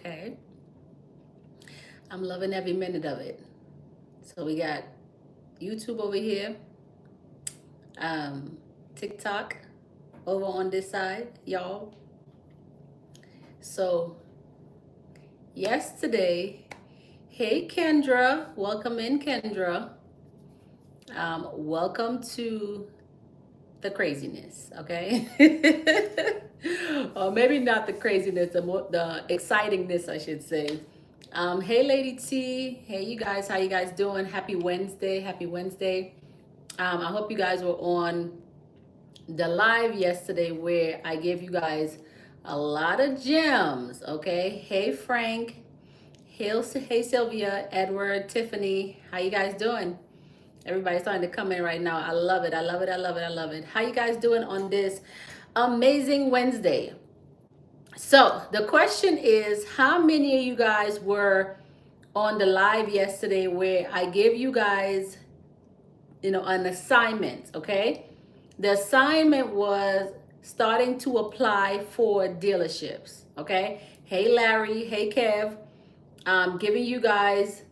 Okay. I'm loving every minute of it. So we got YouTube over here, TikTok over on this side, y'all. So yesterday, hey Kendra, welcome in Kendra. Welcome to the craziness, okay? Or maybe not the craziness, the excitingness, I should say. Hey, Lady T. Hey, you guys. How you guys doing? Happy Wednesday. Happy Wednesday. I hope you guys were on the live yesterday where I gave you guys a lot of gems, okay? Hey, Frank. Hey, Sylvia, Edward, Tiffany. How you guys doing? Everybody's starting to come in right now. I love it. I love it. I love it. I love it. How you guys doing on this amazing Wednesday? So the question is, how many of you guys were on the live yesterday where I gave you guys, an assignment, okay? The assignment was starting to apply for dealerships, okay? Hey, Larry. Hey, Kev. I'm giving you guys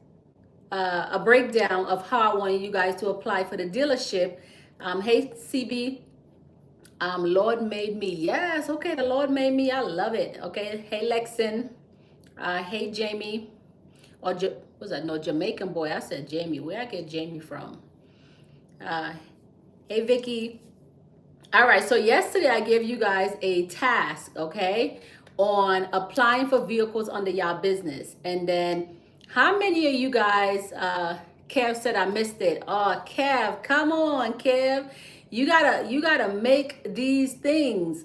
a breakdown of how I wanted you guys to apply for the dealership. Hey, CB. Lord made me. Yes, okay, the Lord made me. I love it. Okay. Hey, Lexin. Hey, Jamie. Or was that? No, Jamaican boy. I said Jamie. Where I get Jamie from? Hey, Vicky. All right. So yesterday I gave you guys a task, okay, on applying for vehicles under y'all business. And then how many of you guys, Kev said I missed it. Oh, Kev, come on, Kev. You gotta make these things.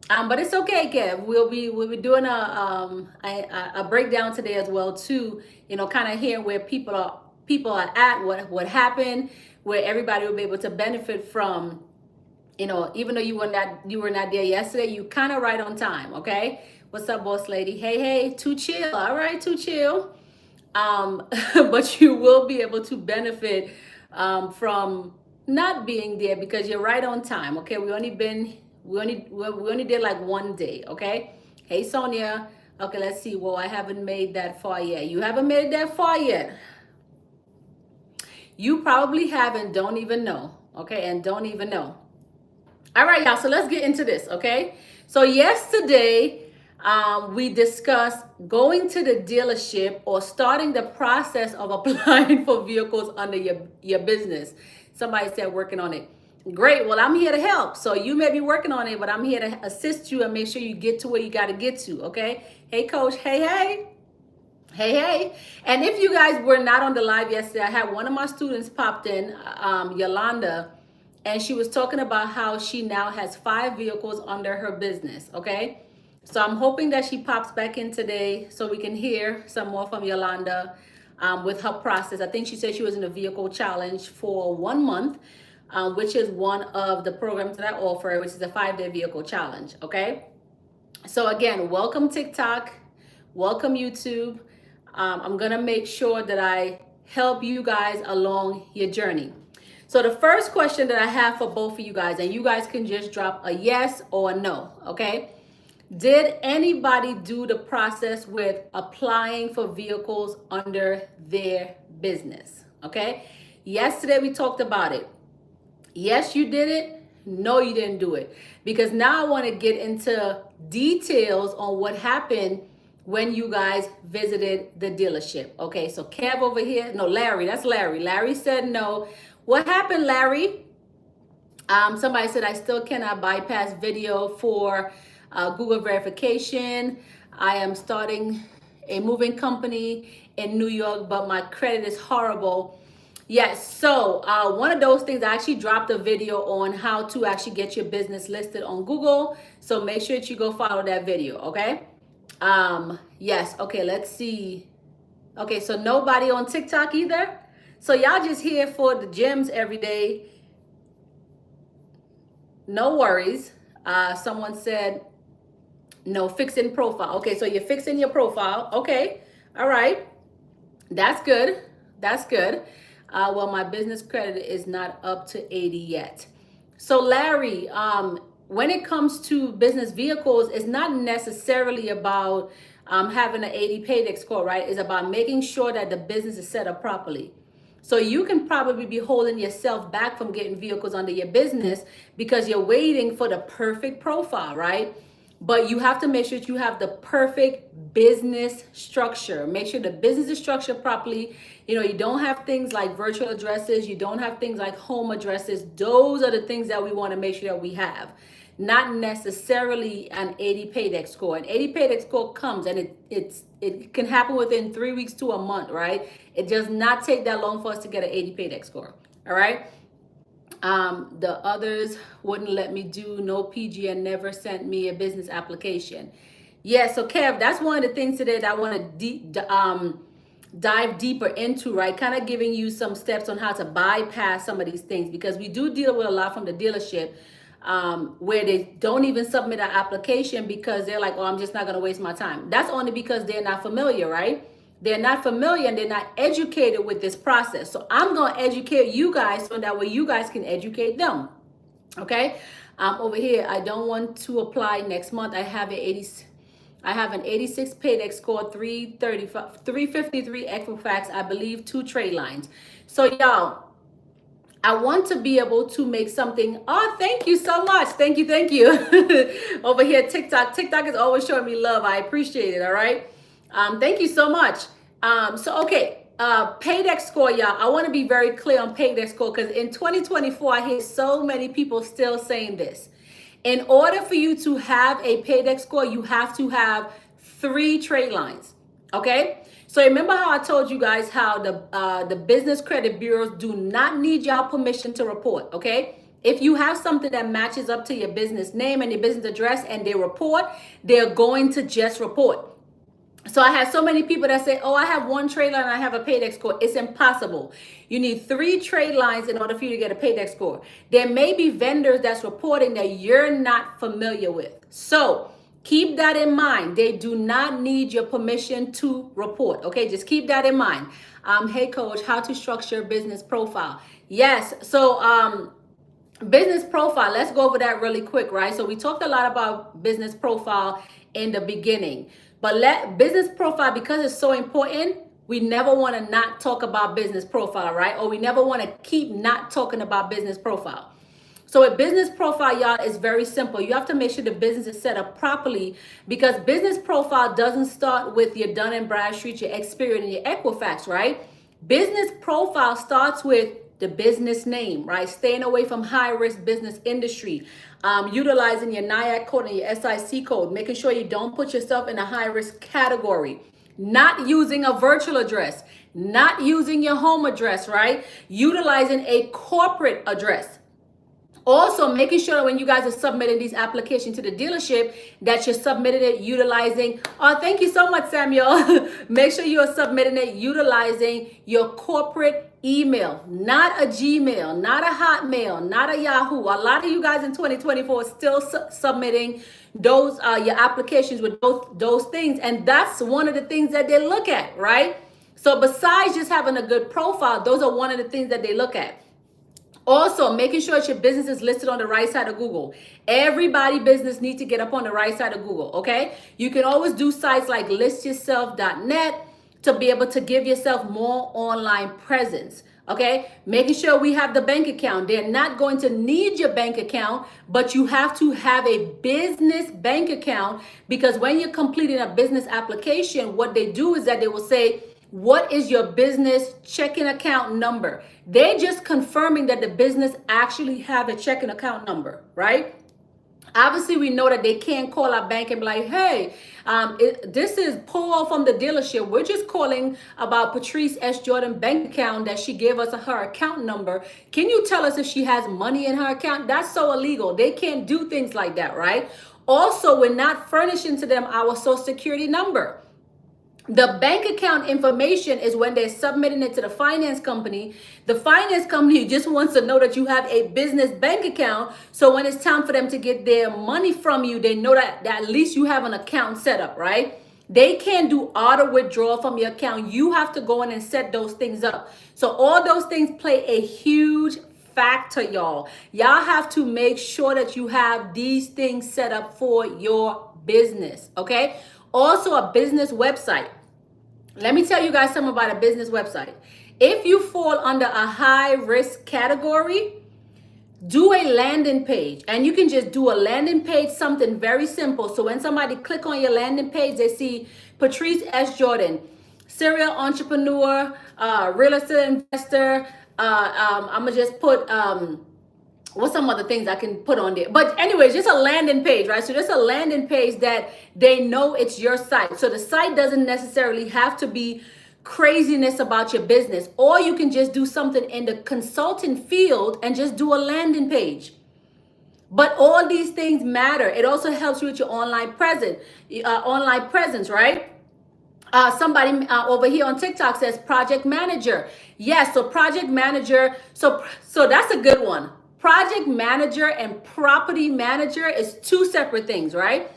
But it's okay, Kev. We'll be doing a breakdown today as well too. Kind of hearing where people are at, what happened, where everybody will be able to benefit from. Even though you were not there yesterday, you kind of right on time. Okay. What's up, boss lady? Hey, too chill. All right, too chill. But you will be able to benefit from not being there because you're right on time. Okay, we only did like one day. Okay. Hey, Sonia. Okay, let's see. Well, I haven't made that far yet. You haven't made it that far yet. You probably haven't. Don't even know. Okay, and don't even know. All right, y'all. So let's get into this. Okay. So yesterday, we discussed going to the dealership or starting the process of applying for vehicles under your business. Somebody said working on it. Great. Well, I'm here to help. So you may be working on it, but I'm here to assist you and make sure you get to where you got to get to. Okay. Hey, coach. Hey. And if you guys were not on the live yesterday, I had one of my students popped in, Yolanda, and she was talking about how she now has 5 vehicles under her business. Okay. So I'm hoping that she pops back in today so we can hear some more from Yolanda with her process. I think she said she was in a vehicle challenge for 1 month, which is one of the programs that I offer, which is a 5-day vehicle challenge. Okay. So again, welcome TikTok, welcome YouTube. I'm going to make sure that I help you guys along your journey. So the first question that I have for both of you guys, and you guys can just drop a yes or a no, okay? Did anybody do the process with applying for vehicles under their business? Okay. Yesterday we talked about it. Yes, you did it. No, you didn't do it. Because now I want to get into details on what happened when you guys visited the dealership. Okay, so Kev over here. No, Larry. That's Larry. Larry said no. What happened, Larry? Somebody said I still cannot bypass video for Google verification. I am starting a moving company in New York, but my credit is horrible. Yes, so one of those things, I actually dropped a video on how to actually get your business listed on Google. So make sure that you go follow that video, okay? Yes, okay, let's see. Okay, so nobody on TikTok either. So y'all just here for the gems every day. No worries. Someone said, no, fixing profile. Okay, so you're fixing your profile. Okay, all right. That's good. That's good. Well, my business credit is not up to 80 yet. So Larry, when it comes to business vehicles, it's not necessarily about having an 80 paydex score, right, is about making sure that the business is set up properly. So you can probably be holding yourself back from getting vehicles under your business because you're waiting for the perfect profile, right? But you have to make sure that you have the perfect business structure. Make sure the business is structured properly. You don't have things like virtual addresses. You don't have things like home addresses. Those are the things that we want to make sure that we have. Not necessarily an 80 paydex score. An 80 paydex score comes and it can happen within 3 weeks to a month, right? It does not take that long for us to get an 80 paydex score. All right. The others wouldn't let me do no PG and never sent me a business application. Yeah, so Kev, that's one of the things today that I want to dive deeper into, right? Kind of giving you some steps on how to bypass some of these things, because we do deal with a lot from the dealership where they don't even submit an application because they're like, oh, I'm just not going to waste my time. That's only because they're not familiar, right? They're not familiar and they're not educated with this process. So I'm going to educate you guys so that way you guys can educate them. Okay. Over here, I don't want to apply next month. I have an 86 paydex score, 353 Equifax, I believe 2 trade lines. So y'all, I want to be able to make something. Oh, thank you so much. Thank you. Over here, TikTok is always showing me love. I appreciate it. All right. Thank you so much. Okay, paydex score, y'all. I want to be very clear on paydex score because in 2024, I hear so many people still saying this. In order for you to have a paydex score, you have to have 3 trade lines. Okay. So remember how I told you guys how the business credit bureaus do not need y'all permission to report. Okay. If you have something that matches up to your business name and your business address and they report, they're going to just report. So I have so many people that say, oh, I have 1 trade line and I have a paydex score. It's impossible. You need 3 trade lines in order for you to get a paydex score. There may be vendors that's reporting that you're not familiar with. So keep that in mind. They do not need your permission to report. Okay, just keep that in mind. Hey coach, how to structure business profile. Yes, so business profile, let's go over that really quick, right? So we talked a lot about business profile in the beginning. But business profile, because it's so important, we never want to not talk about business profile, right? Or we never want to keep not talking about business profile. So a business profile, y'all, is very simple. You have to make sure the business is set up properly because business profile doesn't start with your Dun & Bradstreet, your Experian, and your Equifax, right? Business profile starts with the business name, right? Staying away from high-risk business industry, utilizing your NIAC code and your SIC code, making sure you don't put yourself in a high-risk category, not using a virtual address, not using your home address, right? Utilizing a corporate address. Also, making sure that when you guys are submitting these applications to the dealership that you're submitting it utilizing, oh, thank you so much, Samuel. Make sure you're submitting it utilizing your corporate email, not a Gmail, not a Hotmail, not a Yahoo. A lot of you guys in 2024 are still submitting those your applications with those things. And that's one of the things that they look at, right? So besides just having a good profile, those are one of the things that they look at. Also, making sure that your business is listed on the right side of Google. Everybody business needs to get up on the right side of Google, okay? You can always do sites like listyourself.net to be able to give yourself more online presence, okay? Making sure we have the bank account. They're not going to need your bank account, but you have to have a business bank account because when you're completing a business application, what they do is that they will say, what is your business checking account number? They're just confirming that the business actually have a checking account number, right? Obviously, we know that they can't call our bank and be like, hey, this is Paul from the dealership. We're just calling about Patrice S. Jordan bank account that she gave us her account number. Can you tell us if she has money in her account? That's so illegal. They can't do things like that, right? Also, we're not furnishing to them our social security number. The bank account information is when they're submitting it to the finance company. The finance company just wants to know that you have a business bank account. So when it's time for them to get their money from you, they know that at least you have an account set up, right? They can't do auto withdrawal from your account. You have to go in and set those things up. So all those things play a huge factor, y'all. Y'all have to make sure that you have these things set up for your business, okay? Also, a business website. Let me tell you guys something about a business website. If you fall under a high risk category, do a landing page. And you can just do a landing page, something very simple. So when somebody click on your landing page, they see Patrice S. Jordan, serial entrepreneur, real estate investor. I'm gonna just put what's some other things I can put on there. But anyways, just a landing page, right? So just a landing page that they know it's your site. So the site doesn't necessarily have to be craziness about your business, or you can just do something in the consulting field and just do a landing page. But all these things matter. It also helps you with your online presence, right? Somebody over here on TikTok says project manager. Yes, so project manager. So that's a good one. Project manager and property manager is two separate things, right?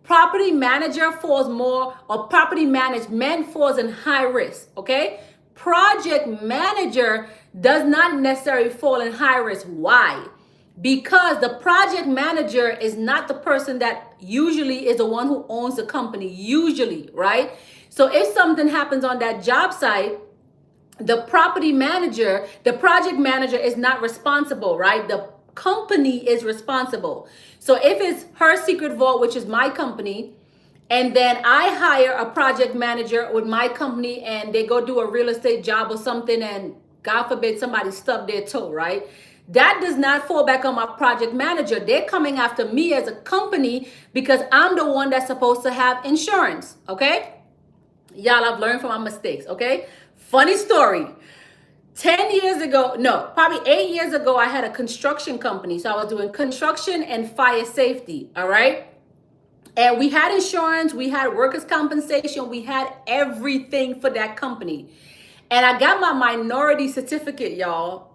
Property manager falls more, or property management falls in high risk, okay? Project manager does not necessarily fall in high risk. Why? Because the project manager is not the person that usually is the one who owns the company, usually, right? So if something happens on that job site, the property manager, the project manager is not responsible, right? The company is responsible. So if it's Her Secret Vault, which is my company, and then I hire a project manager with my company and they go do a real estate job or something, and God forbid somebody stubbed their toe, right? That does not fall back on my project manager. They're coming after me as a company because I'm the one that's supposed to have insurance, okay? Y'all, I've learned from my mistakes, okay? Funny story. 10 years ago, no, probably 8 years ago, I had a construction company. So I was doing construction and fire safety, all right? And we had insurance, we had workers' compensation, we had everything for that company. And I got my minority certificate, y'all.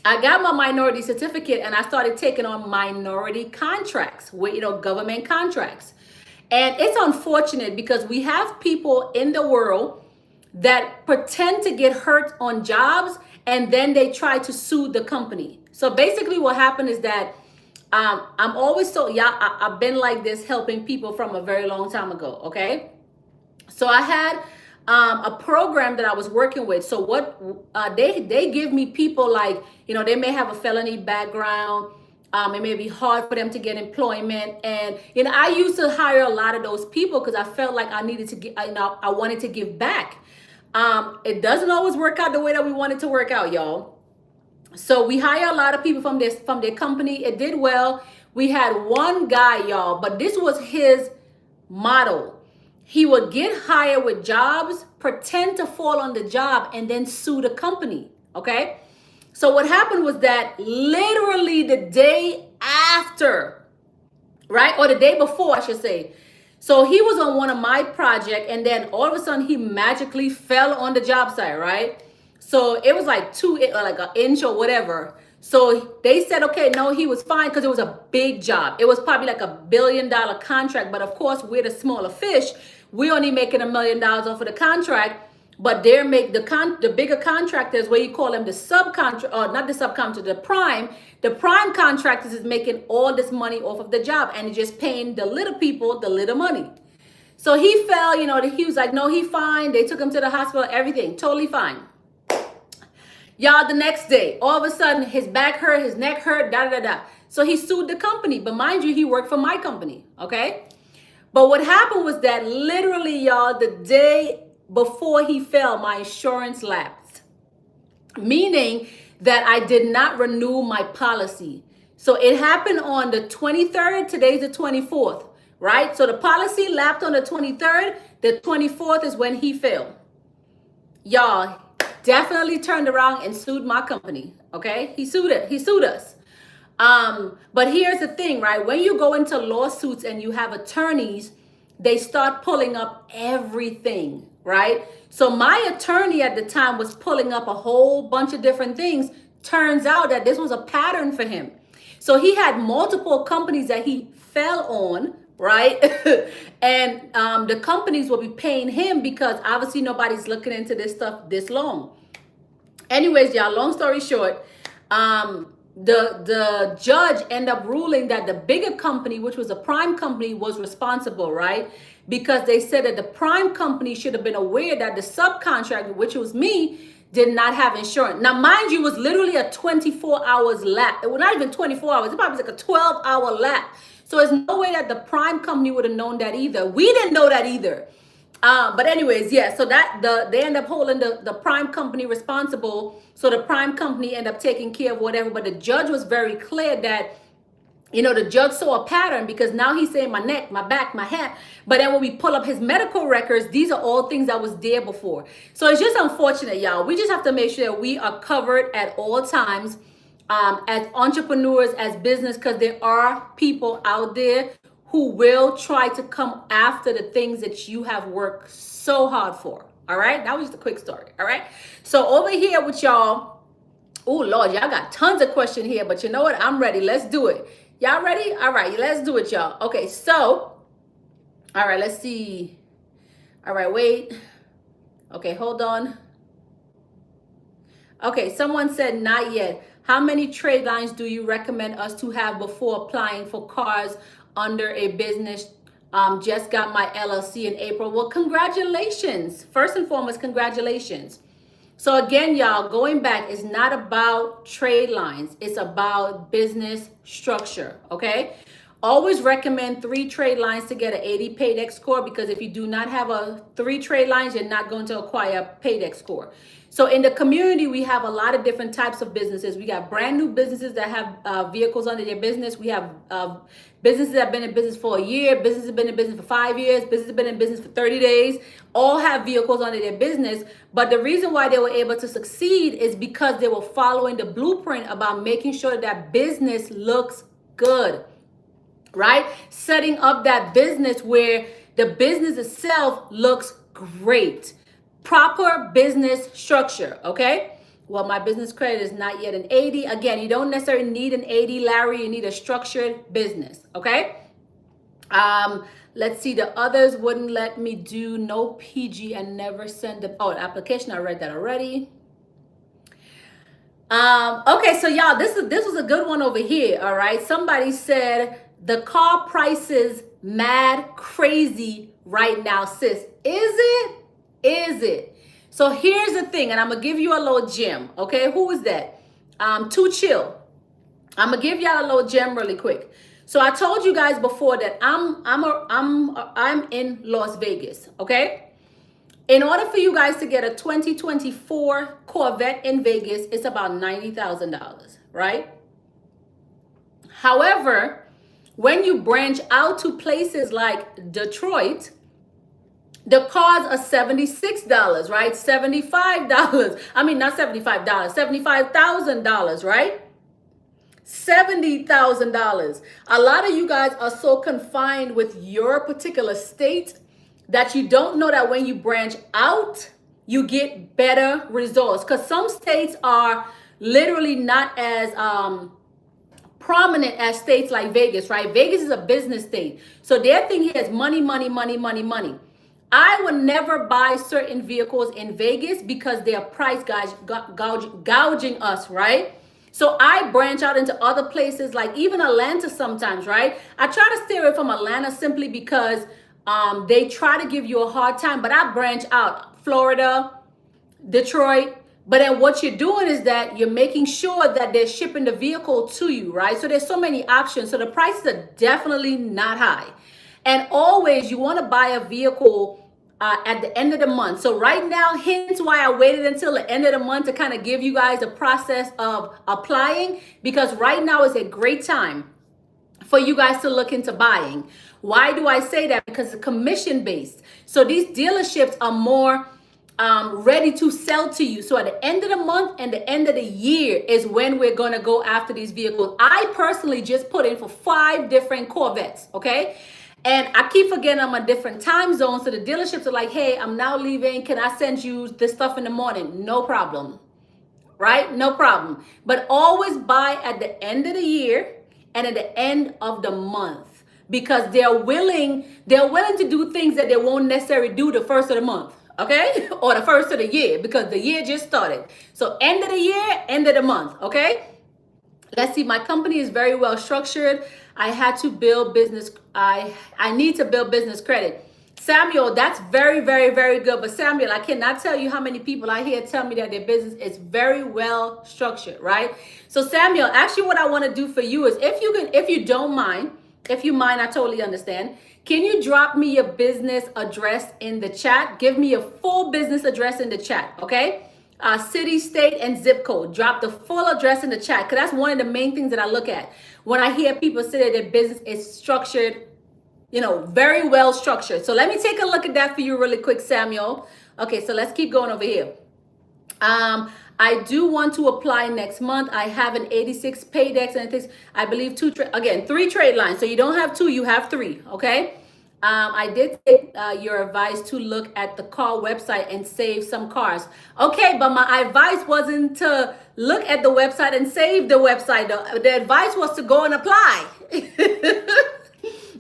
I got my minority certificate and I started taking on minority contracts with, government contracts. And it's unfortunate because we have people in the world that pretend to get hurt on jobs and then they try to sue the company. So basically what happened is that I'm always so, I've been like this helping people from a very long time ago, okay? So I had a program that I was working with. So what they give me people like, they may have a felony background. It may be hard for them to get employment. And, I used to hire a lot of those people because I felt like I needed to get, I wanted to give back. It doesn't always work out the way that we want it to work out, y'all. So we hire a lot of people from their company. It did well. We had one guy, y'all, but this was his model. He would get hired with jobs, pretend to fall on the job, and then sue the company, okay? So what happened was that literally the day after, right? Or the day before, I should say. So he was on one of my projects, and then all of a sudden he magically fell on the job site, right? So it was like an inch or whatever. So they said, okay, no, he was fine because it was a big job. It was probably like $1 billion contract. But of course, we're the smaller fish. We only making $1 million off of the contract. But they make the bigger contractors, where you call them the subcontract, or not the subcontractor, the prime. The prime contractors is making all this money off of the job and just paying the little people the little money. So he fell, he was like, no, he fine. They took him to the hospital, everything, totally fine. Y'all, the next day, all of a sudden, his back hurt, his neck hurt, da-da-da-da. So he sued the company. But mind you, he worked for my company, okay? But what happened was that literally, y'all, the day before he fell, my insurance lapsed. Meaning that I did not renew my policy. So it happened on the 23rd. Today's the 24th, right? So the policy lapsed on the 23rd. The 24th is when he fell. Y'all, definitely turned around and sued my company, okay? He sued us. But here's the thing, right? When you go into lawsuits and you have attorneys, they start pulling up everything, right? So my attorney at the time was pulling up a whole bunch of different things. Turns out that this was a pattern for him. So he had multiple companies that he fell on, right? And the companies will be paying him because obviously nobody's looking into this stuff this long. Anyways, y'all, long story short, the judge ended up ruling that the bigger company, which was a prime company, was responsible, right? because they said that the prime company should have been aware that the subcontractor, which was me, did not have insurance. Now, mind you, it was literally a 24 hours lap. It was not even 24 hours. It probably was like a 12-hour lap. So there's no way that the prime company would have known that either. We didn't know that either. But anyways, yeah, so that they end up holding the prime company responsible. So the prime company end up taking care of whatever. But the judge was very clear that, the judge saw a pattern, because now he's saying my neck, my back, my head. But then when we pull up his medical records, these are all things that was there before. So it's just unfortunate, y'all. We just have to make sure that we are covered at all times, as entrepreneurs, as business, because there are people out there who will try to come after the things that you have worked so hard for. All right, that was just a quick story. All right, so over here with y'all, oh Lord, y'all got tons of questions here, but you know what? I'm ready. Let's do it. Y'all ready? All right, let's do it, y'all. Okay, so, all right, let's see. All right, wait. Okay, hold on. Okay, someone said not yet. How many trade lines do you recommend us to have before applying for cars under a business? Just got my LLC in April. Well, congratulations. First and foremost, congratulations. So again, y'all, going back, it's not about trade lines. It's about business structure, okay? Always recommend 3 trade lines to get an 80 Paydex score, because if you do not have 3 trade lines, you're not going to acquire a Paydex score. So in the community, we have a lot of different types of businesses. We got brand new businesses that have vehicles under their business. We have businesses that have been in business for a year, businesses have been in business for 5 years, businesses have been in business for 30 days, all have vehicles under their business. But the reason why they were able to succeed is because they were following the blueprint about making sure that business looks good, right? Setting up that business where the business itself looks great. Proper business structure, okay? Well, my business credit is not yet an 80. Again, you don't necessarily need an 80, Larry. You need a structured business, okay? Let's see. The others wouldn't let me do no PG and never send them. Oh, application. I read that already. Okay, so y'all, this was a good one over here. All right. Somebody said the car prices mad crazy right now, sis. Is it? Is it? So here's the thing, and I'm gonna give you a little gem. Okay, who is that? Too Chill. I'm gonna give y'all a little gem really quick. So I told you guys before that I'm in Las Vegas. Okay. In order for you guys to get a 2024 Corvette in Vegas, it's about $90,000, right? However, when you branch out to places like Detroit, the cars are $76, right? $75. I mean, not $75, $75,000, right? $70,000. A lot of you guys are so confined with your particular state that you don't know that when you branch out, you get better results. Because some states are literally not as prominent as states like Vegas, right? Vegas is a business state. So their thing here is money, money, money, money, money. I would never buy certain vehicles in Vegas because they're price gouging us, right? So I branch out into other places like even Atlanta sometimes, right? I try to stay away from Atlanta simply because they try to give you a hard time, but I branch out. Florida, Detroit. But then what you're doing is that you're making sure that they're shipping the vehicle to you, right? So there's so many options. So the prices are definitely not high. And always you want to buy a vehicle at the end of the month. So right now, hence why I waited until the end of the month to kind of give you guys a process of applying, because right now is a great time for you guys to look into buying. Why do I say that? Because it's commission based. So these dealerships are more ready to sell to you. So at the end of the month and the end of the year is when we're going to go after these vehicles. I personally just put in for 5 different Corvettes, okay? And I keep forgetting I'm a different time zone. So the dealerships are like, hey, I'm now leaving. Can I send you this stuff in the morning? No problem, right? No problem. But always buy at the end of the year and at the end of the month, because they're willing to do things that they won't necessarily do the first of the month. Okay, or the first of the year, because the year just started. So end of the year, end of the month. Okay, let's see. My company is very well structured. I had to build business. I need to build business credit. Samuel, that's very, very, very good. But Samuel, I cannot tell you how many people I hear tell me that their business is very well structured, right? So Samuel, actually what I want to do for you is if you don't mind, if you mind, I totally understand. Can you drop me your business address in the chat? Give me a full business address in the chat, okay? City, state, and zip code. Drop the full address in the chat, because that's one of the main things that I look at when I hear people say that their business is structured, very well structured. So let me take a look at that for you really quick, Samuel. Okay, so let's keep going over here. I do want to apply next month. I have an 86 paydex and things. I believe three trade lines. So you don't have two, you have three. Okay. I did take your advice to look at the car website and save some cars. Okay, but my advice wasn't to look at the website and save the website. The advice was to go and apply.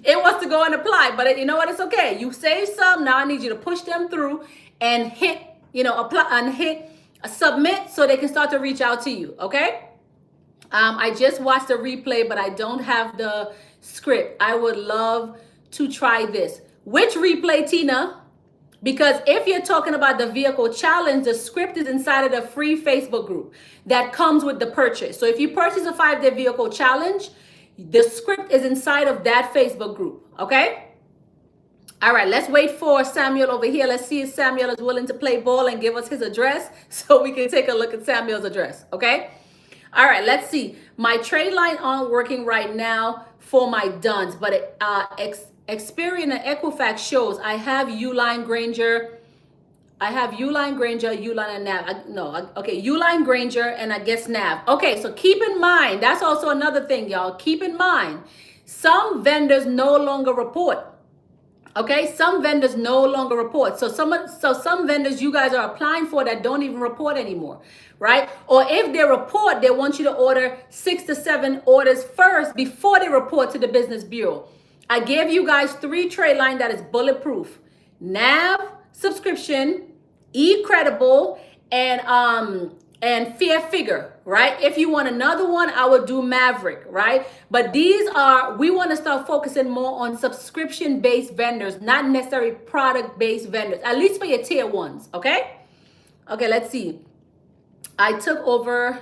It was to go and apply, but you know what? It's okay. You save some. Now I need you to push them through and hit, apply and hit submit so they can start to reach out to you. Okay. I just watched the replay, but I don't have the script. I would love to try this. Which replay, Tina? Because if you're talking about the vehicle challenge, the script is inside of the free Facebook group that comes with the purchase. So if you purchase a 5-day vehicle challenge, the script is inside of that Facebook group. Okay. All right, let's wait for Samuel over here. Let's see if Samuel is willing to play ball and give us his address so we can take a look at Samuel's address, okay? All right, let's see. My trade line aren't working right now for my duns, but Experian and Equifax shows I have Uline Granger. I have Uline Granger, Uline and Nav. Okay, Uline Granger and I guess Nav. Okay, so keep in mind, that's also another thing, y'all. Keep in mind, some vendors no longer report. Okay, some vendors no longer report. So some vendors you guys are applying for that don't even report anymore, right? Or if they report, they want you to order 6 to 7 orders first before they report to the business bureau. I gave you guys 3 trade line that is bulletproof: Nav subscription, eCredible, and Fair Figure, right? If you want another one, I would do Maverick, right? But we want to start focusing more on subscription-based vendors, not necessarily product-based vendors, at least for your tier ones, okay? Okay, let's see. I took over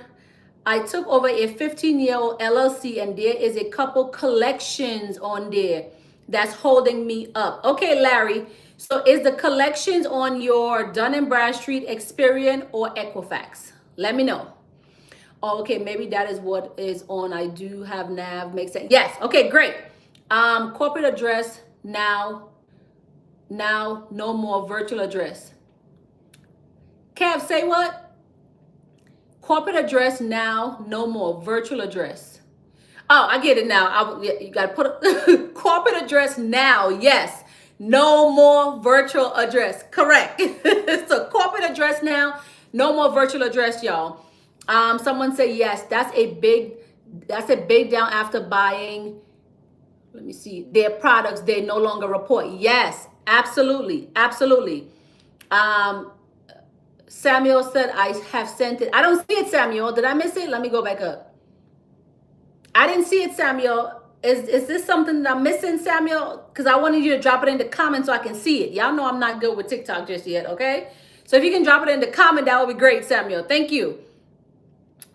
a 15-year-old LLC, and there is a couple collections on there that's holding me up. Okay, Larry. So is the collections on your Dun & Bradstreet, Experian, or Equifax? Let me know. Oh, okay, maybe that is what is on. I do have Nav. Makes sense. Yes. Okay, great. Corporate address now, no more virtual address. Kev, say what? Corporate address now, no more virtual address. Oh, I get it now. You got to put corporate address now. Yes. No more virtual address. Correct. So corporate address now, no more virtual address, y'all. Someone say yes. That's a big down after buying. Let me see. Their products, they no longer report. Yes, absolutely. Absolutely. Samuel said I have sent it. I don't see it, Samuel. Did I miss it? Let me go back up. I didn't see it, Samuel. Is this something that I'm missing, Samuel? Because I wanted you to drop it in the comments so I can see it. Y'all know I'm not good with TikTok just yet, okay? So if you can drop it in the comment, that would be great, Samuel. Thank you.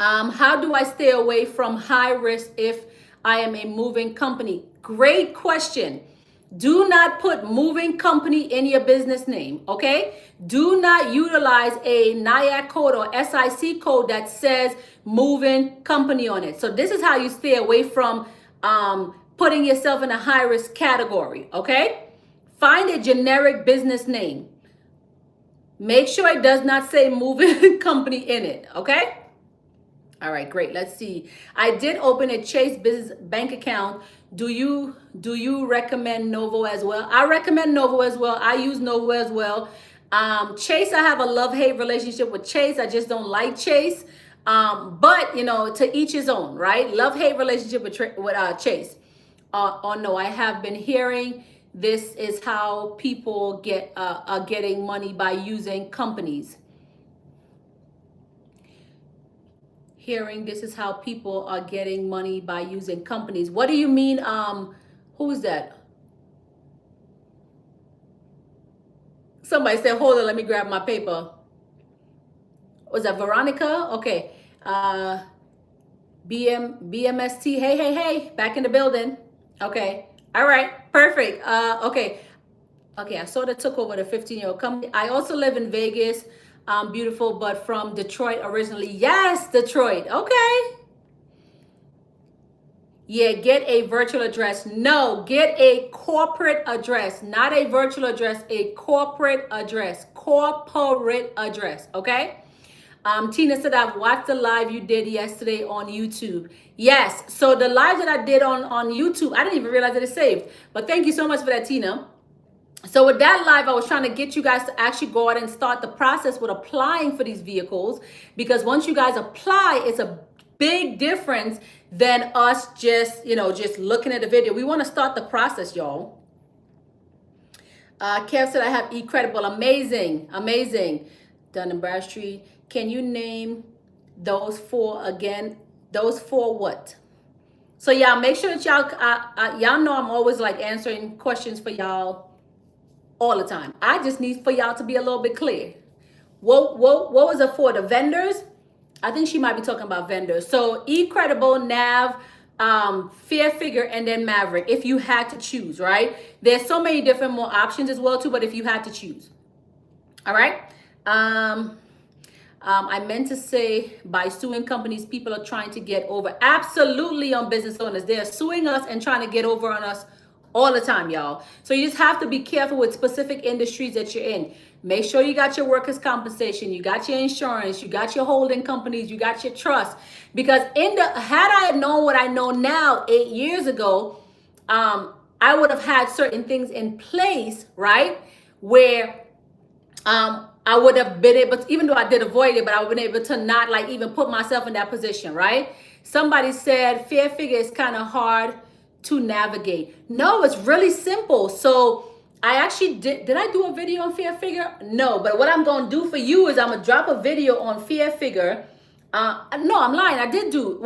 How do I stay away from high risk if I am a moving company? Great question. Do not put moving company in your business name, okay? Do not utilize a NIAC code or SIC code that says moving company on it. So this is how you stay away from putting yourself in a high risk category, okay? Find a generic business name. Make sure it does not say moving company in it, okay? All right, great. Let's see. I did open a Chase business bank account. Do you recommend Novo as well? I recommend Novo as well. I use Novo as well. Chase, I have a love-hate relationship with Chase. I just don't like Chase. But to each his own, right? Love-hate relationship with Chase. Oh no, I have been hearing this is how people are getting money by using companies. Hearing this is how people are getting money by using companies. What do you mean? Who is that? Somebody said, hold on, let me grab my paper. Was that Veronica? Okay. BMST. Hey. Back in the building. Okay. All right. Perfect. Okay. Okay. I sort of took over the 15-year-old company. I also live in Vegas. Beautiful, but from Detroit originally. Yes, Detroit. Okay. Yeah, get a virtual address. No, get a corporate address, not a virtual address, a corporate address. Corporate address, okay? Tina said, I've watched the live you did yesterday on YouTube. Yes, so the live that I did on YouTube, I didn't even realize that it's saved. But thank you so much for that, Tina. So with that live, I was trying to get you guys to actually go out and start the process with applying for these vehicles, because once you guys apply, it's a big difference than us just, just looking at the video. We want to start the process, y'all. Kev said, I have eCredible. Amazing. Dun & Bradstreet. Can you name those four again? Those four what? So y'all make sure that y'all know I'm always like answering questions for y'all all the time. I just need for y'all to be a little bit clear. What was it for? The vendors? I think she might be talking about vendors. So eCredible, Nav, Fair Figure, and then Maverick, if you had to choose, right? There's so many different more options as well too, but if you had to choose. All right. I meant to say by suing companies, people are trying to get over. Absolutely, on business owners. They're suing us and trying to get over on us all the time, y'all. So you just have to be careful with specific industries that you're in. Make sure you got your workers' compensation, you got your insurance, you got your holding companies, you got your trust. Because had I known what I know now 8 years ago, I would have had certain things in place, right? Where I would have been able to, even though I did avoid it, but I would have been able to not like even put myself in that position, right? Somebody said Fair Figure is kind of hard to navigate. No, it's really simple. So I actually did I do a video on Fair Figure? No, but what I'm going to do for you is I'm going to drop a video on Fair Figure. No, I'm lying. I didn't do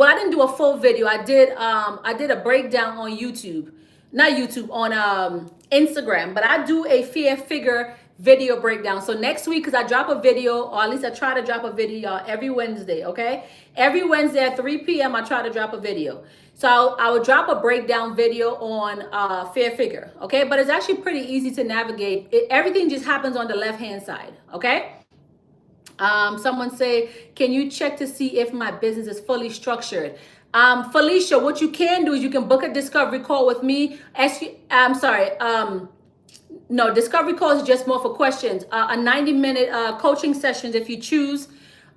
a full video. I did a breakdown on YouTube. Not YouTube, on Instagram, but I do a Fair Figure video breakdown. So next week, because I drop a video, or at least I try to drop a video, y'all, every Wednesday, okay? Every Wednesday at 3 p.m. I try to drop a video. So I will drop a breakdown video on Fair Figure, okay? But it's actually pretty easy to navigate. Everything just happens on the left-hand side, okay? Someone say, can you check to see if my business is fully structured? Felicia, what you can do is you can book a discovery call with me. No, discovery calls is just more for questions. A 90-minute coaching sessions if you choose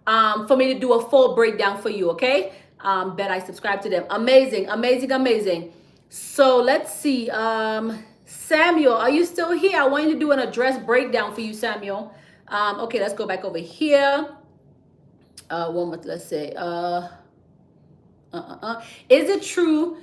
for me to do a full breakdown for you, okay? Bet I subscribe to them. Amazing. So let's see. Samuel, are you still here? I want you to do an address breakdown for you, Samuel. Okay, let's go back over here. One more, let's say. Is it true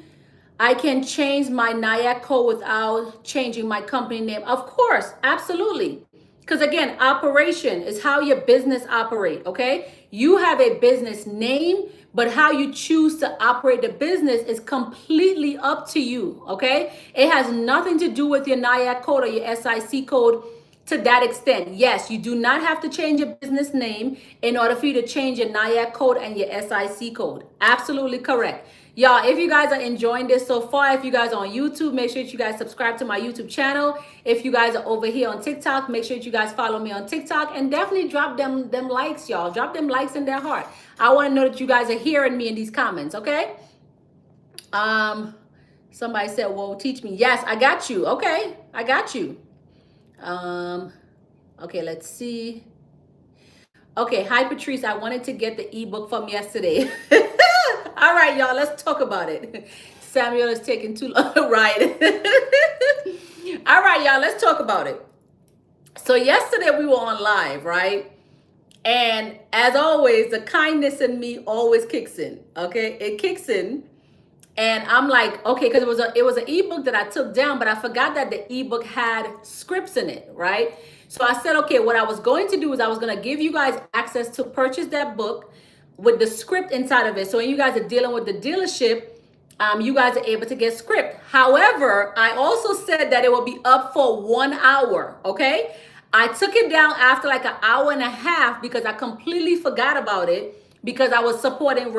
I can change my NIAC code without changing my company name? Of course, absolutely. Because again, operation is how your business operate, okay? You have a business name, but how you choose to operate the business is completely up to you, okay? It has nothing to do with your NIAC code or your SIC code to that extent. Yes, you do not have to change your business name in order for you to change your NIAC code and your SIC code. Absolutely correct. Y'all, if you guys are enjoying this so far, if you guys are on YouTube, make sure that you guys subscribe to my YouTube channel. If you guys are over here on TikTok, make sure that you guys follow me on TikTok, and definitely drop them likes, y'all. Drop them likes in their heart. I want to know that you guys are hearing me in these comments, okay? Somebody said, well, teach me. Yes, I got you. Okay, I got you. Okay, let's see. Okay, hi Patrice, I wanted to get the ebook from yesterday. All right, y'all, let's talk about it. Samuel is taking too long, right? All right, y'all, let's talk about it. So yesterday we were on live, right? And as always, the kindness in me always kicks in, okay? It kicks in. And I'm like, okay, because it was an ebook that I took down, but I forgot that the ebook had scripts in it, right? So I said, okay, what I was going to do is I was going to give you guys access to purchase that book with the script inside of it. So when you guys are dealing with the dealership, you guys are able to get script. However, I also said that it will be up for 1 hour, okay? I took it down after like an hour and a half because I completely forgot about it because I was supporting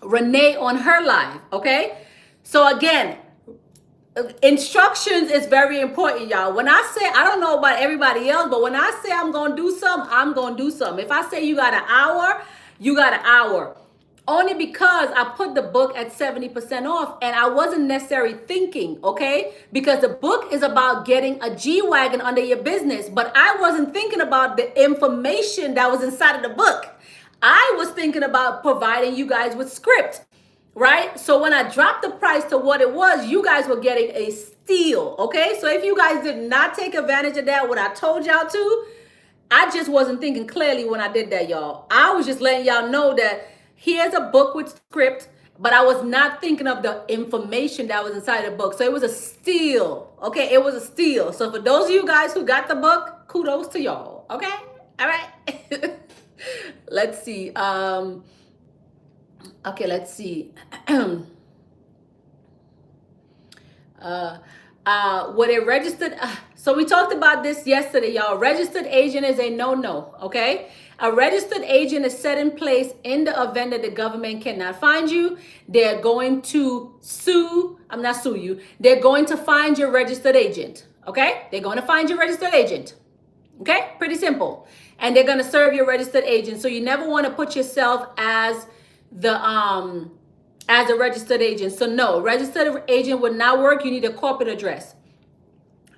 Renee on her live. Okay. So again, instructions is very important, y'all. When I say, I don't know about everybody else, but when I say I'm going to do something, I'm going to do something. If I say you got an hour, you got an hour. Only because I put the book at 70% off and I wasn't necessarily thinking, okay? Because the book is about getting a G-Wagon under your business, but I wasn't thinking about the information that was inside of the book. I was thinking about providing you guys with script, right? So when I dropped the price to what it was, you guys were getting a steal, okay? So if you guys did not take advantage of that, what I told y'all to, I just wasn't thinking clearly when I did that, y'all. I was just letting y'all know that here's a book with script, but I was not thinking of the information that was inside the book. So it was a steal, okay? It was a steal. So for those of you guys who got the book, kudos to y'all, okay? All right. Let's see. Okay, let's see. What a registered, so we talked about this yesterday, y'all. Registered agent is a no-no, okay? A registered agent is set in place in the event that the government cannot find you. They're going to not sue you. They're going to find your registered agent, okay? They're going to find your registered agent, okay? Pretty simple. And they're going to serve your registered agent. So you never want to put yourself as as a registered agent. So no, registered agent would not work. You need a corporate address.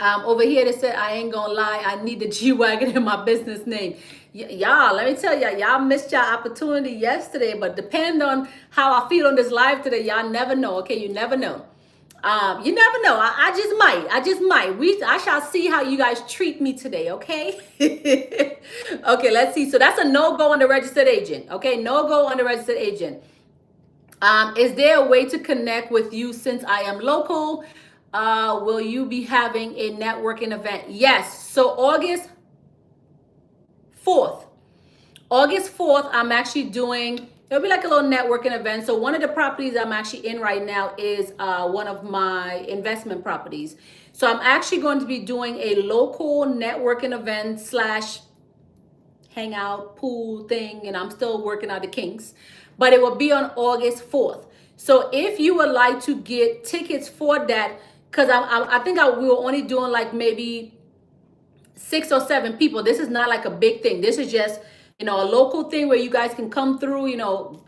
Over here they said, I ain't gonna lie, I need the G-Wagon in my business name. Y'all, let me tell y'all missed your opportunity yesterday, but depend on how I feel on this live today, y'all never know, okay? You never know. You never know. I just might. I shall see how you guys treat me today, okay? Okay, let's see. So that's a no-go on the registered agent, okay? No-go on the registered agent. Is there a way to connect with you since I am local? Will you be having a networking event? Yes. So August 4th, I'm actually doing, it'll be like a little networking event. So one of the properties I'm actually in right now is one of my investment properties. So I'm actually going to be doing a local networking event / hangout pool thing, and I'm still working out the kinks, but it will be on August 4th. So if you would like to get tickets for that, because I think we were only doing like maybe 6 or 7 people. This is not like a big thing. This is just, a local thing where you guys can come through,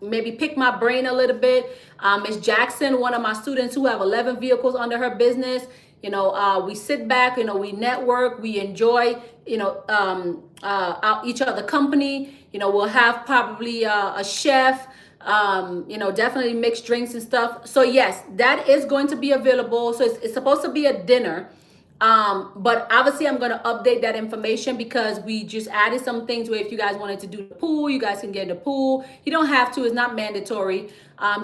maybe pick my brain a little bit. Miss Jackson, one of my students who have 11 vehicles under her business, we sit back, we network, we enjoy, each other company. We'll have probably a chef, definitely mixed drinks and stuff. So yes, that is going to be available. So it's supposed to be a dinner. But obviously I'm going to update that information because we just added some things where if you guys wanted to do the pool, you guys can get in the pool. You don't have to, it's not mandatory,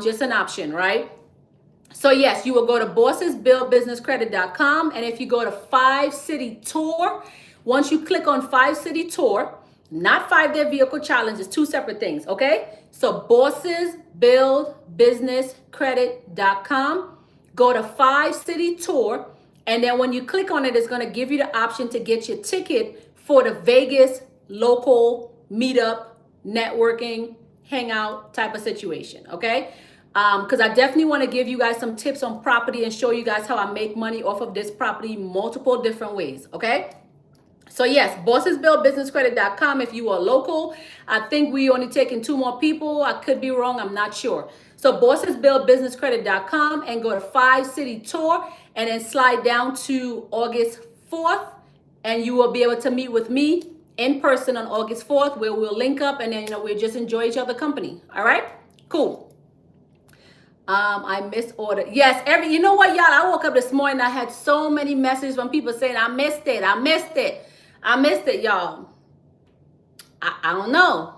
just an option, right? So yes, you will go to BossesBuildBusinessCredit.com. And if you go to 5 City Tour, once you click on 5 City Tour, not 5-day vehicle challenge, it's 2 separate things, okay? So BossesBuildBusinessCredit.com, go to 5 City Tour. And then when you click on it, it's going to give you the option to get your ticket for the Vegas local meetup, networking, hangout type of situation, okay? Because I definitely want to give you guys some tips on property and show you guys how I make money off of this property multiple different ways, okay? So yes, BossesBuildBusinessCredit.com if you are local. I think we only taking 2 more people. I could be wrong. I'm not sure. So BossesBuildBusinessCredit.com and go to 5 City Tour and then slide down to August 4th and you will be able to meet with me in person on August 4th where we'll link up and then, we'll just enjoy each other company. All right, cool. I misordered. Yes, you know what, y'all? I woke up this morning. I had so many messages from people saying, I missed it, y'all. I don't know.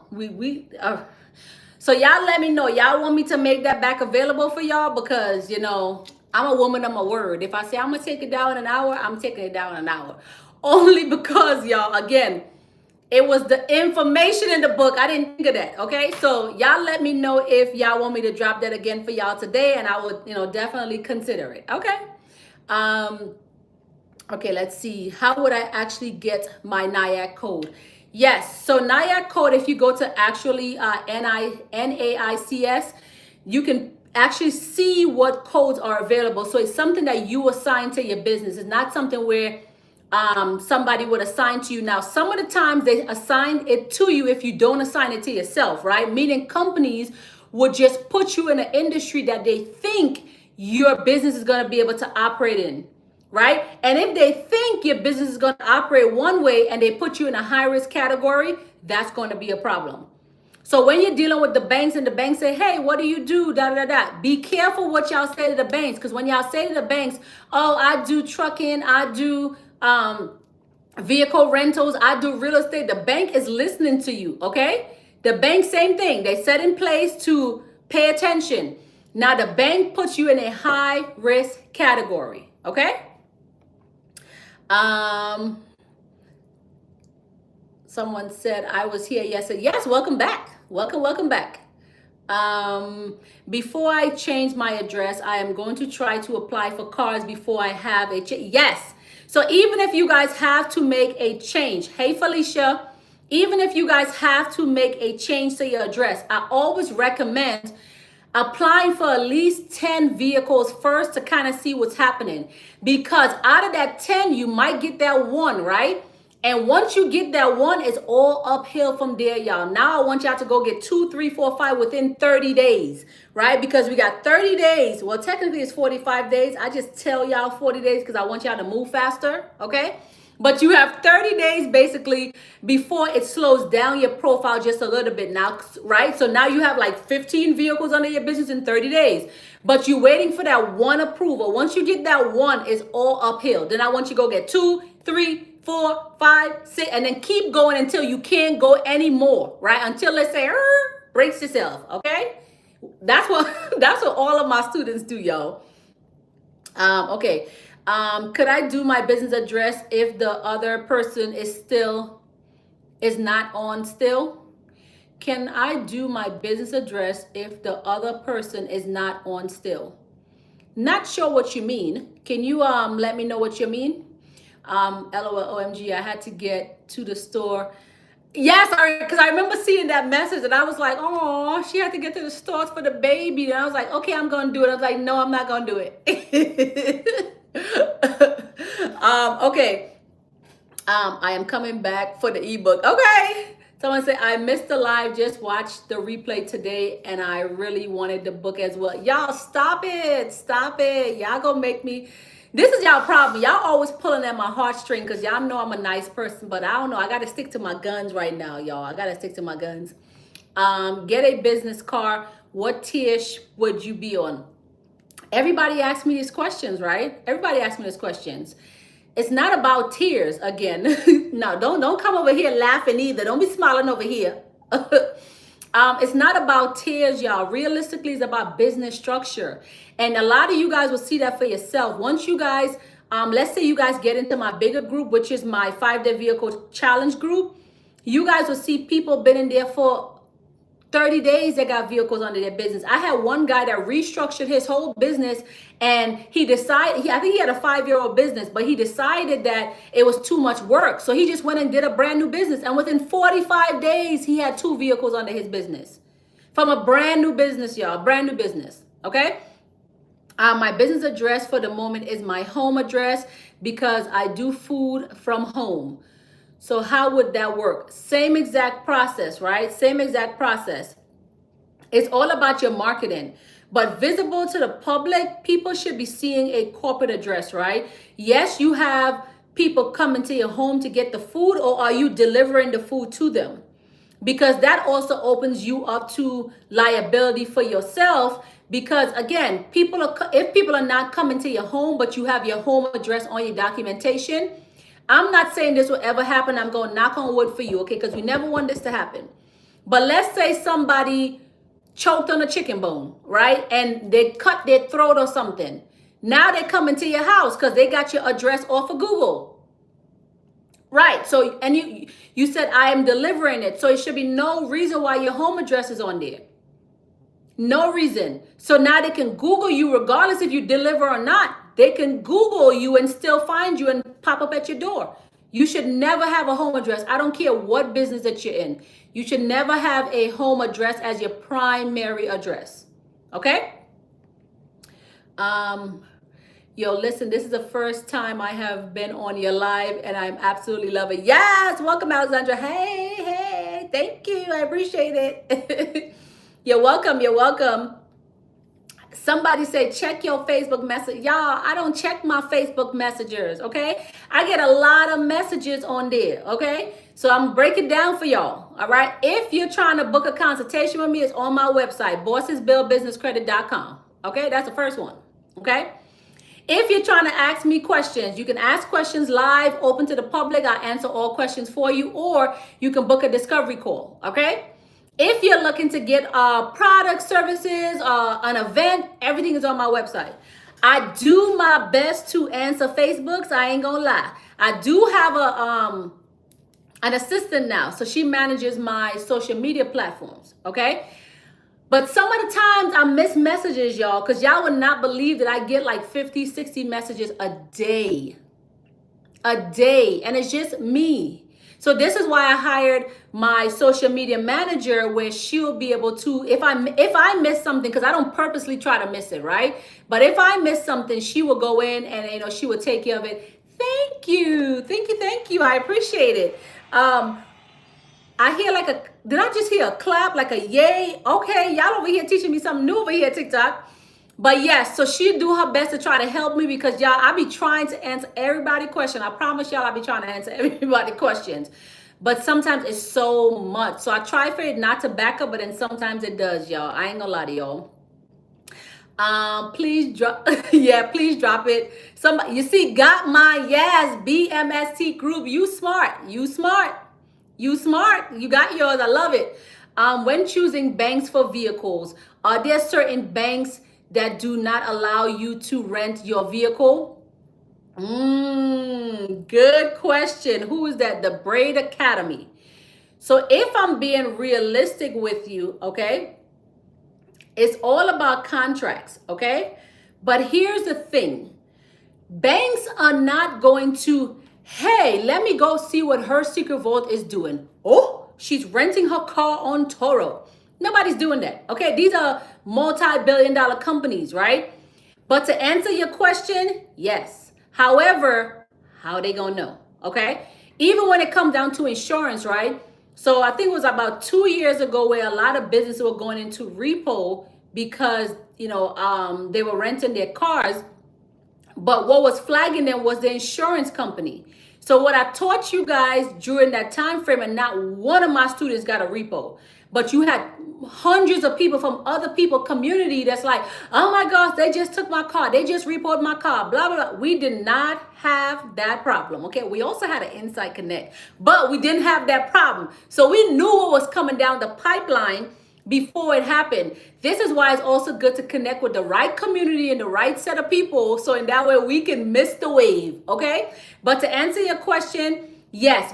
So y'all let me know. Y'all want me to make that back available for y'all because, I'm a woman of my word. If I say I'm going to take it down an hour, I'm taking it down an hour. Only because, y'all, again, it was the information in the book. I didn't think of that, okay? So y'all let me know if y'all want me to drop that again for y'all today, and I would, definitely consider it, okay? Okay, let's see. How would I actually get my NIAC code? Yes, so NIAC code, if you go to actually NAICS, you can actually see what codes are available. So it's something that you assign to your business. It's not something where somebody would assign to you. Now, some of the times they assign it to you if you don't assign it to yourself, right? Meaning companies would just put you in an industry that they think your business is going to be able to operate in, right? And if they think your business is going to operate one way and they put you in a high risk category, that's going to be a problem. So when you're dealing with the banks and the banks say, hey, what do you do? Da da da. Be careful what y'all say to the banks, because when y'all say to the banks, oh, I do trucking, I do vehicle rentals, I do real estate, the bank is listening to you, okay? The bank, same thing. They set in place to pay attention. Now the bank puts you in a high risk category, okay? Someone said I was here yesterday. Yes, welcome back. Welcome back. Before I change my address, I am going to try to apply for cars before I have a change. Yes. So even if you guys have to make a change, hey Felicia, even if you guys have to make a change to your address, I always recommend applying for at least 10 vehicles first to kind of see what's happening. Because out of that 10, you might get that one, right? And once you get that one, it's all uphill from there, y'all. Now I want y'all to go get 2, 3, 4, 5 within 30 days, right? Because we got 30 days. Well, technically it's 45 days. I just tell y'all 40 days because I want y'all to move faster, okay? But you have 30 days basically before it slows down your profile just a little bit now, right? So now you have like 15 vehicles under your business in 30 days, but you're waiting for that one approval. Once you get that one, it's all uphill. Then I want you to go get 2, 3, 4, 5, 6, and then keep going until you can't go anymore, right? Until let's say, breaks yourself, okay? That's what all of my students do, y'all. Okay. Could I do my business address if the other person is not on still? Can I do my business address if the other person is not on still? Not sure what you mean. Can you let me know what you mean? LOL, OMG, I had to get to the store. Yes, because I remember seeing that message and I was like, oh, she had to get to the stores for the baby. And I was like, okay, I'm going to do it. I was like, no, I'm not going to do it. Okay. I am coming back for the ebook. Okay. Someone said, I missed the live, just watched the replay today, and I really wanted the book as well. Y'all, stop it. Stop it. Y'all gonna make me. This is y'all problem. Y'all always pulling at my heartstring because y'all know I'm a nice person, but I don't know. I got to stick to my guns right now, y'all. I got to stick to my guns. Get a business card. What tier would you be on? Everybody asks me these questions, right? Everybody asks me these questions. It's not about tears again. No, don't come over here laughing either. Don't be smiling over here. It's not about tears, y'all. Realistically, it's about business structure. And a lot of you guys will see that for yourself. Once you guys, let's say you guys get into my bigger group, which is my 5-day vehicle challenge group, you guys will see people been in there for 30 days they got vehicles under their business. I had one guy that restructured his whole business and he decided, I think he had a 5-year-old business, but he decided that it was too much work. So he just went and did a brand new business. And within 45 days, he had 2 vehicles under his business. From a brand new business, y'all, brand new business, okay? My business address for the moment is my home address because I do food from home. So how would that work? Same exact process, right? Same exact process. It's all about your marketing. But visible to the public, people should be seeing a corporate address, right? Yes, you have people coming to your home to get the food, or are you delivering the food to them? Because that also opens you up to liability for yourself. Because again, if people are not coming to your home, but you have your home address on your documentation, I'm not saying this will ever happen. I'm going to knock on wood for you, okay? Because we never want this to happen. But let's say somebody choked on a chicken bone, right? And they cut their throat or something. Now they come into your house because they got your address off of Google. Right. So, and you said, I am delivering it. So it should be no reason why your home address is on there. No reason. So now they can Google you regardless if you deliver or not. They can Google you and still find you and pop up at your door. You should never have a home address. I don't care what business that you're in. You should never have a home address as your primary address. Okay? Yo, listen, this is the first time I have been on your live and I'm absolutely loving it. Yes, welcome, Alexandra. Hey, thank you. I appreciate it. You're welcome. Somebody say, check your Facebook message. Y'all, I don't check my Facebook messengers, okay? I get a lot of messages on there, okay? So I'm breaking down for y'all, all right? If you're trying to book a consultation with me, it's on my website, BossesBuildBusinessCredit.com, okay? That's the first one, okay? If you're trying to ask me questions, you can ask questions live, open to the public. I answer all questions for you, or you can book a discovery call, okay? If you're looking to get product, services, an event, everything is on my website. I do my best to answer Facebooks. I ain't gonna lie. I do have an assistant now, so she manages my social media platforms, okay? But some of the times I miss messages, y'all, because y'all would not believe that I get like 50, 60 messages a day. And it's just me. So this is why I hired my social media manager, where she'll be able to, if I miss something, because I don't purposely try to miss it, right? But if I miss something, she will go in and she will take care of it. Thank you. I appreciate it. I hear did I just hear a clap, like a yay? Okay, y'all over here teaching me something new over here, TikTok. But yes, so she do her best to try to help me, because y'all, I be trying to answer everybody's question. I promise y'all, I be trying to answer everybody's questions. But sometimes it's so much. So I try for it not to back up, but then sometimes it does, y'all. I ain't gonna lie to y'all. Please drop, yeah, please drop it. Somebody, you see, got my, yes, BMST group. You smart. You got yours. I love it. When choosing banks for vehicles, are there certain banks that do not allow you to rent your vehicle? Good question. Who is that? The Braid Academy. So if I'm being realistic with you, okay, it's all about contracts, okay? But here's the thing. Banks are not going to, hey, let me go see what her secret vault is doing. Oh, she's renting her car on Toro. Nobody's doing that, okay? These are multi-billion-dollar companies, right? But to answer your question, yes. However, how they gonna know, okay? Even when it comes down to insurance, right? So I think it was about 2 years ago where a lot of businesses were going into repo because, they were renting their cars. But what was flagging them was the insurance company. So what I taught you guys during that time frame, and not one of my students got a repo, but you had hundreds of people from other people community that's like, oh my gosh, they just took my car, they just repoed my car, blah, blah, blah. We did not have that problem, okay? We also had an Insight Connect, but we didn't have that problem. So we knew what was coming down the pipeline before it happened. This is why it's also good to connect with the right community and the right set of people, so in that way we can miss the wave, okay? But to answer your question, yes,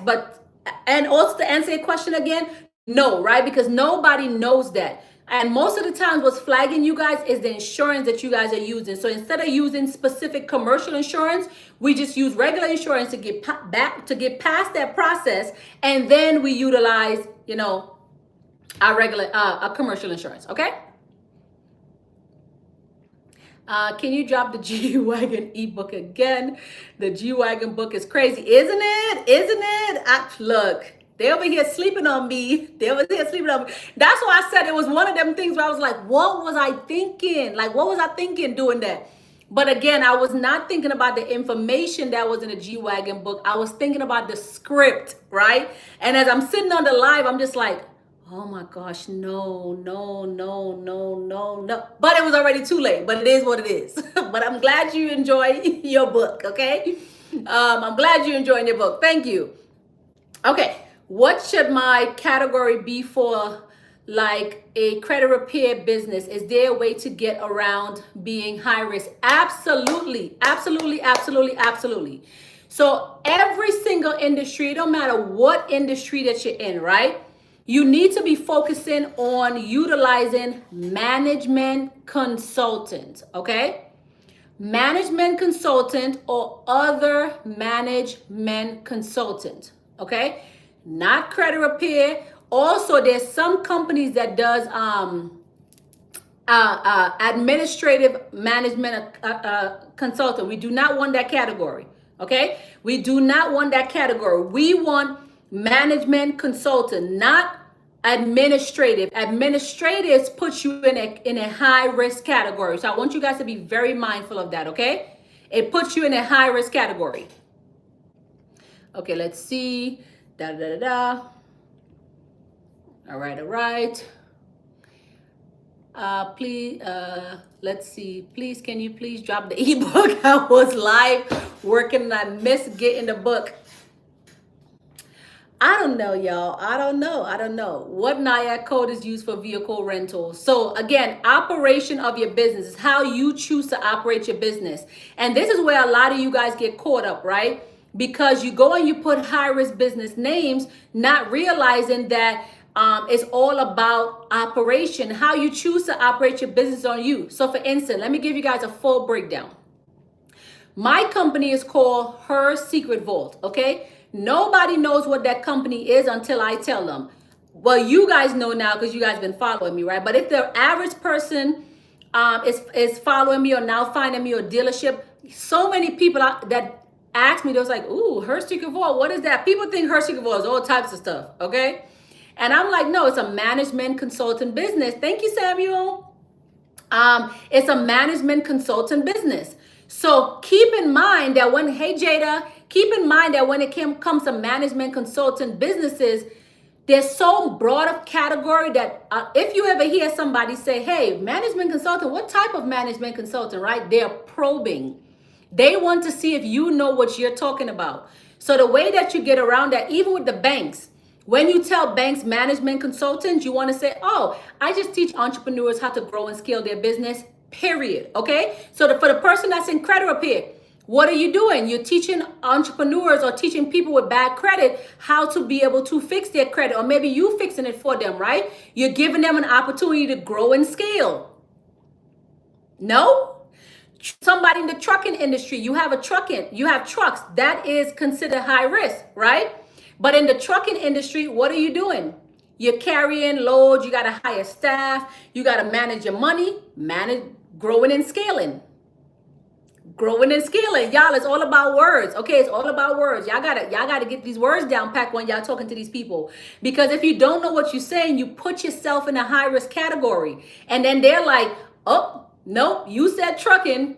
and also to answer your question again, no, right? Because nobody knows that. And most of the times what's flagging you guys is the insurance that you guys are using. So instead of using specific commercial insurance, we just use regular insurance to get past that process, and then we utilize, our regular a commercial insurance, okay? Can you drop the G-Wagon ebook again? The G-Wagon book is crazy, isn't it? Look, they over here sleeping on me. That's why I said it was one of them things where I was like, what was I thinking? Doing that? But again, I was not thinking about the information that was in the G-Wagon book. I was thinking about the script, right? And as I'm sitting on the live, I'm just like, oh my gosh, no. But it was already too late, but it is what it is. But I'm glad you enjoy your book, okay? I'm glad you're enjoying your book. Thank you. Okay, what should my category be for like a credit repair business? Is there a way to get around being high risk? Absolutely. So every single industry, it don't matter what industry that you're in, right? You need to be focusing on utilizing management consultants, okay? management consultant or other management consultant, okay? Not credit repair. Also, there's some companies that does administrative management consultant. We do not want that category, okay? We do not want that category. We want management consultant, not administrative. Administrators put you in a high risk category. So I want you guys to be very mindful of that, okay? It puts you in a high risk category. Okay, let's see. Da da da da. All right, all right. Please, let's see. Please, can you please drop the ebook? I was live working and I missed getting the book. I don't know, y'all. I don't know. What NIAC code is used for vehicle rental? So again, operation of your business is how you choose to operate your business. And this is where a lot of you guys get caught up, right? Because you go and you put high-risk business names, not realizing that it's all about operation. How you choose to operate your business on you. So for instance, let me give you guys a full breakdown. My company is called Her Secret Vault, okay? Nobody knows what that company is until I tell them. Well, you guys know now because you guys been following me, right? But if the average person is following me or now finding me a dealership, so many people that ask me, they was like, ooh, Her Secret Vault, what is that? People think Her Secret Vault is all types of stuff, okay? And I'm like, no, it's a management consultant business. Thank you, Samuel. It's a management consultant business. So keep in mind that when, hey Jada, keep in mind that when it comes to management consultant businesses, there's so broad of category that if you ever hear somebody say, hey, management consultant, what type of management consultant, right? They're probing. They want to see if you know what you're talking about. So the way that you get around that, even with the banks, when you tell banks management consultants, you want to say, oh, I just teach entrepreneurs how to grow and scale their business, period. Okay? So for the person that's in credit repair, what are you doing? You're teaching entrepreneurs or teaching people with bad credit how to be able to fix their credit, or maybe you fixing it for them, right? You're giving them an opportunity to grow and scale. No? Somebody in the trucking industry, you have trucks, that is considered high risk, right? But in the trucking industry, what are you doing? You're carrying loads, you got to hire staff, you got to manage your money, manage growing and scaling. Growing and scaling. Y'all, it's all about words. Okay, it's all about words. Y'all gotta get these words down packed when y'all talking to these people. Because if you don't know what you're saying, you put yourself in a high risk category. And then they're like, oh, nope, you said trucking.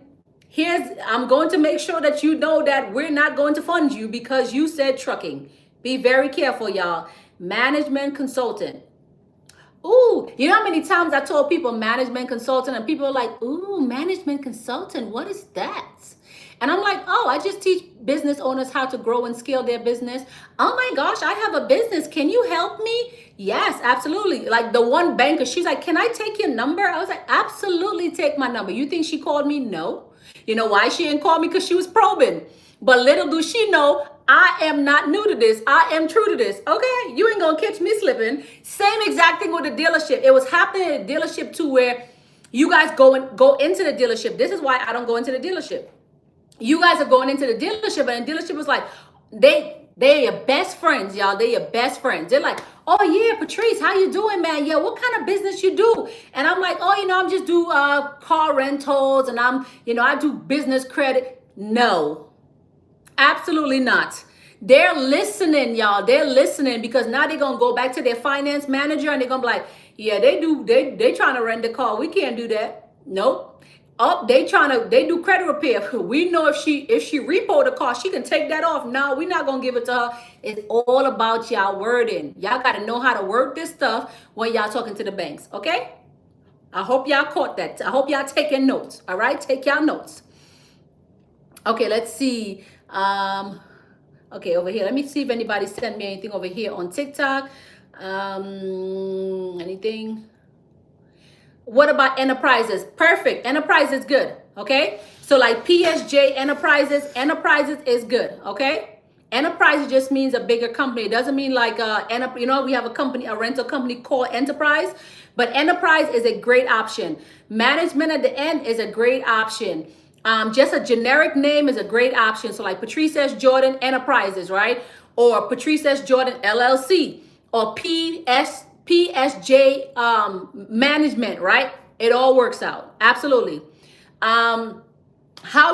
I'm going to make sure that you know that we're not going to fund you because you said trucking. Be very careful, y'all. Management consultant. Ooh, you know how many times I told people management consultant and people are like, ooh, management consultant, what is that? And I'm like, oh, I just teach business owners how to grow and scale their business. Oh my gosh, I have a business. Can you help me? Yes, absolutely. Like the one banker, she's like, can I take your number? I was like, absolutely take my number. You think she called me? No. You know why she didn't call me? Because she was probing. But little do she know, I am not new to this. I am true to this. Okay, you ain't gonna catch me slipping. Same exact thing with the dealership. It was happening at the dealership too, where you guys go into the dealership. This is why I don't go into the dealership. You guys are going into the dealership, and the dealership was like, they're your best friends, y'all. They're your best friends. They're like, oh yeah, Patrice, how you doing, man? Yeah, what kind of business you do? And I'm like, oh, I'm just do car rentals, and I do business credit. No. Absolutely not. They're listening, y'all. They're listening because now they're gonna go back to their finance manager and they're gonna be like, yeah, they trying to rent the car. We can't do that. Nope. Oh, they do credit repair. We know if she repo the car, she can take that off. No, we're not gonna give it to her. It's all about y'all wording. Y'all gotta know how to word this stuff when y'all talking to the banks, okay? I hope y'all caught that. I hope y'all taking notes. All right, take y'all notes. Okay, let's see. Okay, over here. Let me see if anybody sent me anything over here on TikTok. Anything? What about enterprises? Perfect. Enterprise is good. Okay. So like PSJ enterprises is good. Okay. Enterprise just means a bigger company. It doesn't mean like we have a rental company called Enterprise, but Enterprise is a great option. Management at the end is a great option. Just a generic name is a great option. So like Patrice S. Jordan Enterprises, right? Or Patrice S. Jordan LLC, or PSJ Management, right? It all works out. Absolutely. How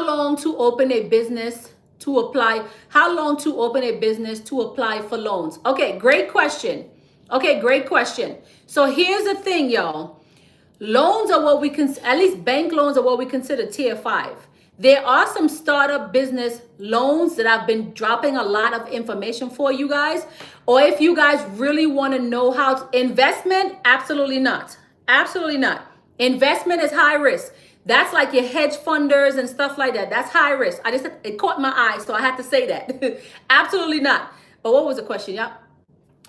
long to open a business to apply? How long to open a business to apply for loans? Okay, great question. Okay, great question. So here's the thing, y'all. Loans are what we can, at least bank loans are what we consider tier 5. There are some startup business loans that I've been dropping a lot of information for you guys. Or if you guys really want to know how to investment, absolutely not. Absolutely not. Investment is high risk. That's like your hedge funders and stuff like that. That's high risk. It caught my eye, so I had to say that. Absolutely not. But what was the question? Yeah.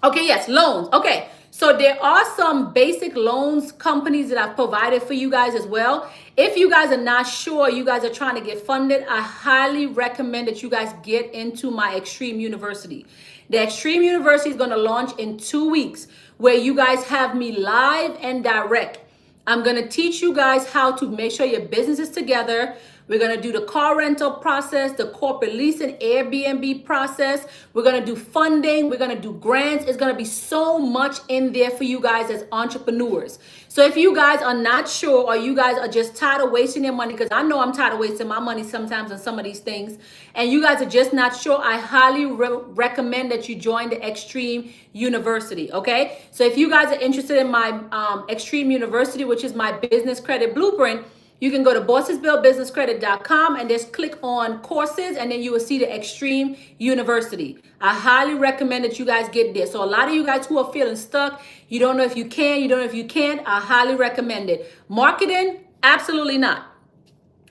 Okay, yes, loans. Okay, so there are some basic loans companies that I've provided for you guys as well. If you guys are not sure, you guys are trying to get funded, I highly recommend that you guys get into my Extreme University. The Extreme University is going to launch in 2 weeks, where you guys have me live and direct. I'm going to teach you guys how to make sure your business is together. We're going to do the car rental process, the corporate lease and Airbnb process. We're going to do funding. We're going to do grants. It's going to be so much in there for you guys as entrepreneurs. So if you guys are not sure, or you guys are just tired of wasting your money, because I know I'm tired of wasting my money sometimes on some of these things, and you guys are just not sure, I highly recommend that you join the Extreme University, okay? So if you guys are interested in my Extreme University, which is my business credit blueprint, you can go to BossesBuildBusinessCredit.com and just click on courses, and then you will see the Extreme University. I highly recommend that you guys get there. So a lot of you guys who are feeling stuck, you don't know if you can, you don't know if you can't, I highly recommend it. Marketing, absolutely not.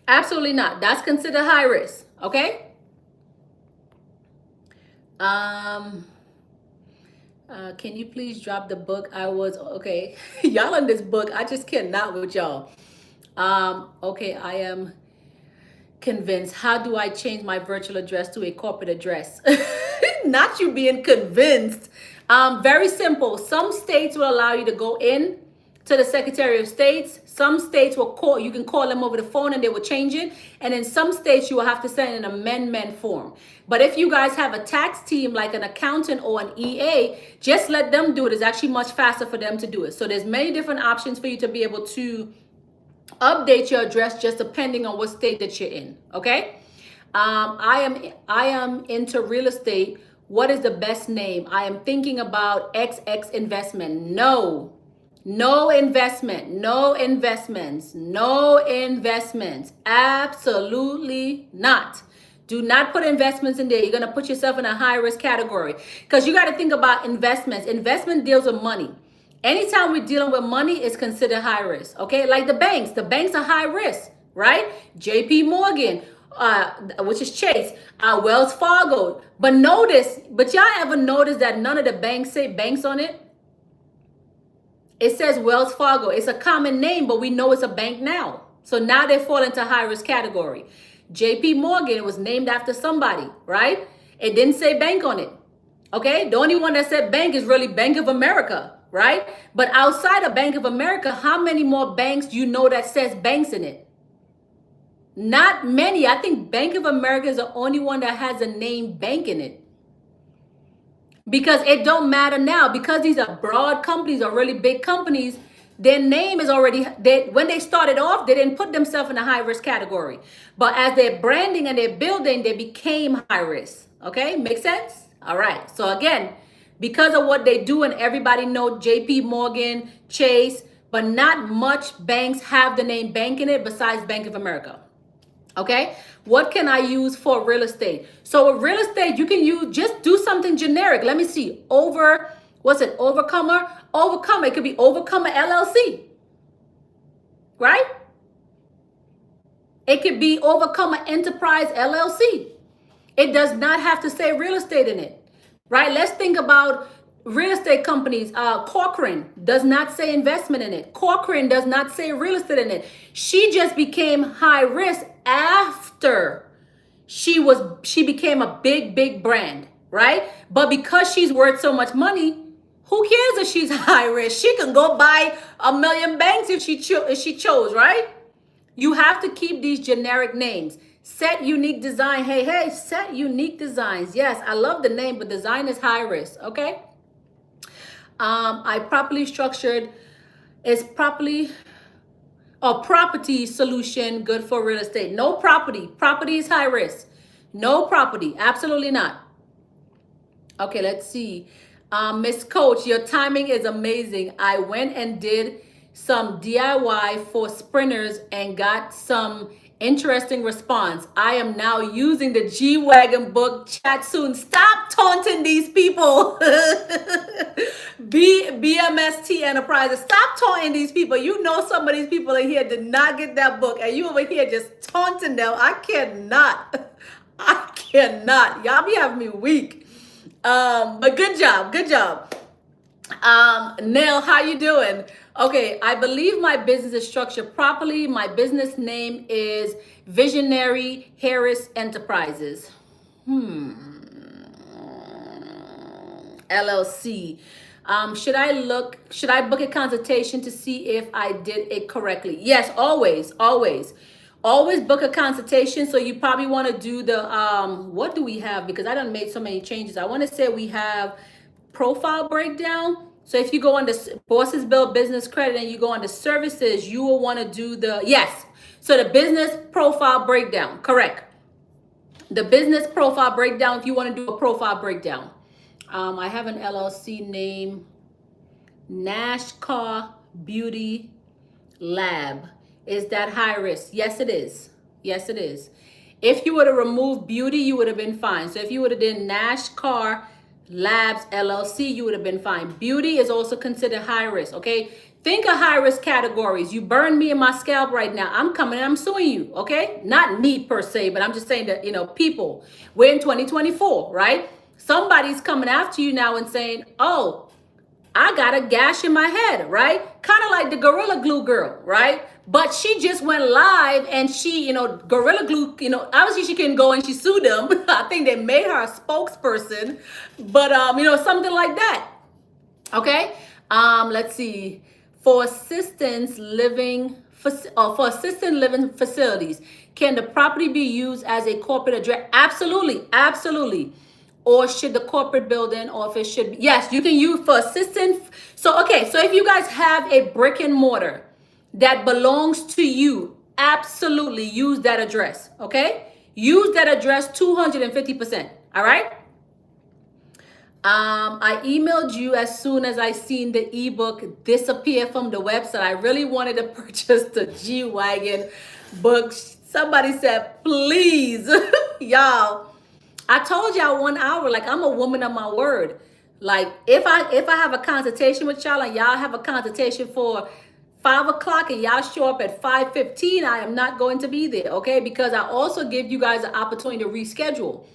Absolutely not. That's considered high risk, okay? Can you please drop the book? Okay. Y'all on this book, I just cannot with y'all. Okay, I am convinced. How do I change my virtual address to a corporate address? Not you being convinced. Very simple. Some states will allow you to go in to the Secretary of States. Some states will call, you can call them over the phone and they will change it. And in some states you will have to send an amendment form. But if you guys have a tax team like an accountant or an EA, just let them do it. It's actually much faster for them to do it. So there's many different options for you to be able to update your address, just depending on what state that you're in. Okay. I am into real estate. What is the best name? I am thinking about XX investment. No investment, no investments, no investments. Absolutely not. Do not put investments in there. You're going to put yourself in a high risk category, because you got to think about investments. Investment deals with money. Anytime we're dealing with money, it's considered high risk. Okay, like the banks are high risk, right? JP Morgan, which is Chase, Wells Fargo. But y'all ever notice that none of the banks say banks on it? It says Wells Fargo. It's a common name, but we know it's a bank now. So now they fall into high risk category. JP Morgan, it was named after somebody, right? It didn't say bank on it. Okay, the only one that said bank is really Bank of America, right? But outside of Bank of America, how many more banks do you know that says banks in it? Not many. I think Bank of America is the only one that has a name bank in it. Because it don't matter now, because these are broad companies or really big companies, their name is already, when they started off, they didn't put themselves in a high risk category. But as they're branding and they're building, they became high risk. Okay, make sense? All right. So again, because of what they do, and everybody know JP Morgan, Chase, but not much banks have the name bank in it besides Bank of America. Okay, what can I use for real estate? So with real estate, you can just do something generic. Let me see. Overcomer. It could be Overcomer LLC, right? It could be Overcomer Enterprise LLC. It does not have to say real estate in it, right? Let's think about real estate companies. Corcoran does not say investment in it. Corcoran does not say real estate in it. She just became high risk after she became a big brand, right? But because she's worth so much money, who cares if she's high risk? She can go buy 1 million banks if she chose, right? You have to keep these generic names. Set unique design. Hey, hey, set unique designs. Yes, I love the name, but design is high risk. Okay. I properly structured is properly a property solution good for real estate. No property. Property is high risk. No property. Absolutely not. Okay, let's see. Miss Coach, your timing is amazing. I went and did some DIY for sprinters and got some interesting response. I am now using the G-Wagon book chat soon. Stop taunting these people. BMST Enterprises. Stop taunting these people. You know some of these people in here did not get that book and you over here just taunting them. I cannot. I cannot. Y'all be having me weak. But good job, good job. Nell, how you doing? Okay, I believe my business is structured properly. My business name is Visionary Harris Enterprises. LLC. Should I book a consultation to see if I did it correctly? Yes, always, always. Always book a consultation. So you probably want to do the, what do we have? Because I done made so many changes. I want to say we have profile breakdown. So if you go on the Bosses Build Business Credit and you go on the services, you will want to do the, yes. So the business profile breakdown, correct. The business profile breakdown, if you want to do a profile breakdown. I have an LLC name, NASCAR Beauty Lab. Is that high risk? Yes, it is. Yes, it is. If you would have removed beauty, you would have been fine. So if you would have done NASCAR Labs LLC, you would have been fine. Beauty is also considered high risk, okay? Think of high risk categories. You burn me in my scalp right now. I'm coming and I'm suing you, okay? Not me per se, but I'm just saying that, you know, people, we're in 2024, right? Somebody's coming after you now and saying, oh, I got a gash in my head, right? Kind of like the Gorilla Glue girl, right? But she just went live and she, you know, Gorilla Glue, you know, obviously she can go and she sued them. I think they made her a spokesperson, but, you know, something like that. Okay. Let's see. For assistance living, for assisted living facilities, can the property be used as a corporate address? Absolutely. Absolutely. Or should the corporate building, or if it should be, yes, you can use for assistance. So, okay, so if you guys have a brick and mortar that belongs to you, absolutely use that address, okay? Use that address 250%, all right? I emailed you as soon as I seen the ebook disappear from the website. I really wanted to purchase the G-Wagon book. Somebody said, please, y'all. I told y'all 1 hour, like I'm a woman of my word. Like if I have a consultation with y'all and y'all have a consultation for 5 o'clock and y'all show up at 5:15, I am not going to be there, okay? Because I also give you guys an opportunity to reschedule.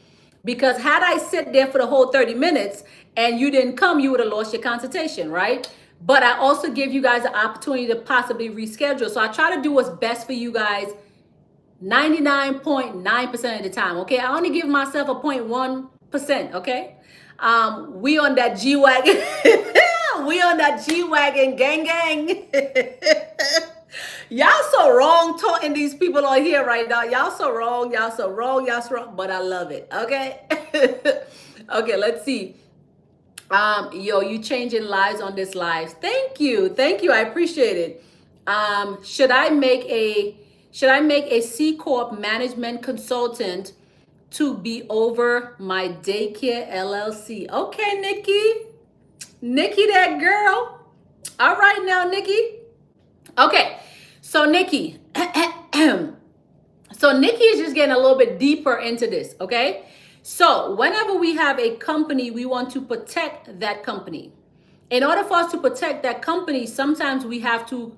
Because had I sit there for the whole 30 minutes and you didn't come, you would have lost your consultation, right? But I also give you guys an opportunity to possibly reschedule. So I try to do what's best for you guys 99.9% of the time, okay? I only give myself a 0.1%, okay? We on that G-Wagon. We on that G-Wagon gang. Y'all so wrong taunting these people on here right now. Y'all so wrong, y'all so wrong, y'all so wrong, but I love it, okay? Okay, let's see. Yo, you changing lives on this live. Thank you, I appreciate it. Should I make a C Corp management consultant to be over my daycare LLC? Okay, Nikki, that girl. All right now, Nikki. Okay, so Nikki, so Nikki is just getting a little bit deeper into this, okay? So whenever we have a company, we want to protect that company. In order for us to protect that company, sometimes we have to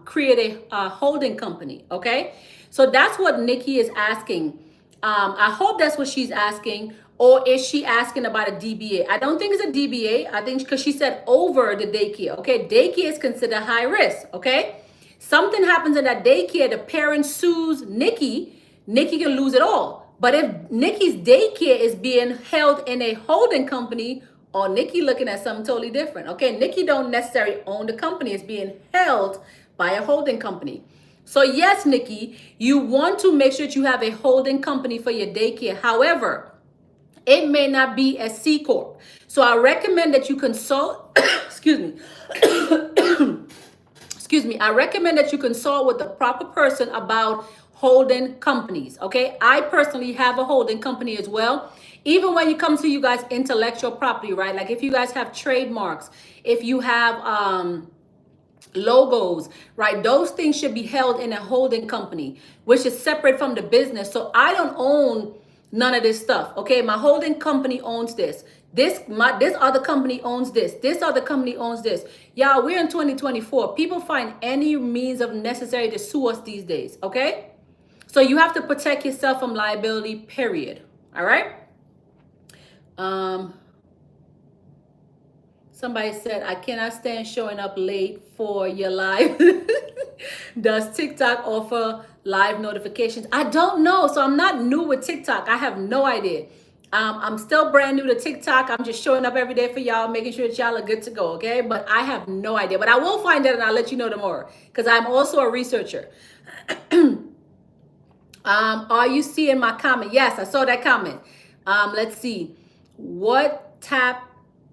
create a holding company, okay? So that's what Nikki is asking. I hope that's what she's asking. Or is she asking about a DBA? I don't think it's a DBA. I think because she said over the daycare, okay? Daycare is considered high risk, okay? Something happens in that daycare, the parent sues Nikki can lose it all. But if Nikki's daycare is being held in a holding company, or Nikki looking at something totally different, okay? Nikki don't necessarily own the company. It's being held by a holding company. So yes, Nikki, you want to make sure that you have a holding company for your daycare. However, it may not be a C Corp. So I recommend that you consult, excuse me, excuse me, I recommend that you consult with the proper person about holding companies. Okay, I personally have a holding company as well. Even when you come to you guys intellectual property, right? Like if you guys have trademarks, if you have logos, right? Those things should be held in a holding company, which is separate from the business. So I don't own none of this stuff. Okay, my holding company owns this. This other company owns this. This other company owns this. Y'all, we're in 2024. People find any means of necessary to sue us these days. Okay, so you have to protect yourself from liability. Period. All right. Um, Somebody said, I cannot stand showing up late for your live. Does TikTok offer live notifications? I don't know. So I'm not new with TikTok. I have no idea. I'm still brand new to TikTok. I'm just showing up every day for y'all, making sure that y'all are good to go, okay? But I have no idea. But I will find out and I'll let you know tomorrow because I'm also a researcher. Are you seeing my comment? Yes, I saw that comment. Let's see. What tab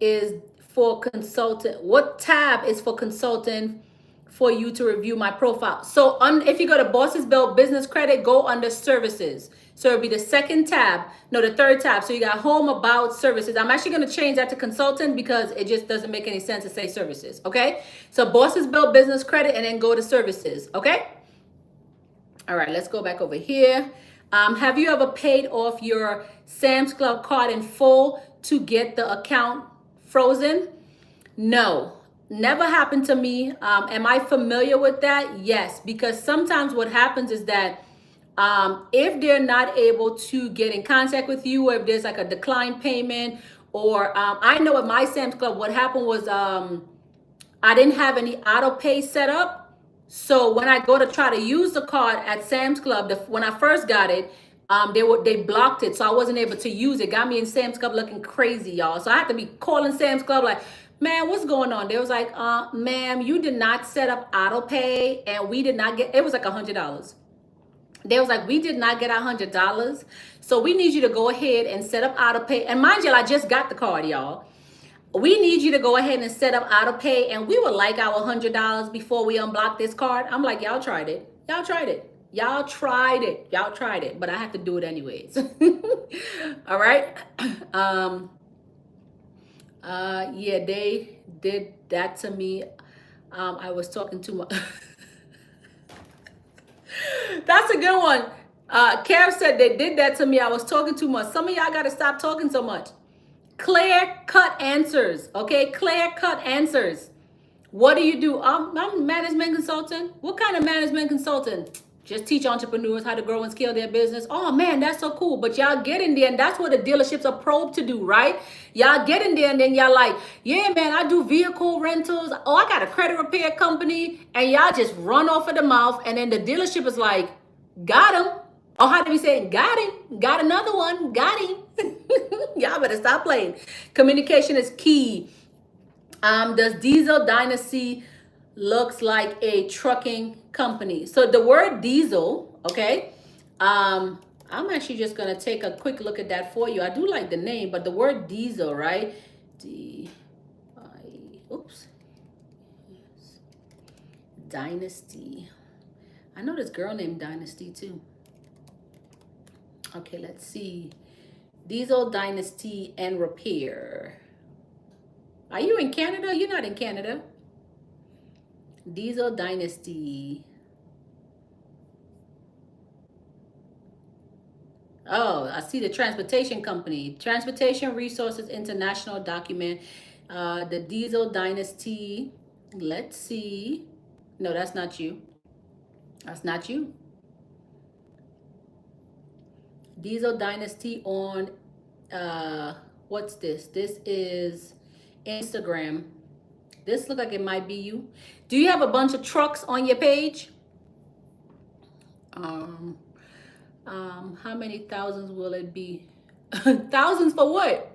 is for consultant? What tab is for consultant for you to review my profile? So if you go to Bosses Build Business Credit, go under services. So it'll be the second tab, no, the third tab. So you got home, about, services. I'm actually going to change that to consultant because it just doesn't make any sense to say services. Okay. So Bosses Build Business Credit and then go to services. Okay. All right, let's go back over here. Have you ever paid off your Sam's Club card in full to get the account frozen? No, never happened to me. Am I familiar with that? Yes, because sometimes what happens is that if they're not able to get in contact with you, or if there's like a decline payment, or I know at my Sam's Club, what happened was I didn't have any auto pay set up. So when I go to try to use the card at Sam's Club, when I first got it, they blocked it, so I wasn't able to use it. Got me in Sam's Club looking crazy, y'all. So I had to be calling Sam's Club like, man, what's going on? They was like, ma'am, you did not set up auto pay, and we did not get. It was like $100. They was like, we did not get $100, so we need you to go ahead and set up auto pay. And mind you, I just got the card, y'all. We need you to go ahead and set up auto pay, and we would like our $100 before we unblock this card. I'm like, y'all tried it. Y'all tried it. Y'all tried it. Y'all tried it. But I have to do it anyways. All right. Yeah, they did that to me. I was talking too much. That's a good one. Kev said they did that to me. I was talking too much. Some of y'all got to stop talking so much. Clear cut answers. Okay, clear cut answers. What do you do? I'm a management consultant. What kind of management consultant? Just teach entrepreneurs how to grow and scale their business. Oh man, that's so cool. But y'all get in there, and that's what the dealerships are probed to do, right? Y'all get in there, and then y'all like, yeah, man, I do vehicle rentals. Oh, I got a credit repair company, and y'all just run off of the mouth, and then the dealership is like, got him. Oh, how do we say it? Got him. Got another one. Got him. Y'all better stop playing. Communication is key. Does Diesel Dynasty looks like a trucking company? So the word diesel, okay, I'm actually just going to take a quick look at that for you. I do like the name, but the word diesel, right? Oops. Yes. Dynasty. I know this girl named Dynasty too. Okay, let's see. Diesel Dynasty and Repair. Are you in Canada? You're not in Canada. Diesel Dynasty. Oh, I see the transportation company. Transportation Resources International document. The Diesel Dynasty. Let's see. No, that's not you. That's not you. Diesel Dynasty on, what's this? This is Instagram. This look like it might be you. Do you have a bunch of trucks on your page? How many thousands will it be? Thousands for what?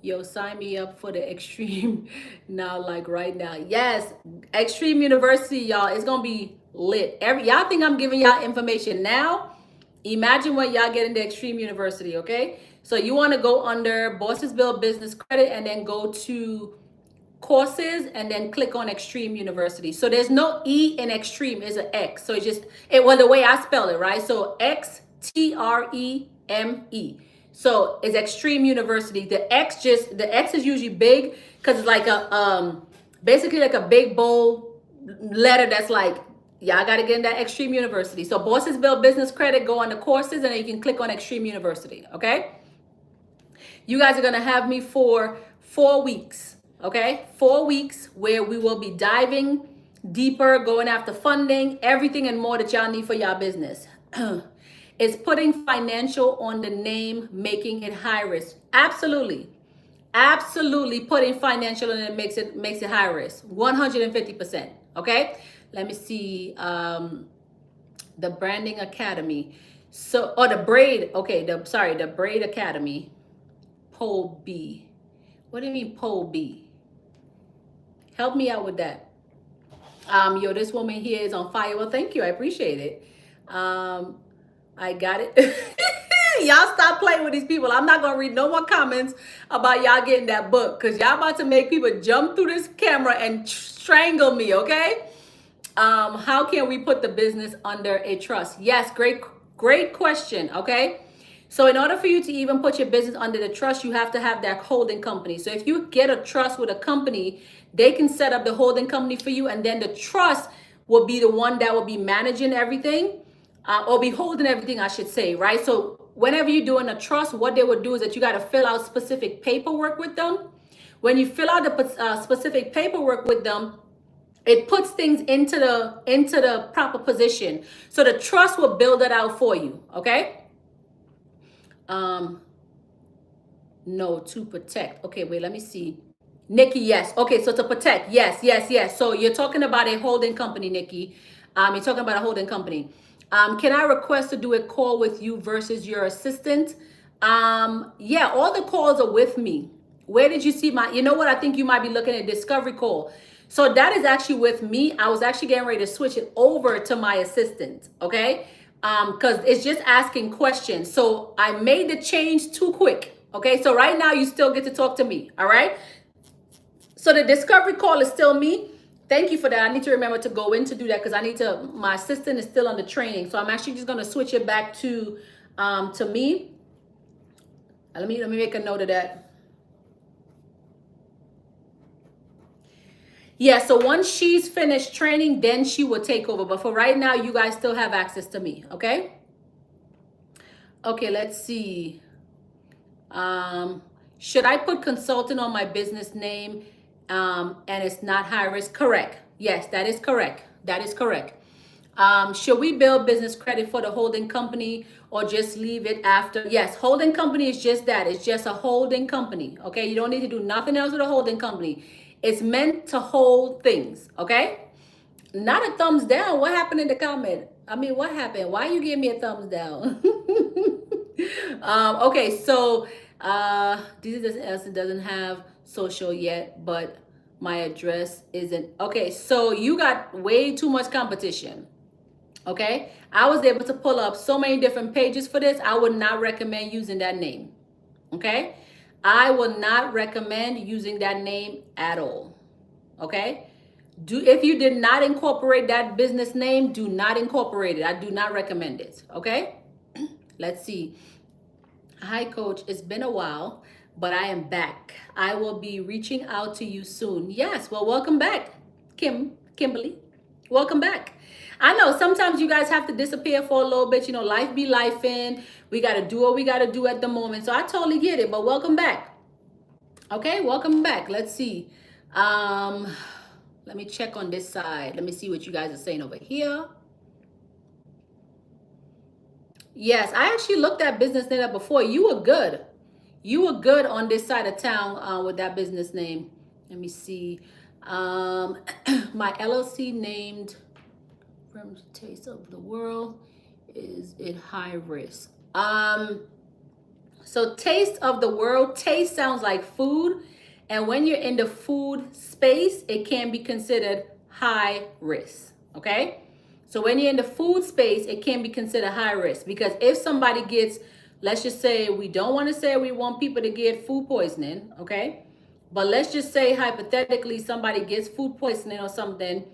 Yo, sign me up for the Extreme now, like right now. Yes, Extreme University, y'all. It's gonna be lit. Y'all think I'm giving y'all information now? Imagine when y'all get into Extreme University, okay? So you want to go under Bosses Build Business Credit and then go to courses and then click on Extreme University. So there's no E in Extreme, it's an X. So it's just the way I spell it, right? So XTREME. So it's Extreme University. The X is usually big because it's like a basically like a big bold letter that's like, yeah, I gotta get in that Extreme University. So Bosses Build Business Credit, go on the courses and then you can click on Extreme University. Okay. You guys are gonna have me for 4 weeks. Okay, 4 weeks where we will be diving deeper, going after funding, everything and more that y'all need for y'all business. It's putting financial on the name, making it high risk. Absolutely. Absolutely putting financial in it makes it high risk. 150%. Okay. Let me see. The Branding Academy. So, or the Braid. Okay. The Braid Academy. Pole B. What do you mean Pole B? Help me out with that. Yo, this woman here is on fire. Well, thank you. I appreciate it. I got it. Y'all stop playing with these people. I'm not gonna read no more comments about y'all getting that book because y'all about to make people jump through this camera and strangle me, okay? How can we put the business under a trust? Yes, great question, okay? So in order for you to even put your business under the trust, you have to have that holding company. So if you get a trust with a company, they can set up the holding company for you, and then the trust will be the one that will be managing everything, or be holding everything, I should say, right? So whenever you're doing a trust, what they would do is that you got to fill out specific paperwork with them. When you fill out the specific paperwork with them, it puts things into the proper position. So the trust will build it out for you, okay? No, to protect. Okay, wait, let me see. Nikki, yes. Okay, so to protect. Yes, yes, yes. So you're talking about a holding company, Nikki. You're talking about a holding company. Can I request to do a call with you versus your assistant? Yeah, all the calls are with me. Where did you see you know what? I think you might be looking at discovery call. So that is actually with me. I was actually getting ready to switch it over to my assistant, okay? Because it's just asking questions. So I made the change too quick. Okay, so right now you still get to talk to me. All right. So the discovery call is still me. Thank you for that. I need to remember to go in to do that because my assistant is still on the training. So I'm actually just gonna switch it back to me. Let me make a note of that. Yeah, so once she's finished training, then she will take over. But for right now, you guys still have access to me, okay? Okay, let's see. Should I put consultant on my business name and it's not high risk? Correct. Yes, that is correct. That is correct. Should we build business credit for the holding company or just leave it after? Yes, holding company is just that. It's just a holding company, okay? You don't need to do nothing else with a holding company. It's meant to hold things, okay? Not a thumbs down. What happened in the comment? I mean, what happened? Why you give me a thumbs down? Okay, so this doesn't have social yet, but my address isn't. Okay, so you got way too much competition. Okay, I was able to pull up so many different pages for this. I would not recommend using that name. Okay, I will not recommend using that name at all. Okay, if you did not incorporate that business name, do not incorporate it. I do not recommend it. Okay, let's see. Hi, coach. It's been a while, but I am back. I will be reaching out to you soon. Yes, well, welcome back, Kimberly. Welcome back. I know sometimes you guys have to disappear for a little bit. You know, life be life in. We got to do what we got to do at the moment. So I totally get it, but welcome back. Okay, welcome back. Let's see. Let me check on this side. Let me see what you guys are saying over here. Yes, I actually looked at business name before. You were good. You were good on this side of town with that business name. Let me see. My LLC named From Taste of the World. Is it high risk? So taste of the world, taste sounds like food. And when you're in the food space, it can be considered high risk, okay? So when you're in the food space, it can be considered high risk, because if somebody gets, let's just say, we don't want to say we want people to get food poisoning, okay? But let's just say hypothetically somebody gets food poisoning or something,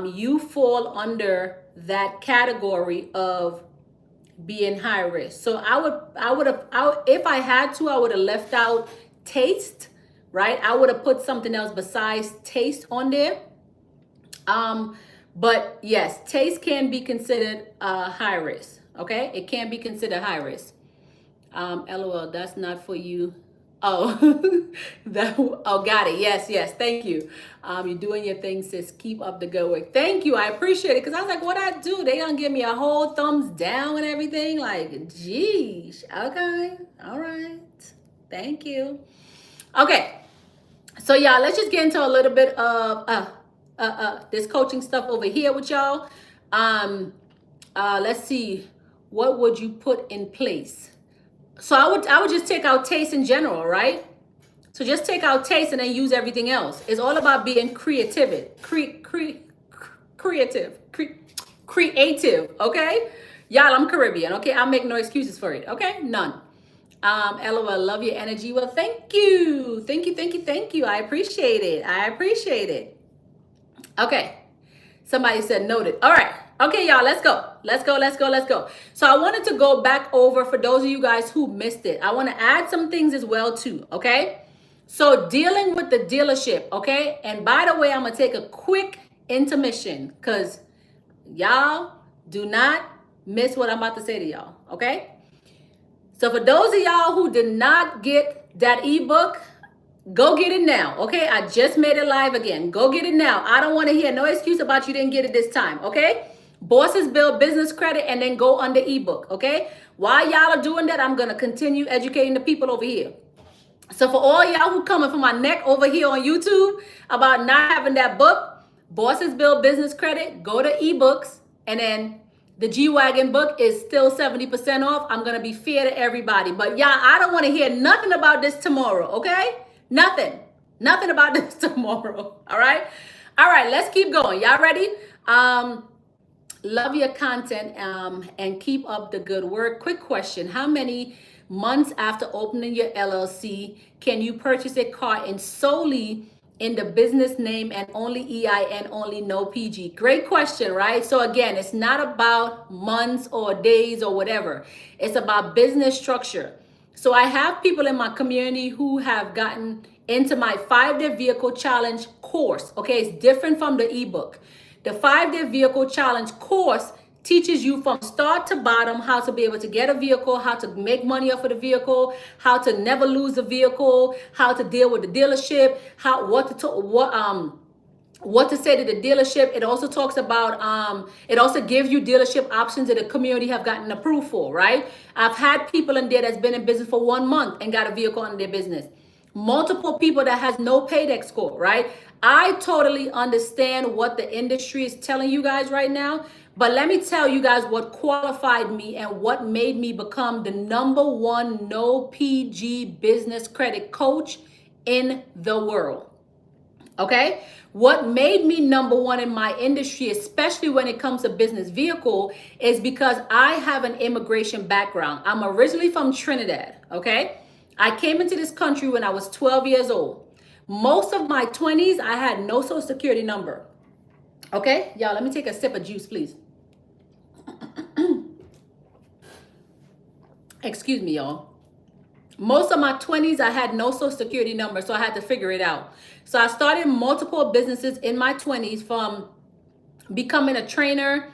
you fall under that category of being high risk. So if I had to, I would have left out taste, right? I would have put something else besides taste on there. But yes, taste can be considered high risk. Okay, it can be considered high risk. LOL, that's not for you. Oh, got it. Yes, thank you. You're doing your thing, sis. Keep up the good work. Thank you. I appreciate it, because I was like, what I do? They gonna give me a whole thumbs down and everything. Like, geez. Okay. All right. Thank you. Okay. So y'all, let's just get into a little bit of this coaching stuff over here with y'all. Let's see. What would you put in place? So I would just take out taste in general, right? So just take out taste and then use everything else. It's all about being creative, okay? Y'all, I'm Caribbean, okay? I'll make no excuses for it, okay? None. LOL, love your energy. Well, thank you. Thank you. I appreciate it. Okay. Somebody said noted. All right. Okay, y'all, let's go. So I wanted to go back over, for those of you guys who missed it, I want to add some things as well too, okay? So dealing with the dealership, okay? And by the way, I'm going to take a quick intermission, because y'all do not miss what I'm about to say to y'all, okay? So for those of y'all who did not get that ebook, go get it now, okay? I just made it live again. Go get it now. I don't want to hear no excuse about you didn't get it this time, okay? Bosses Build Business Credit, and then go under ebook, okay? While y'all are doing that, I'm going to continue educating the people over here. So for all y'all who coming from my neck over here on YouTube about not having that book, Bosses Build Business Credit, go to ebooks, and then the G-Wagon book is still 70% off. I'm going to be fair to everybody. But y'all, I don't want to hear nothing about this tomorrow, okay? Nothing about this tomorrow. All right, let's keep going. Y'all ready? Love your content and keep up the good work. Quick question: how many months after opening your LLC can you purchase a car and solely in the business name and only EIN, only no PG? Great question, right? So again, it's not about months or days or whatever. It's about business structure. So I have people in my community who have gotten into my 5-day vehicle challenge course. Okay, it's different from the ebook. The 5-day vehicle challenge course teaches you from start to bottom how to be able to get a vehicle, how to make money off of the vehicle, how to never lose a vehicle, how to deal with the dealership, what to say to the dealership. It also talks about, it also gives you dealership options that the community have gotten approved for, right? I've had people in there that's been in business for 1 month and got a vehicle under their business. Multiple people that has no paydex score, right? I totally understand what the industry is telling you guys right now, but let me tell you guys what qualified me and what made me become the #1 no PG business credit coach in the world. Okay, what made me #1 in my industry, especially when it comes to business vehicle, is because I have an immigration background. I'm originally from Trinidad, okay? I came into this country when I was 12 years old. Most of my 20s, I had no social security number. Okay, y'all, let me take a sip of juice, please. Excuse me, y'all. Most of my 20s, I had no social security number, so I had to figure it out. So I started multiple businesses in my 20s, from becoming a trainer.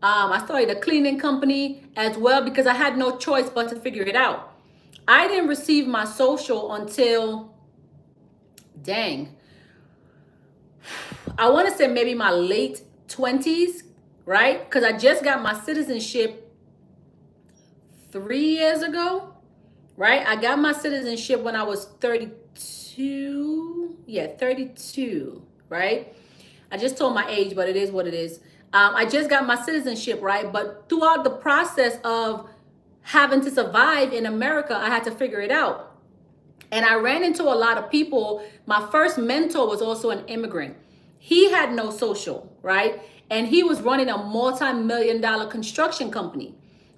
I started a cleaning company as well, because I had no choice but to figure it out. I didn't receive my social until, I want to say maybe my late 20s, right? Because I just got my citizenship 3 years ago, right? I got my citizenship when I was 32. Yeah, 32, right? I just told my age, but it is what it is. I just got my citizenship, right? But throughout the process of having to survive in America, I had to figure it out. And I ran into a lot of people. My first mentor was also an immigrant. He had no social, right? And he was running a multi-million-dollar construction company.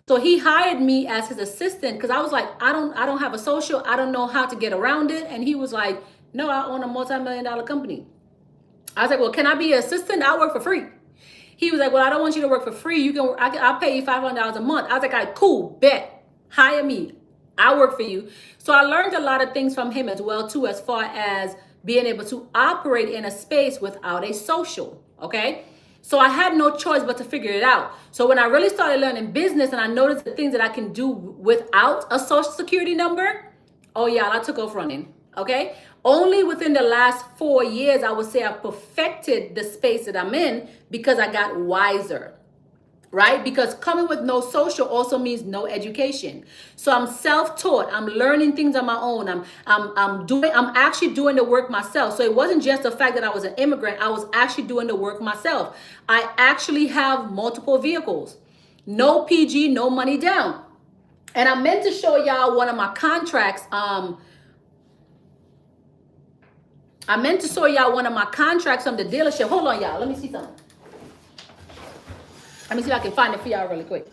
So he hired me as his assistant because I was like, I don't have a social. I don't know how to get around it. And he was like, no, I own a multi-million-dollar company. I was like, well, can I be an assistant? I'll work for free. He was like, well, I don't want you to work for free. I'll pay you $500 a month. I was like, all right, cool, bet. Hire me. I'll work for you. So I learned a lot of things from him as well, too, as far as being able to operate in a space without a social, okay? So I had no choice but to figure it out. So when I really started learning business and I noticed the things that I can do without a social security number, oh yeah, I took off running, okay? Only within the last 4 years, I would say I perfected the space that I'm in because I got wiser, right? Because coming with no social also means no education. So I'm self-taught. I'm learning things on my own. I'm actually doing the work myself. So it wasn't just the fact that I was an immigrant. I was actually doing the work myself. I actually have multiple vehicles. No PG, no money down. And I meant to show y'all one of my contracts. I meant to show y'all one of my contracts from the dealership. Hold on, y'all. Let me see something. Let me see if I can find it for y'all really quick.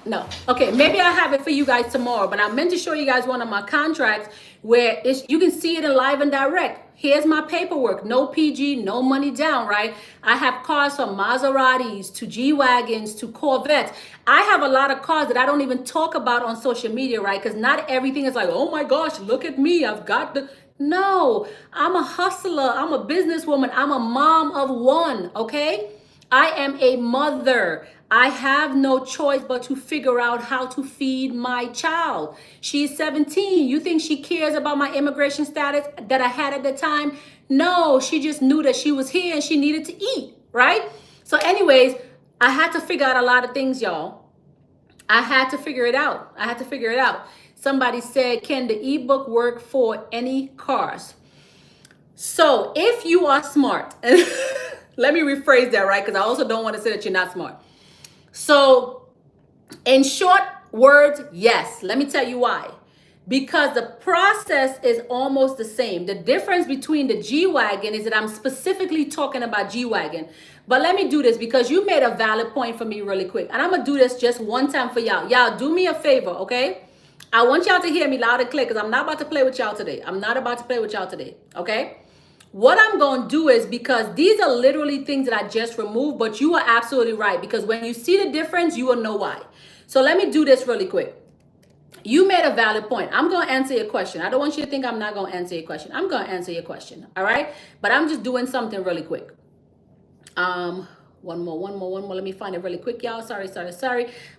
No. Okay, maybe I'll have it for you guys tomorrow, but I meant to show you guys one of my contracts where you can see it in live and direct. Here's my paperwork. No PG, no money down, right? I have cars from Maseratis to G-Wagons to Corvettes. I have a lot of cars that I don't even talk about on social media, right? Because not everything is like, oh my gosh, look at me. I've got the... No, I'm a hustler. I'm a businesswoman. I'm a mom of one, okay? I am a mother. I have no choice but to figure out how to feed my child. She's 17. You think she cares about my immigration status that I had at the time? No, she just knew that she was here and she needed to eat, right? So anyways, I had to figure out a lot of things, y'all. I had to figure it out. Somebody said, can the ebook work for any cars? So if you are smart, let me rephrase that, right? Because I also don't want to say that you're not smart. So in short words, yes. Let me tell you why. Because the process is almost the same. The difference between the G-Wagon is that I'm specifically talking about G-Wagon. But let me do this because you made a valid point for me really quick. And I'm going to do this just one time for y'all. Y'all do me a favor, okay? I want y'all to hear me loud and clear because I'm not about to play with y'all today. Okay? What I'm going to do is, because these are literally things that I just removed, but you are absolutely right. Because when you see the difference, you will know why. So let me do this really quick. You made a valid point. I'm going to answer your question. I don't want you to think I'm not going to answer your question. I'm going to answer your question. All right. But I'm just doing something really quick. One more. Let me find it really quick, y'all. Sorry.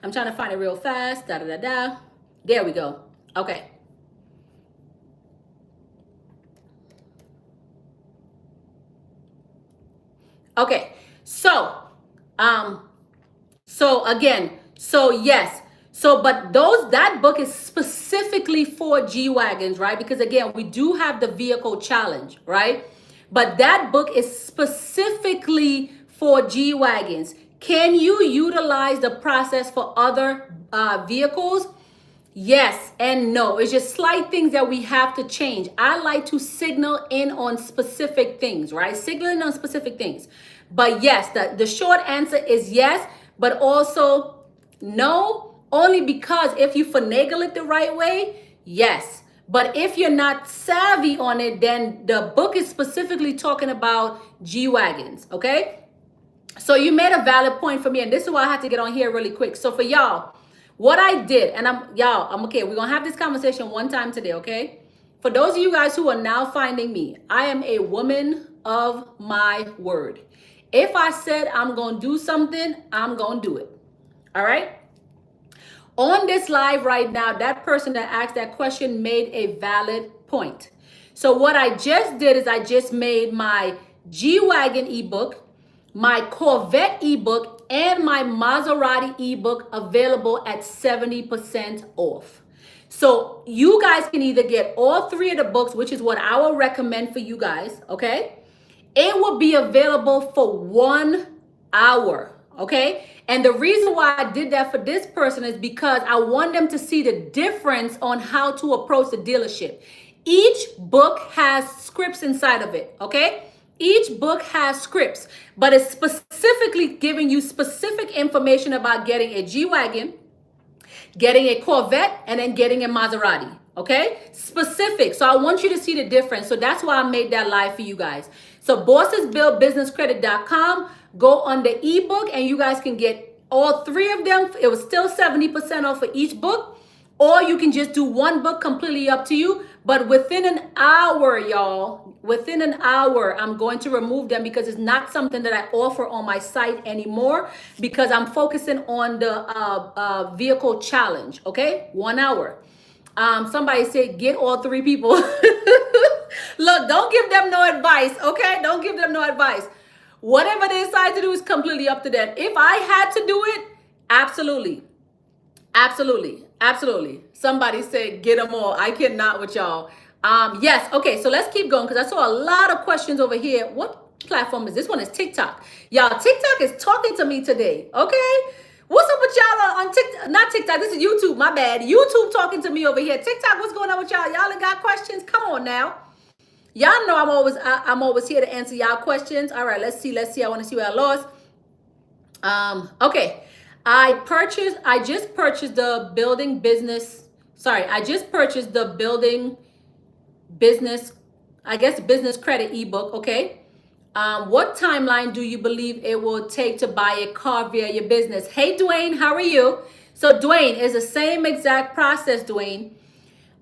I'm trying to find it real fast. There we go. Okay. Okay, so yes. But that book is specifically for G-Wagons, right? Because again, we do have the vehicle challenge, right? But that book is specifically for G-Wagons. Can you utilize the process for other vehicles? Yes and no. It's just slight things that we have to change. I like to signal in on specific things, right? Signaling on specific things. But yes, the short answer is yes, but also no, only because if you finagle it the right way, yes. But if you're not savvy on it, then the book is specifically talking about G-Wagons, okay? So you made a valid point for me, and this is why I had to get on here really quick. So for y'all, what I did, and I'm okay, we're gonna have this conversation one time today, okay? For those of you guys who are now finding me, I am a woman of my word. If I said I'm gonna do something, I'm gonna do it. All right? On this live right now, that person that asked that question made a valid point. So what I just did is I just made my G-Wagon ebook, my Corvette ebook, and my Maserati ebook available at 70% off. So you guys can either get all three of the books, which is what I will recommend for you guys, okay? It will be available for 1 hour, okay? And the reason why I did that for this person is because I want them to see the difference on how to approach the dealership. Each book has scripts inside of it, okay? Each book has scripts, but it's specifically giving you specific information about getting a G-Wagon, getting a Corvette, and then getting a Maserati. Okay, specific. So I want you to see the difference. So that's why I made that live for you guys. So BossesBuildBusinessCredit.com, go on the ebook, and you guys can get all three of them. It was still 70% off for each book, or you can just do one book, completely up to you. But within an hour, y'all, within an hour, I'm going to remove them because it's not something that I offer on my site anymore, because I'm focusing on the vehicle challenge. Okay, 1 hour. Somebody said, get all three people. Look, don't give them no advice, okay? Don't give them no advice. Whatever they decide to do is completely up to them. If I had to do it, absolutely. Absolutely. Absolutely. Somebody said, get them all. I cannot with y'all. Yes. Okay. So let's keep going, because I saw a lot of questions over here. What platform is this? One is TikTok. Y'all, TikTok is talking to me today. Okay. What's up with y'all on TikTok? Not TikTok. This is YouTube. My bad. YouTube talking to me over here. TikTok, what's going on with y'all? Y'all got questions? Come on now. Y'all know I'm always here to answer y'all questions. All right. Let's see. I want to see where I lost. Okay. I just purchased the building business. Sorry, I just purchased the building business, I guess, business credit ebook. Okay. What timeline do you believe it will take to buy a car via your business? Hey, Dwayne, how are you? So Dwayne, is the same exact process, Dwayne.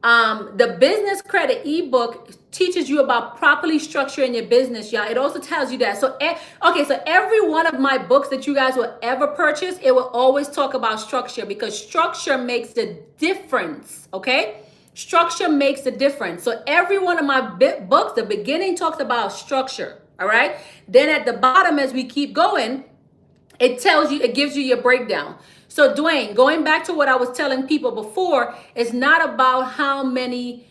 The business credit ebook teaches you about properly structuring your business, y'all. It also tells you that. So, okay, so every one of my books that you guys will ever purchase, it will always talk about structure, because structure makes the difference, okay? Structure makes the difference. So every one of my books, the beginning talks about structure, all right? Then at the bottom, as we keep going, it tells you, it gives you your breakdown. So Dwayne, going back to what I was telling people before, it's not about how much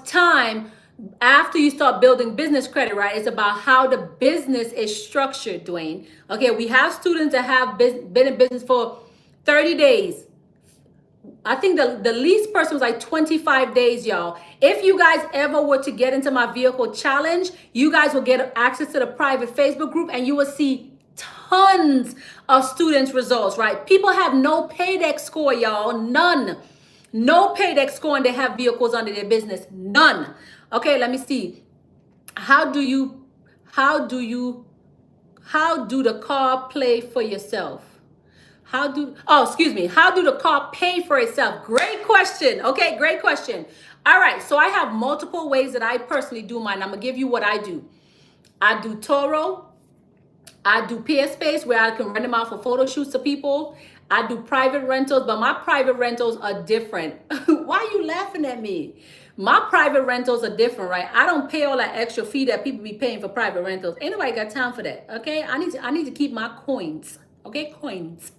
time after you start building business credit, right? It's about how the business is structured, Dwayne. Okay, we have students that have been in business for 30 days. I think the least person was like 25 days, y'all. If you guys ever were to get into my vehicle challenge, you guys will get access to the private Facebook group, and you will see tons of students' results, right? People have no paydex score, y'all. None. No paydex score, and they have vehicles under their business. None. Okay, let me see. How do the car play for yourself? How do the car pay for itself? Great question. Okay, great question. All right, so I have multiple ways that I personally do mine. I'm gonna give you what I do. I do Toro. I do peer space, where I can rent them out for photo shoots to people. I do private rentals, but my private rentals are different. Why are you laughing at me? My private rentals are different, right? I don't pay all that extra fee that people be paying for private rentals. Ain't nobody got time for that, okay? I need to keep my coins, okay? Coins.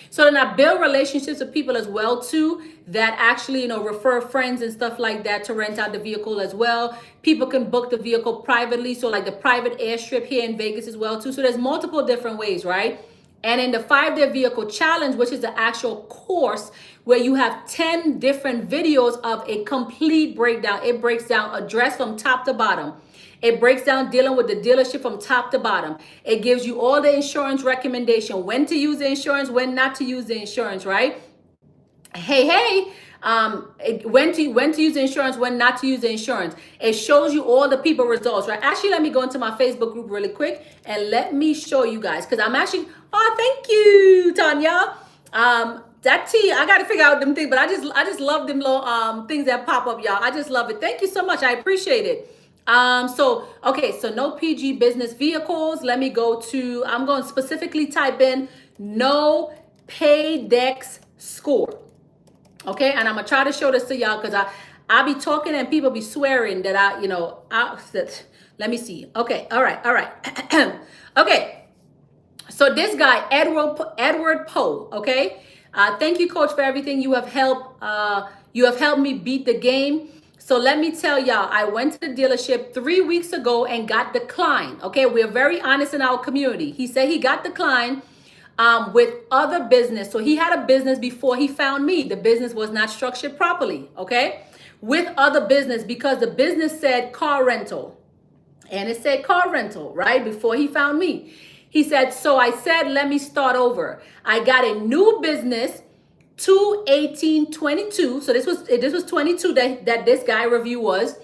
So then I build relationships with people as well too, that actually, refer friends and stuff like that to rent out the vehicle as well. People can book the vehicle privately. So like the private airstrip here in Vegas as well too. So there's multiple different ways, right? And in the 5-day vehicle challenge, which is the actual course where you have 10 different videos of a complete breakdown. It breaks down address from top to bottom. It breaks down dealing with the dealership from top to bottom. It gives you all the insurance recommendation, when to use the insurance, when not to use the insurance, right? When to use the insurance, when not to use the insurance. It shows you all the people results, right? Actually, let me go into my Facebook group really quick and let me show you guys, because I'm actually, thank you, Tanya. That tea, I got to figure out them things, but I just love them little things that pop up, y'all. I just love it. Thank you so much. I appreciate it. So no PG business vehicles. Let me go to, I'm going to specifically type in no paydex score. Okay. And I'm going to try to show this to y'all, because I be talking and people be swearing that let me see. Okay. All right. Okay. So this guy, Edward Poe. Okay. Thank you, coach, for everything you have helped You have helped me beat the game. So let me tell y'all, I went to the dealership 3 weeks ago and got declined. Okay, we're very honest in our community. He said he got declined with other business. So he had a business before he found me. The business was not structured properly. Okay, with other business because the business said car rental. And it said car rental, right? Before he found me. He said, so I said, let me start over. I got a new business, 2/18/22. So this was 22 that this guy review was.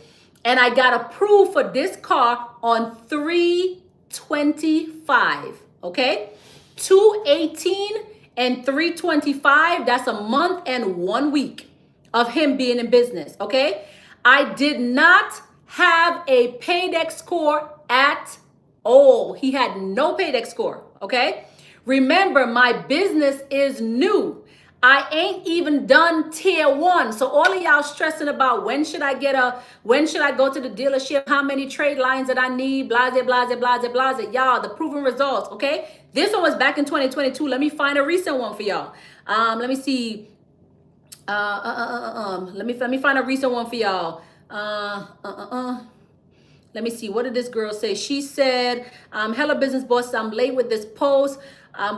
And I got approved for this car on 3/25. Okay? 2/18 and 3/25. That's a month and 1 week of him being in business. Okay? I did not have a Paydex score at all. He had no Paydex score, okay? Remember, my business is new. I ain't even done tier 1. So all of y'all stressing about when should I go to the dealership, how many trade lines that I need, blase, blase, blase, blase. Y'all, the proven results, okay? This one was back in 2022. Let me find a recent one for y'all. Let me see. Let me find a recent one for y'all. Let me see. What did this girl say? She said, hello, business boss. I'm late with this post,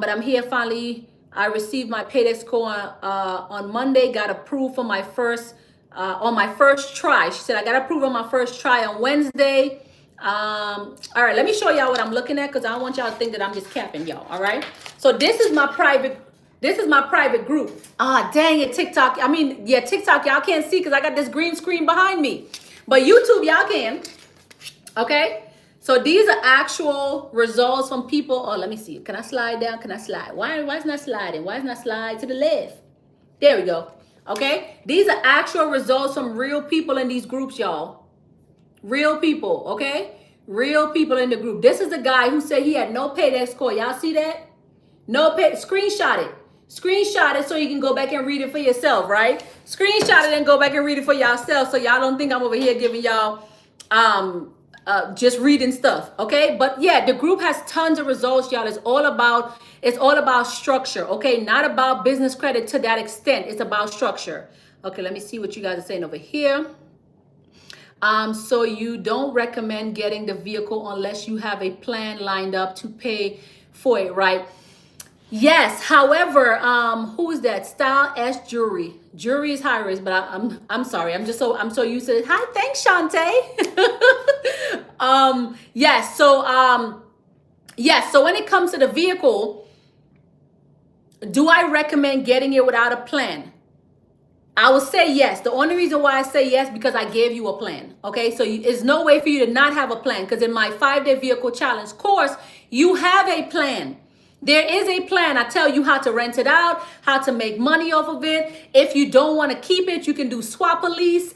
but I'm here finally. I received my Paydex score on Monday. Got approved for my first on my first try. She said I got approved on my first try on Wednesday. All right, let me show y'all what I'm looking at because I don't want y'all to think that I'm just capping y'all. All right. So this is my private. This is my private group. Ah, dang it, TikTok. I mean, yeah, TikTok, y'all can't see because I got this green screen behind me. But YouTube, y'all can. Okay? So these are actual results from people. Oh, let me see. Can I slide down? Can I slide? Why is it not sliding? Why is it not slide to the left? There we go. Okay? These are actual results from real people in these groups, y'all. Real people, okay? Real people in the group. This is a guy who said he had no Paydex score. Y'all see that? No pay. Screenshot it. Screenshot it so you can go back and read it for yourself, right? Screenshot it and go back and read it for yourself so y'all don't think I'm over here giving y'all just reading stuff, okay? But yeah, the group has tons of results, y'all. It's all about structure, okay? Not about business credit to that extent. It's about structure. Okay, let me see what you guys are saying over here. So you don't recommend getting the vehicle unless you have a plan lined up to pay for it, right? Yes. However, who is that? Style S Jewelry. Jewelry is high risk, but I'm sorry. I'm so used to it. Hi, thanks, Shantae. Yes. So yes. So when it comes to the vehicle, do I recommend getting it without a plan? I will say yes. The only reason why I say yes because I gave you a plan. Okay, so there's no way for you to not have a plan because in my 5-day vehicle challenge course, you have a plan. There is a plan. I tell you how to rent it out, how to make money off of it. If you don't want to keep it, you can do swap a lease.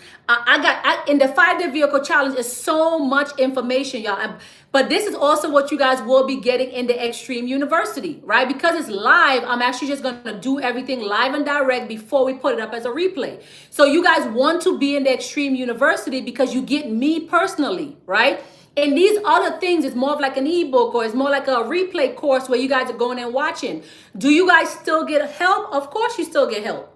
In the 5-day vehicle challenge is so much information, y'all. But this is also what you guys will be getting in the Extreme University, right? Because it's live, I'm actually just going to do everything live and direct before we put it up as a replay. So you guys want to be in the Extreme University because you get me personally, right? And these other things is more of like an ebook or it's more like a replay course where you guys are going and watching. Do you guys still get help? Of course you still get help,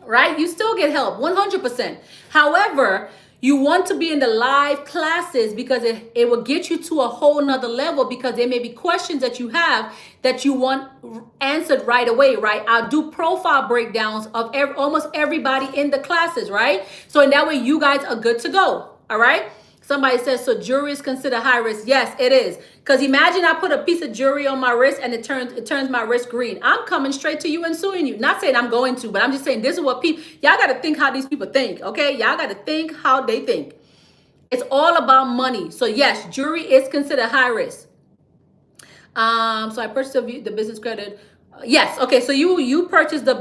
right? You still get help 100%. However, you want to be in the live classes because it will get you to a whole nother level because there may be questions that you have that you want answered right away, right? I'll do profile breakdowns of almost everybody in the classes, right? So in that way, you guys are good to go, all right? Somebody says, so jewelry is considered high risk. Yes, it is. Because imagine I put a piece of jewelry on my wrist and it turns my wrist green. I'm coming straight to you and suing you. Not saying I'm going to, but I'm just saying this is what people, y'all got to think how these people think, okay? Y'all got to think how they think. It's all about money. So yes, jewelry is considered high risk. So I purchased the business credit. Yes, okay, so you purchased the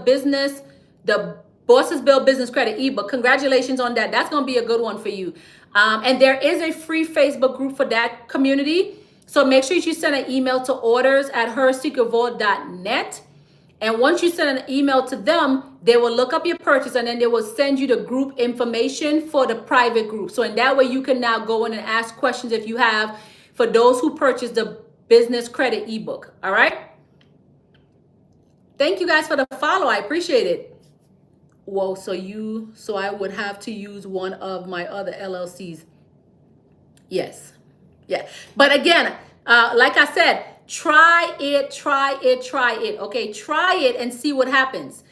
Bosses Build Business Credit ebook. Congratulations on that. That's going to be a good one for you. And there is a free Facebook group for that community. So make sure you send an email to orders@hersecretvault.net. And once you send an email to them, they will look up your purchase and then they will send you the group information for the private group. So in that way, you can now go in and ask questions if you have for those who purchased the business credit ebook. All right. Thank you guys for the follow. I appreciate it. Whoa, so I would have to use one of my other LLCs. Yes. Yeah. But again, like I said, try it, try it, try it. Okay. Try it and see what happens.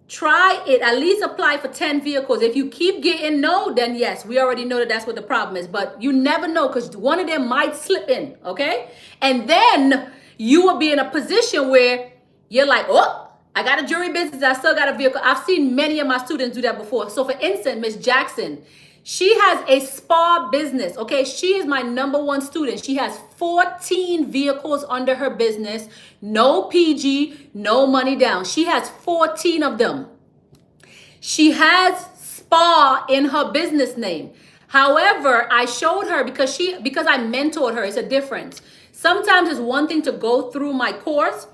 Try it, at least apply for 10 vehicles. If you keep getting no, then yes, we already know that that's what the problem is. But you never know, because one of them might slip in. Okay. And then you will be in a position where you're like, oh, I got a jewelry business, I still got a vehicle. I've seen many of my students do that before. So for instance, Miss Jackson, she has a spa business. Okay, she is my #1 student. She has 14 vehicles under her business. No PG, no money down. She has 14 of them. She has spa in her business name. However, I showed her because I mentored her. It's a difference. Sometimes it's one thing to go through my course,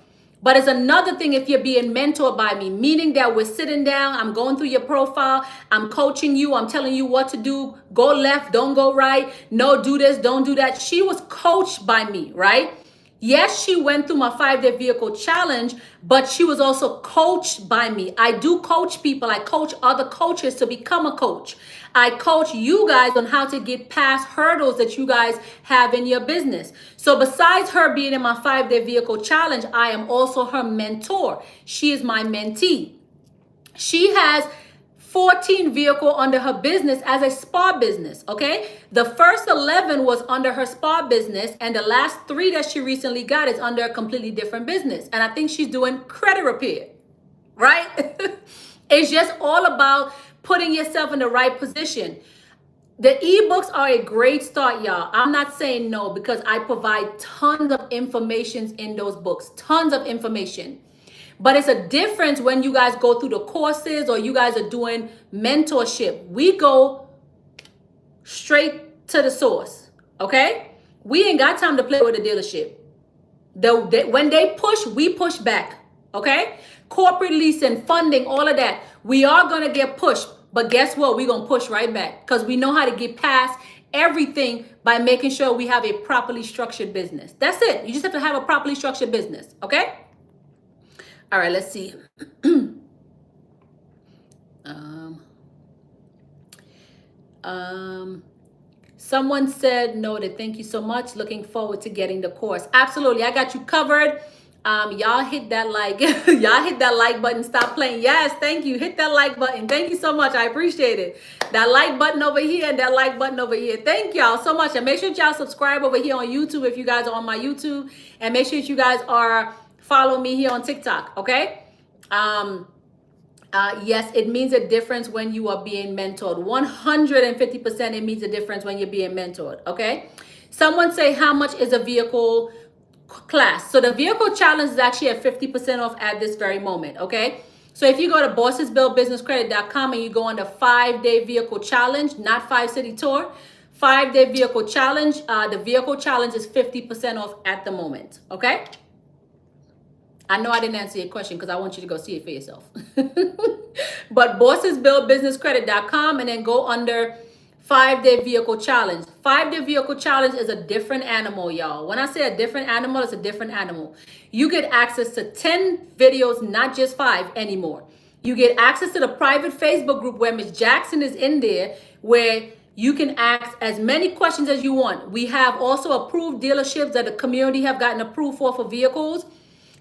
but it's another thing if you're being mentored by me, meaning that we're sitting down, I'm going through your profile, I'm coaching you, I'm telling you what to do, go left, don't go right, no, do this, don't do that. She was coached by me, right? Yes, she went through my 5-day vehicle challenge, but she was also coached by me. I do coach people. I coach other coaches to become a coach. I coach you guys on how to get past hurdles that you guys have in your business. So besides her being in my 5-day vehicle challenge, I am also her mentor. She is my mentee. She has 14 vehicle under her business as a spa business, okay? The first 11 was under her spa business, and the last 3 that she recently got is under a completely different business. And I think she's doing credit repair, right? It's just all about putting yourself in the right position. The ebooks are a great start, y'all. I'm not saying no, because I provide tons of information in those books, tons of information. But it's a difference when you guys go through the courses or you guys are doing mentorship. We go straight to the source, okay? We ain't got time to play with the dealership. When they push, we push back, okay? Corporate leasing, funding, all of that. We are going to get pushed. But guess what? We're going to push right back because we know how to get past everything by making sure we have a properly structured business. That's it. You just have to have a properly structured business, okay? All right, let's see. Someone said, noted, thank you so much. Looking forward to getting the course. Absolutely, I got you covered. Y'all hit that like, y'all hit that like button. Stop playing. Yes, thank you. Hit that like button. Thank you so much. I appreciate it. That like button over here and that like button over here. Thank y'all so much. And make sure y'all subscribe over here on YouTube if you guys are on my YouTube. And make sure that you guys are following me here on TikTok, okay? Yes, it means a difference when you are being mentored. 150% it means a difference when you're being mentored, okay? Someone say, how much is a vehicle class? So the vehicle challenge is actually at 50% off at this very moment, okay? So if you go to BossesBuildBusinessCredit.com and you go on the 5-day vehicle challenge, not 5-city tour, 5-day vehicle challenge, the vehicle challenge is 50% off at the moment, okay? I know I didn't answer your question because I want you to go see it for yourself. But BossesBuildBusinessCredit.com and then go under 5-day vehicle challenge. 5-day vehicle challenge is a different animal, y'all. When I say a different animal, it's a different animal. You get access to 10 videos, not just 5 anymore. You get access to the private Facebook group where Miss Jackson is in there, where you can ask as many questions as you want. We have also approved dealerships that the community have gotten approved for vehicles.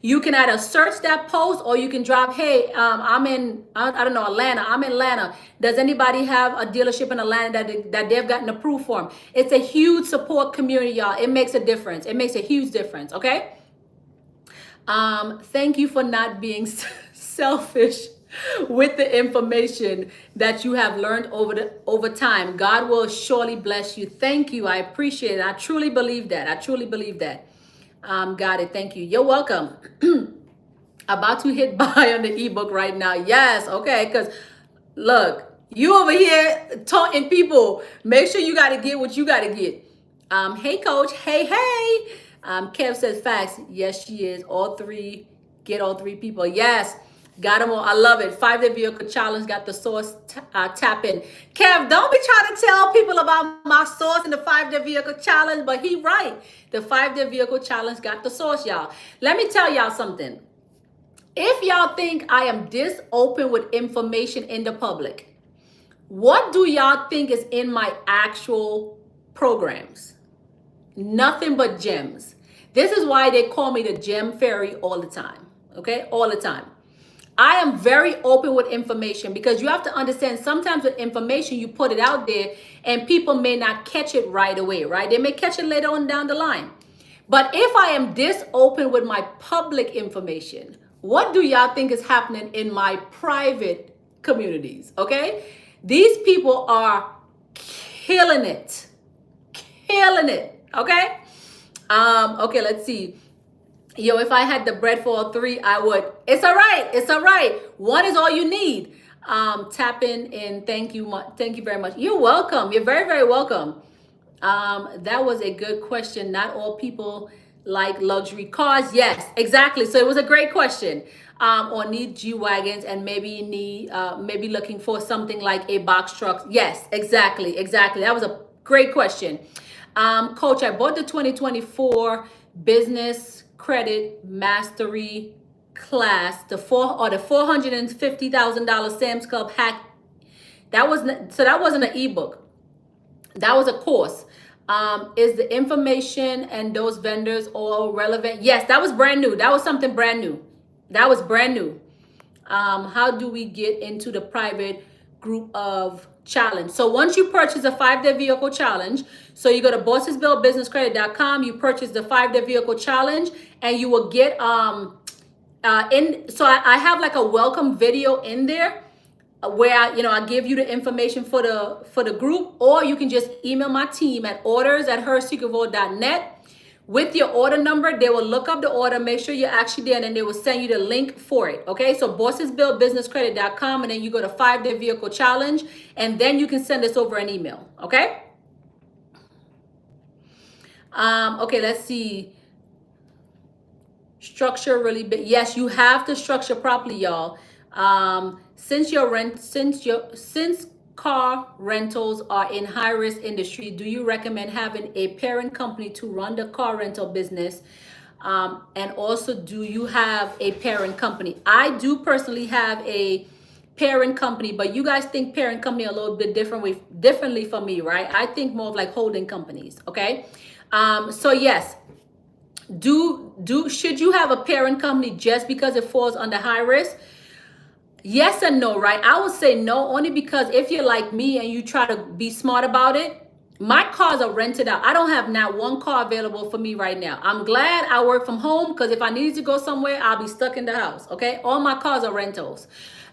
You can either search that post or you can drop, hey, I'm in, I don't know, Atlanta. I'm in Atlanta. Does anybody have a dealership in Atlanta that they've gotten approved for? It's a huge support community, y'all. It makes a difference. It makes a huge difference, okay? Thank you for not being selfish with the information that you have learned over time. God will surely bless you. Thank you. I appreciate it. I truly believe that. I truly believe that. Got it. Thank you. You're welcome. About to hit buy on the ebook right now. Yes. Okay. Because look, you over here taunting people. Make sure you got to get what you got to get. Hey, coach. Hey, hey. Kev says facts. Yes, she is. All 3. Get all 3 people. Yes. Got them all. I love it. 5-day vehicle challenge. Got the source. Tap in. Kev, don't be trying to tell people about my source in the 5-day vehicle challenge, but he right. The 5-day vehicle challenge got the source, y'all. Let me tell y'all something. If y'all think I am this open with information in the public, what do y'all think is in my actual programs? Nothing but gems. This is why they call me the gem fairy all the time. Okay, all the time. I am very open with information because you have to understand sometimes with information you put it out there and people may not catch it right away, right? They may catch it later on down the line. But if I am this open with my public information, what do y'all think is happening in my private communities? Okay, these people are killing it, killing it. Okay. Okay, let's see. Yo, if I had the bread for all three, I would. It's all right. It's all right. One is all you need. Tap in and thank you. Thank you very much. You're welcome. You're very, very welcome. That was a good question. Not all people like luxury cars. Yes, exactly. So it was a great question. Or need G wagons and maybe maybe looking for something like a box truck. Yes, exactly, exactly. That was a great question. Coach, I bought the 2024 business credit mastery class, the $450,000 Sam's Club hack. That wasn't an ebook. That was a course. Is the information and those vendors all relevant? Yes, that was brand new. That was something brand new. That was brand new. How do we get into the private group of challenge? So once you purchase a 5-day vehicle challenge, so you go to BossesBuildBusinessCredit.com, you purchase the 5-day vehicle challenge, and you will get I have like a welcome video in there where I give you the information for the group, or you can just email my team at orders@hersecretvault.net. With your order number, they will look up the order, make sure you're actually there, and then they will send you the link for it. Okay, so BossesBuildBusinessCredit.com, and then you go to 5-day vehicle challenge, and then you can send us over an email. Okay. Okay, let's see. Structure really big. Yes, you have to structure properly, y'all. Since car rentals are in high risk industry, do you recommend having a parent company to run the car rental business? And also, do you have a parent company? I do personally have a parent company, but you guys think parent company a little bit differently from me, right? I think more of like holding companies. Okay. So yes, should you have a parent company just because it falls under high risk? Yes and no, right? I would say no, only because if you're like me and you try to be smart about it, my cars are rented out. I don't have not one car available for me right now. I'm glad I work from home because if I needed to go somewhere, I'll be stuck in the house, okay? All my cars are rentals.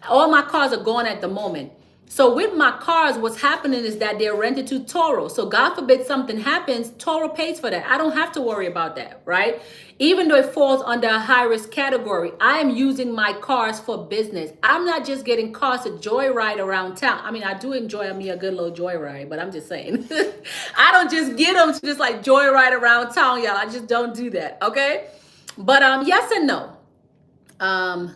All my cars are gone at the moment. So with my cars, what's happening is that they're rented to Toro. So God forbid something happens, Toro pays for that. I don't have to worry about that, right? Even though it falls under a high risk category, I am using my cars for business. I'm not just getting cars to joyride around town. I mean, I do enjoy me a good little joyride, but I'm just saying. I don't just get them to just like joyride around town, y'all. I just don't do that, okay? But yes and no.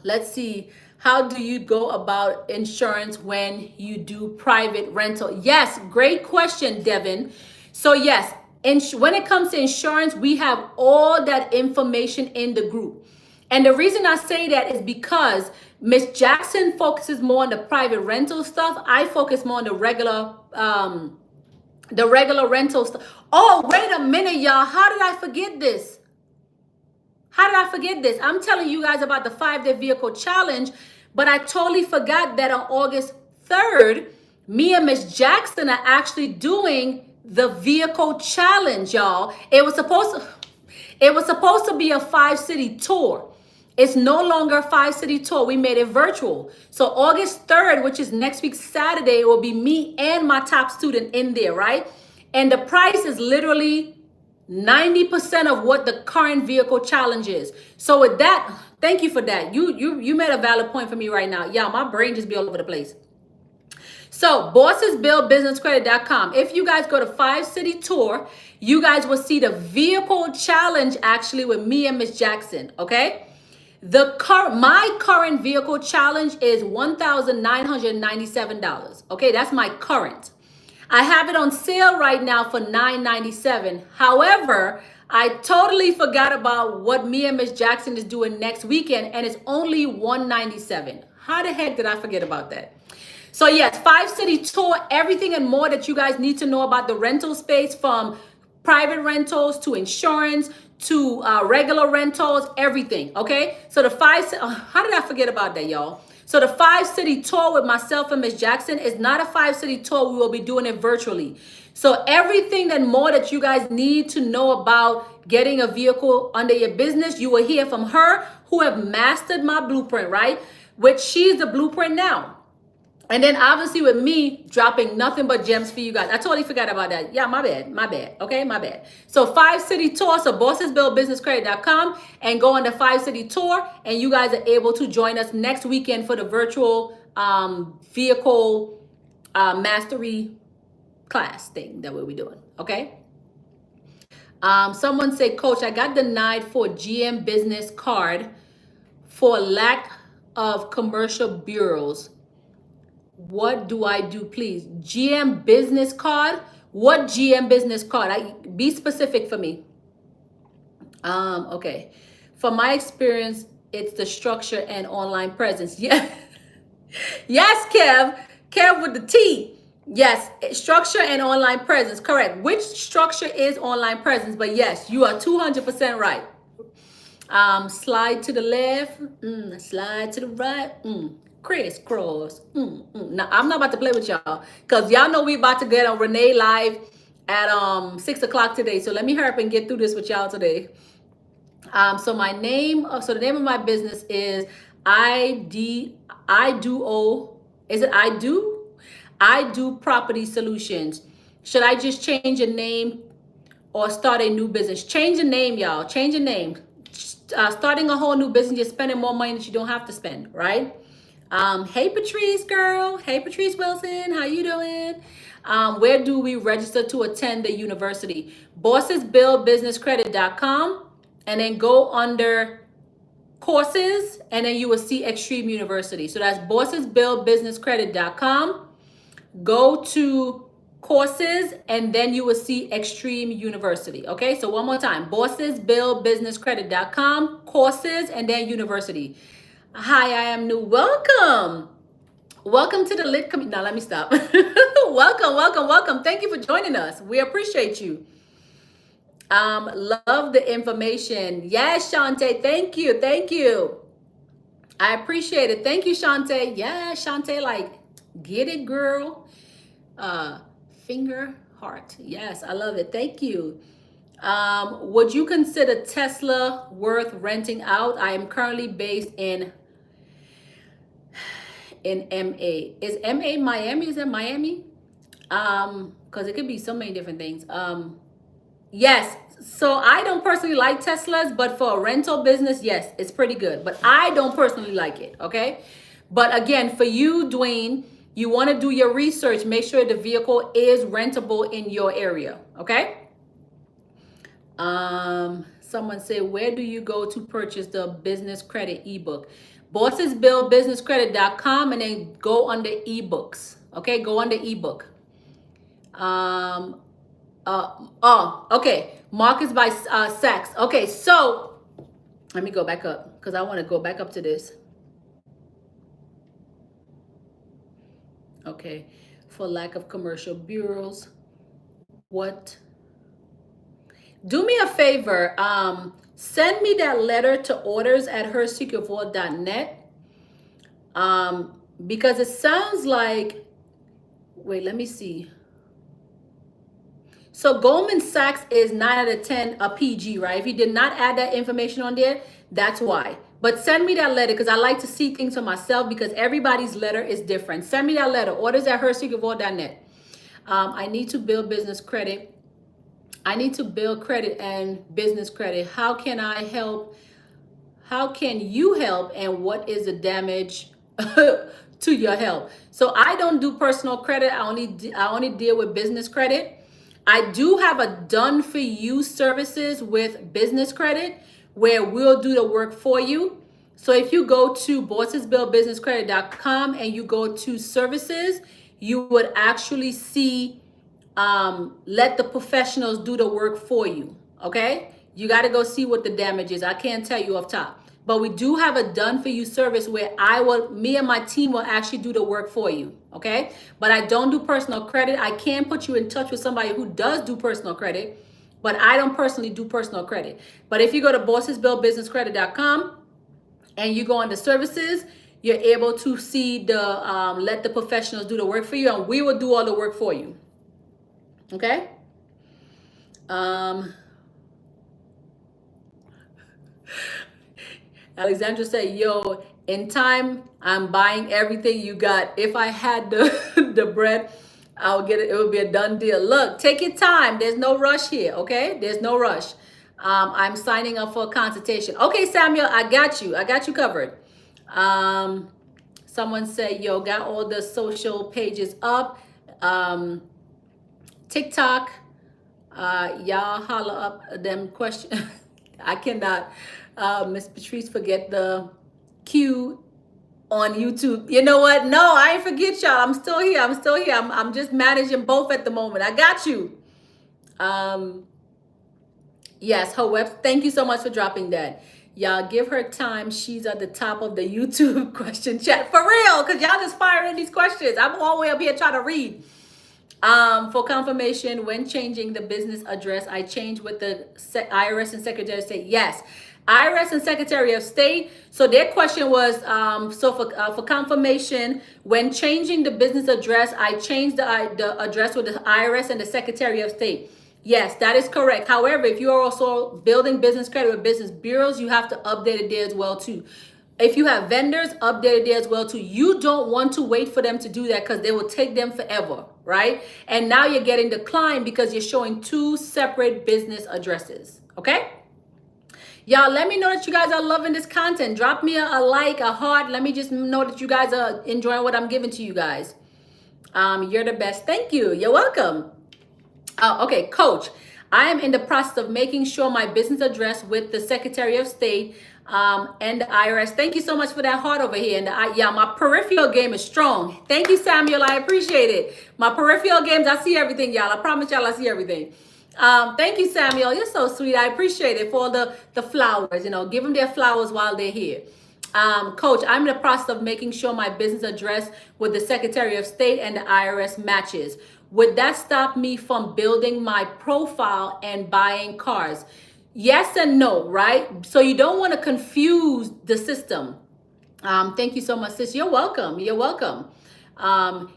Let's see. How do you go about insurance when you do private rental? Yes, great question, Devin. So yes, when it comes to insurance, we have all that information in the group. And the reason I say that is because Miss Jackson focuses more on the private rental stuff. I focus more on the regular rental stuff. Oh, wait a minute, y'all. How did I forget this? I'm telling you guys about the 5-day vehicle challenge, but I totally forgot that on August 3rd, me and Miss Jackson are actually doing the vehicle challenge, y'all. It was supposed to be a 5-city tour. It's no longer a 5-city tour. We made it virtual. So August 3rd, which is next week Saturday, will be me and my top student in there, right? And the price is literally 90% of what the current vehicle challenge is. So with that, thank you for that. You made a valid point for me right now. Yeah, my brain just be all over the place. So BossesBuildBusinessCredit.com. If you guys go to 5-city tour, you guys will see the vehicle challenge actually with me and Miss Jackson. Okay. My current vehicle challenge is $1,997. Okay, that's my current. I have it on sale right now for $997. However, I totally forgot about what me and Miss Jackson is doing next weekend, and it's only $197. How the heck did I forget about that? So yes, 5 city tour, everything and more that you guys need to know about the rental space, from private rentals to insurance to regular rentals, everything. Okay, so the how did I forget about that, y'all? So the 5 city tour with myself and Miss Jackson is not a 5 city tour. We will be doing it virtually. So everything and more that you guys need to know about getting a vehicle under your business, you will hear from her, who have mastered my blueprint, right? Which she's the blueprint now. And then obviously with me dropping nothing but gems for you guys. I totally forgot about that. Yeah, my bad. Okay, my bad. So 5 city tour, so BossesBuildBusinessCredit.com, and go on the 5 city tour, and you guys are able to join us next weekend for the virtual vehicle mastery class thing that we'll be doing. Okay. Someone said, Coach, I got denied for GM business card for lack of commercial bureaus. What do I do, please? GM business card? What GM business card? Be specific for me. Okay. From my experience, it's the structure and online presence. Yeah. Yes, Kev. Kev with the T. Yes, structure and online presence. Correct. Which structure is online presence? But yes, you are 200% right. Slide to the left. Slide to the right. Crisscross. Now I'm not about to play with y'all, because y'all know we about to get on Renee live at 6 o'clock today. So let me hurry up and get through this with y'all today. So the name of my business is I do property solutions. Should I just change a name or start a new business? Change the name, y'all. Change the name. Starting a whole new business, you're spending more money that you don't have to spend, right? Hey Patrice, girl. Hey Patrice Wilson, how you doing? Where do we register to attend the university? BossesBuildBusinessCredit.com, and then go under courses, and then you will see Extreme University. So that's BossesBuildBusinessCredit.com. Go to courses, and then you will see Extreme University. Okay, so one more time, BossesBuildBusinessCredit.com, courses, and then university. Hi, I am new. Welcome to the lit community. Now let me stop. welcome. Thank you for joining us. We appreciate you. Love the information. Yes, Shantae. Thank you. I appreciate it. Thank you, Shantae. Yeah, Shantae, like, get it, girl. Finger heart. Yes, I love it. Thank you. Would you consider Tesla worth renting out? I am currently based in MA. Is MA Miami? Is it Miami? Because it could be so many different things. Yes. So I don't personally like Teslas, but for a rental business, yes, it's pretty good. But I don't personally like it. Okay. But again, for you, Dwayne, you want to do your research. Make sure the vehicle is rentable in your area. Okay. Someone said, where do you go to purchase the business credit ebook? BossesBuildBusinessCredit.com, and then go under ebooks. Okay, go under ebook. Okay. Marcus by Sachs. Okay, so let me go back up, because I want to go back up to this. Okay, for lack of commercial bureaus. What? Do me a favor. Send me that letter to orders@hersecretvault.net. Because it sounds like, wait, let me see. So Goldman Sachs is 9 out of 10 a PG, right? If you did not add that information on there, that's why. But send me that letter, because I like to see things for myself, because everybody's letter is different. Send me that letter, orders@hersecretvault.net. I need to build business credit. I need to build credit and business credit. How can I help? How can you help? And what is the damage to your help? So I don't do personal credit. I only deal with business credit. I do have a done for you services with business credit, where we'll do the work for you. So if you go to BossesBuildBusinessCredit.com and you go to services, you would actually see let the professionals do the work for you. Okay, You got to go see what the damage is. I can't tell you off top. But we do have a done for you service where me and my team will actually do the work for you. Okay. But I don't do personal credit. I can put you in touch with somebody who does do personal credit, but I don't personally do personal credit. But if you go to BossesBuildBusinessCredit.com and you go on the services, you're able to see the let the professionals do the work for you, and we will do all the work for you. Okay. Alexandra said, yo, in time, I'm buying everything you got. If I had the, the bread, I'll get it. It would be a done deal. Look, take your time. There's no rush here, okay? There's no rush. I'm signing up for a consultation. Okay, Samuel, I got you. I got you covered. Someone said, yo, got all the social pages up. TikTok, y'all holler up them questions. I cannot, Miss Patrice, forget the Q on YouTube. You know what? No, I ain't forget y'all. I'm still here. I'm just managing both at the moment. I got you. Yes, her web. Thank you so much for dropping that. Y'all give her time. She's at the top of the YouTube question chat. For real, because y'all just firing these questions. I'm all the way up here trying to read. For confirmation, when changing the business address, I changed with the IRS and Secretary of State. Yes, IRS and Secretary of State. So their question was, for confirmation, when changing the business address, I changed the address with the IRS and the Secretary of State. Yes, that is correct. However, if you are also building business credit with business bureaus, you have to update it there as well too. If you have vendors, update it there as well too. You don't want to wait for them to do that because they will take them forever, right? And now you're getting declined because you're showing two separate business addresses, okay? Y'all, let me know that you guys are loving this content. Drop me a like, a heart. Let me just know that you guys are enjoying what I'm giving to you guys. You're the best. Thank you. You're welcome. Okay, Coach, I am in the process of making sure my business address with the Secretary of State and the IRS. Thank you so much for that heart over here. And yeah, my peripheral game is strong. Thank you, Samuel. I appreciate it. My peripheral games, I see everything, y'all. I promise y'all I see everything. Thank you, Samuel. You're so sweet. I appreciate it for the flowers. You know, give them their flowers while they're here. Coach, I'm in the process of making sure my business address with the Secretary of State and the IRS matches. Would that stop me from building my profile and buying cars? Yes and no, right? So you don't want to confuse the system. Thank you so much, sis. You're welcome. You're welcome.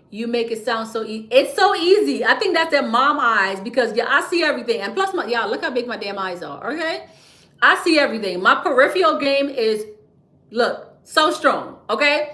You make it sound so easy. It's so easy. I think that's their mom eyes because yeah, I see everything. And plus, y'all, look how big my damn eyes are. Okay, I see everything. My peripheral game is, look, so strong. Okay.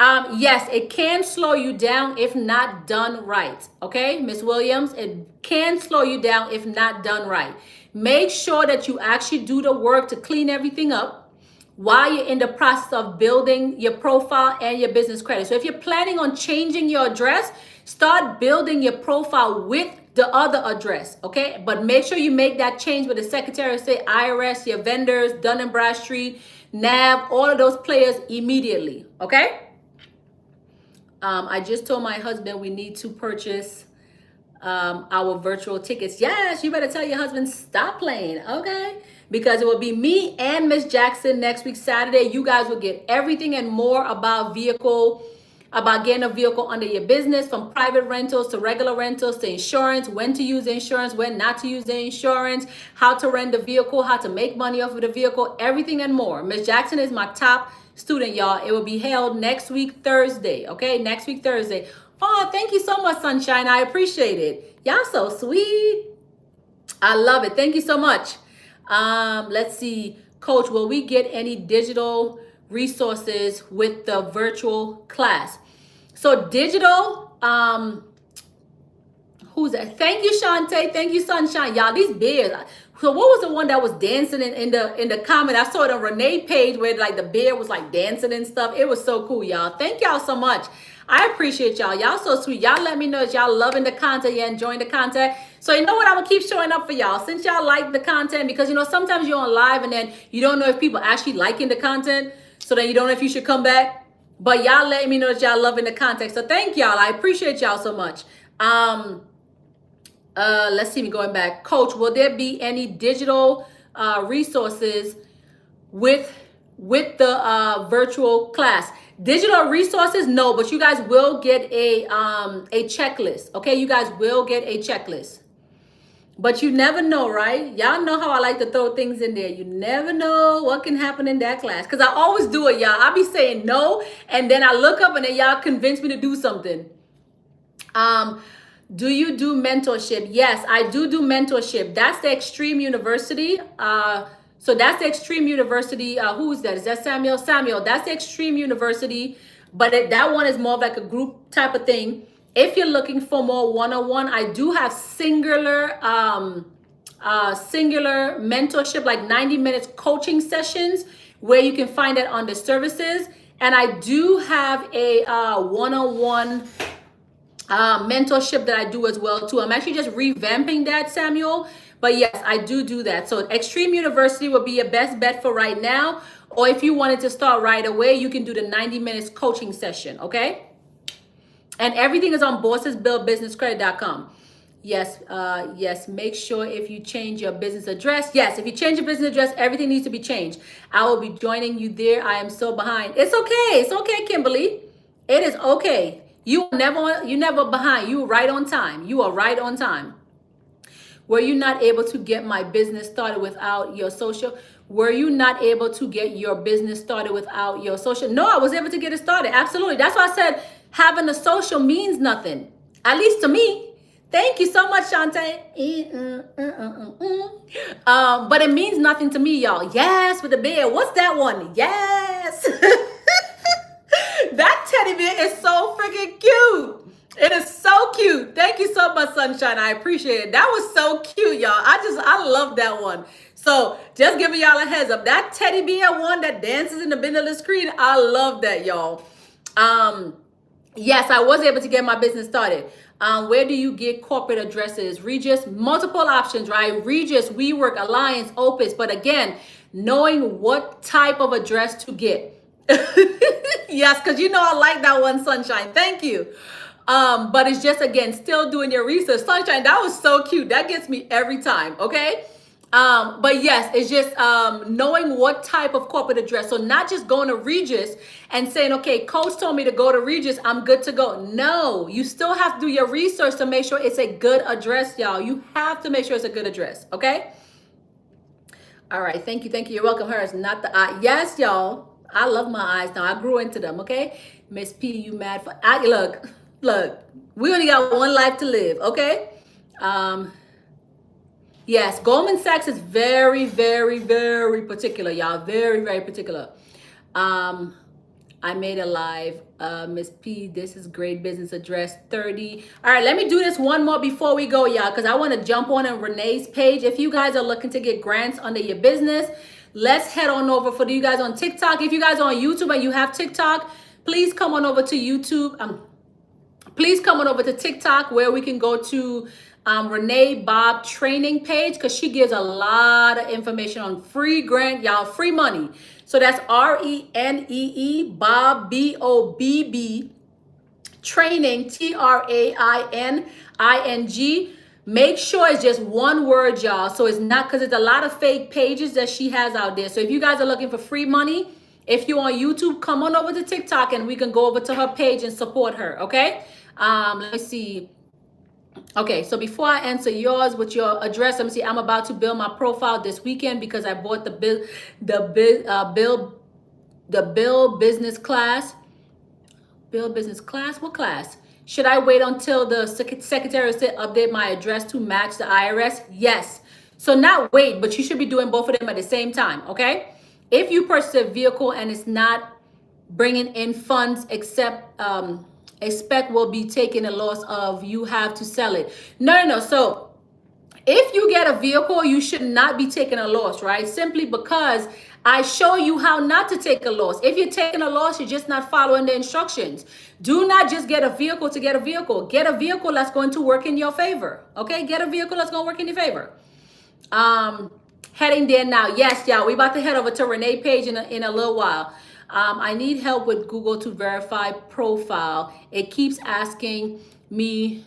Yes, it can slow you down if not done right. Okay, Miss Williams, it can slow you down if not done right. Make sure that you actually do the work to clean everything up while you're in the process of building your profile and your business credit. So if you're planning on changing your address, start building your profile with the other address, okay? But make sure you make that change with the Secretary of State, IRS, your vendors, Dun & Bradstreet, NAV, all of those players immediately, okay? I just told my husband we need to purchase our virtual tickets. Yes, you better tell your husband stop playing, okay? Because it will be me and Miss Jackson next week, Saturday. You guys will get everything and more about getting a vehicle under your business, from private rentals to regular rentals to insurance, when to use the insurance, when not to use the insurance, how to rent the vehicle, how to make money off of the vehicle, everything and more. Miss Jackson is my top student, y'all. It will be held next week, Thursday, okay? Next week, Thursday. Oh, thank you so much, Sunshine. I appreciate it. Y'all so sweet. I love it. Thank you so much. Let's see. Coach, will we get any digital resources with the virtual class? So digital, who's that? Thank you, Shantae. Thank you, Sunshine. Y'all, these bears. So what was the one that was dancing in the comment? I saw it on Renee page where like the bear was like dancing and stuff. It was so cool, y'all. Thank y'all so much. I appreciate y'all. Y'all so sweet. Y'all let me know that y'all loving the content. You're enjoying the content. So you know what? I'm going to keep showing up for y'all since y'all like the content, because, you know, sometimes you're on live and then you don't know if people actually liking the content. So then you don't know if you should come back. But y'all let me know that y'all loving the content. So thank y'all. I appreciate y'all so much. Let's see me going back. Coach, will there be any digital resources with the virtual class. Digital resources, no, but you guys will get a checklist. Okay, you guys will get a checklist. But you never know, right? Y'all know how I like to throw things in there. You never know what can happen in that class. Because I always do it, y'all. I be saying no, and then I look up and then y'all convince me to do something. Do you do mentorship? Yes, I do mentorship. That's the Extreme University. So that's the Extreme University. Who is that? Is that Samuel? Samuel, that's the Extreme University. But that one is more of like a group type of thing. If you're looking for more one-on-one, I do have singular mentorship, like 90 minutes coaching sessions where you can find it under services. And I do have a one-on-one mentorship that I do as well too. I'm actually just revamping that, Samuel. But yes, I do that. So Extreme University would be your best bet for right now. Or if you wanted to start right away, you can do the 90 minutes coaching session, okay? And everything is on BossesBuildBusinessCredit.com. Yes, yes, make sure if you change your business address. Yes, if you change your business address, everything needs to be changed. I will be joining you there. I am so behind. It's okay. It's okay, Kimberly. It is okay. You never behind. You are right on time. You are right on time. Were you not able to get my business started without your social? Were you not able to get your business started without your social? No, I was able to get it started. Absolutely. That's why I said having a social means nothing, at least to me. Thank you so much, Shantae. But it means nothing to me, y'all. Yes, with the bear. What's that one? Yes. That teddy bear is so freaking cute. It is so cute. Thank you so much, Sunshine. I appreciate it. That was so cute, y'all. I love that one. So just giving y'all a heads up. That teddy bear one that dances in the middle of the screen, I love that, y'all. Yes, I was able to get my business started. Where do you get corporate addresses? Regis, multiple options, right? Regis, WeWork, Alliance, Opus. But again, knowing what type of address to get. Yes, because you know I like that one, Sunshine. Thank you. But it's just, again, still doing your research. Sunshine, that was so cute. That gets me every time, okay? But yes, it's just knowing what type of corporate address. So not just going to Regis and saying, okay, coach told me to go to Regis, I'm good to go. No, you still have to do your research to make sure it's a good address, y'all. You have to make sure it's a good address, okay? All right, thank you, thank you. You're welcome. Hers, not the eye. Yes, y'all. I love my eyes now. I grew into them, okay? Miss P, you mad for... Look, we only got one life to live, okay? Yes, Goldman Sachs is very, very, very particular, y'all. Very, very particular. I made a live, Miss P, this is great business address 30. All right, let me do this one more before we go, y'all, because I want to jump on Renee's page. If you guys are looking to get grants under your business, let's head on over. For you guys on TikTok, if you guys are on YouTube and you have TikTok, please come on over to YouTube. Please come on over to TikTok where we can go to Renee Bob training page, because she gives a lot of information on free grant, y'all, free money. So that's RENEE Bob BOBB training TRAINING. Make sure it's just one word, y'all. So it's not, because it's a lot of fake pages that she has out there. So if you guys are looking for free money, if you're on YouTube, come on over to TikTok and we can go over to her page and support her, okay? Let me see. Okay, so before I answer yours with your address, let me see. I'm about to build my profile this weekend because I bought the Build Business class. Build Business class? What class? Should I wait until the Secretary of State update my address to match the IRS? Yes. So not wait, but you should be doing both of them at the same time, okay? If you purchase a vehicle and it's not bringing in funds, except expect will be taking a loss of, you have to sell it. No. So if you get a vehicle, you should not be taking a loss, right? Simply because I show you how not to take a loss. If you're taking a loss, you're just not following the instructions. Do not just get a vehicle to get a vehicle. Get a vehicle that's going to work in your favor, okay? Get a vehicle that's going to work in your favor. Heading there now. Yes, y'all, we about to head over to Renee page in a little while. I need help with Google to verify profile. It keeps asking me.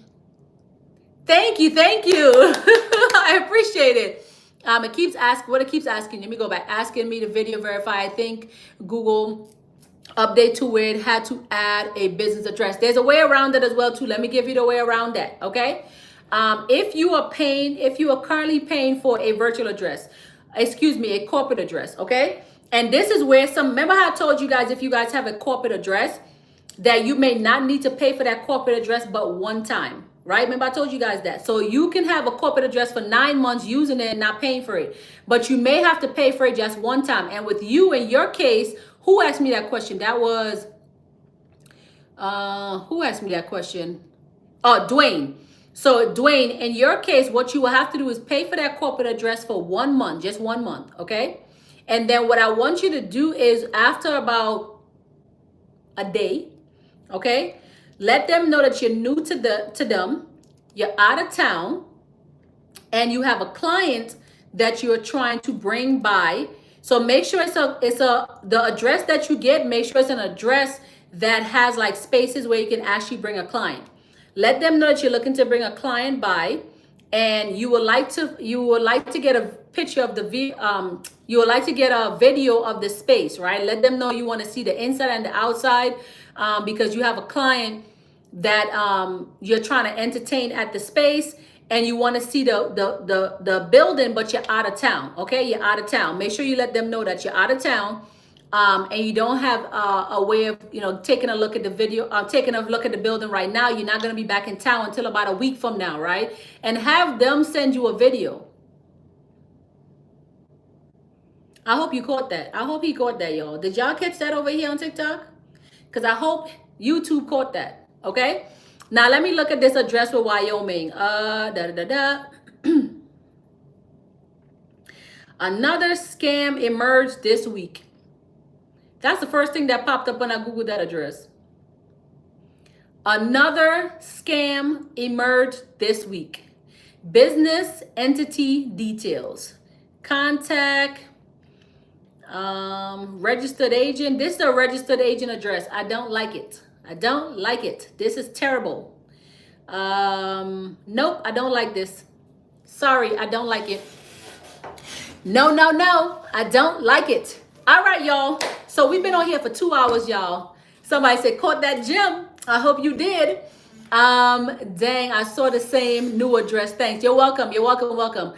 Thank you. I appreciate it. It keeps asking, what it keeps asking, let me go back, asking me to video verify. I think Google update to where it had to add a business address. There's a way around it as well too. Let me give you the way around that, okay? If you are currently paying for a virtual address, excuse me, a corporate address, okay? And this is where remember how I told you guys, if you guys have a corporate address, that you may not need to pay for that corporate address but one time, right? Remember I told you guys that. So you can have a corporate address for 9 months using it and not paying for it, but you may have to pay for it just one time. And with you, in your case, who asked me that question? That was, who asked me that question? Oh, Dwayne. So Dwayne, in your case, what you will have to do is pay for that corporate address for 1 month, just 1 month, okay? And then what I want you to do is after about a day, okay, let them know that you're new to them, you're out of town, and you have a client that you're trying to bring by. So make sure the address that you get, make sure it's an address that has like spaces where you can actually bring a client. Let them know that you're looking to bring a client by, and you would like to get a picture of you would like to get a video of the space, right? Let them know you want to see the inside and the outside, because you have a client that you're trying to entertain at the space, and you want to see the building, but you're out of town. Okay, you're out of town. Make sure you let them know that you're out of town, and you don't have a way of taking a look at the video, taking a look at the building right now. You're not going to be back in town until about a week from now, right? And have them send you a video. I hope you caught that. I hope he caught that, y'all. Did y'all catch that over here on TikTok? Because I hope YouTube caught that. Okay. Now let me look at this address with Wyoming. Another scam emerged this week. That's the first thing that popped up when I Googled that address. Another scam emerged this week. Business entity details. Contact. Registered agent. This is a registered agent address. I don't like it. I don't like it. This is terrible. Nope, I don't like this. Sorry, I don't like it. No, no, no, I don't like it. All right, y'all. So we've been on here for 2 hours, y'all. Somebody said, caught that gem. I hope you did. Dang, I saw the same new address. Thanks. You're welcome. You're welcome. Welcome.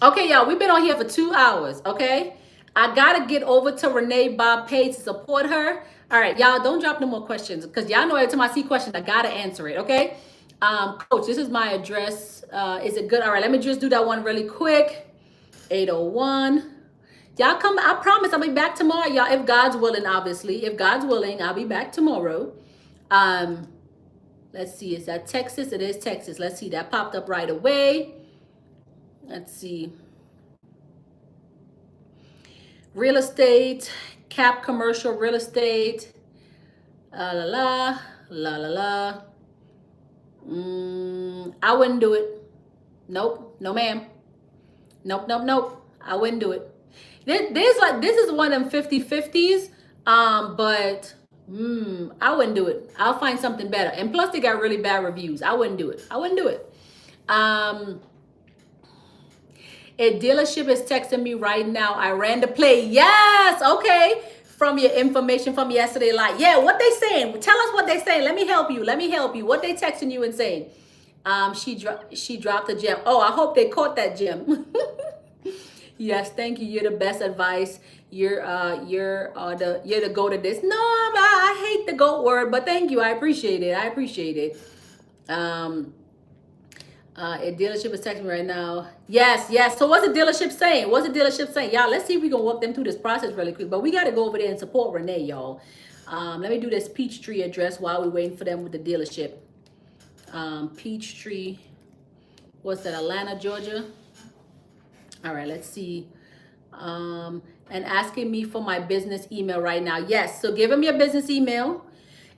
Okay, y'all, we've been on here for 2 hours, okay? I got to get over to Renee Bob page to support her. All right, y'all, don't drop no more questions because y'all know every time I see questions, I got to answer it, okay? Coach, this is my address. Is it good? All right, let me just do that one really quick. 801. Y'all come, I promise I'll be back tomorrow, y'all, if God's willing, obviously. If God's willing, I'll be back tomorrow. Let's see, is that Texas? It is Texas. Let's see, that popped up right away. Let's see. Real estate, cap commercial real estate. La la la la la. I wouldn't do it. Nope, no ma'am. Nope, nope, nope. I wouldn't do it. This is one of them 50-50s. But I wouldn't do it. I'll find something better. And plus they got really bad reviews. I wouldn't do it. I wouldn't do it. A dealership is texting me right now. I ran the play. Yes. Okay. From your information from yesterday. Like, yeah, what they saying? Tell us what they saying. Let me help you. Let me help you. What they texting you and saying? She dropped a gem. Oh, I hope they caught that gem. Yes. Thank you. You're the best advice. You're the go to this. No, I hate the GOAT word, but thank you. I appreciate it. I appreciate it. A dealership is texting me right now. Yes, yes. So what's the dealership saying? What's the dealership saying? Y'all, let's see if we can walk them through this process really quick. But we got to go over there and support Renee, y'all. Let me do this Peachtree address while we're waiting for them with the dealership. Peachtree. What's that? Atlanta, Georgia. All right, let's see. And asking me for my business email right now. Yes, so give them your business email.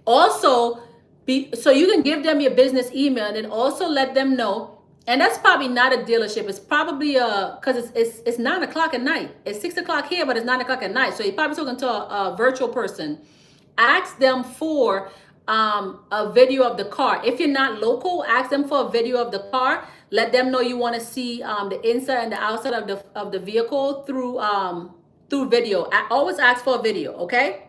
Also, so you can give them your business email and then also let them know. And that's probably not a dealership. It's probably because it's 9 o'clock at night. It's 6 o'clock here, but it's 9 o'clock at night. So you're probably talking to a virtual person. Ask them for a video of the car. If you're not local, ask them for a video of the car Let them know you want to see the inside and the outside of the vehicle through video. I always ask for a video, okay?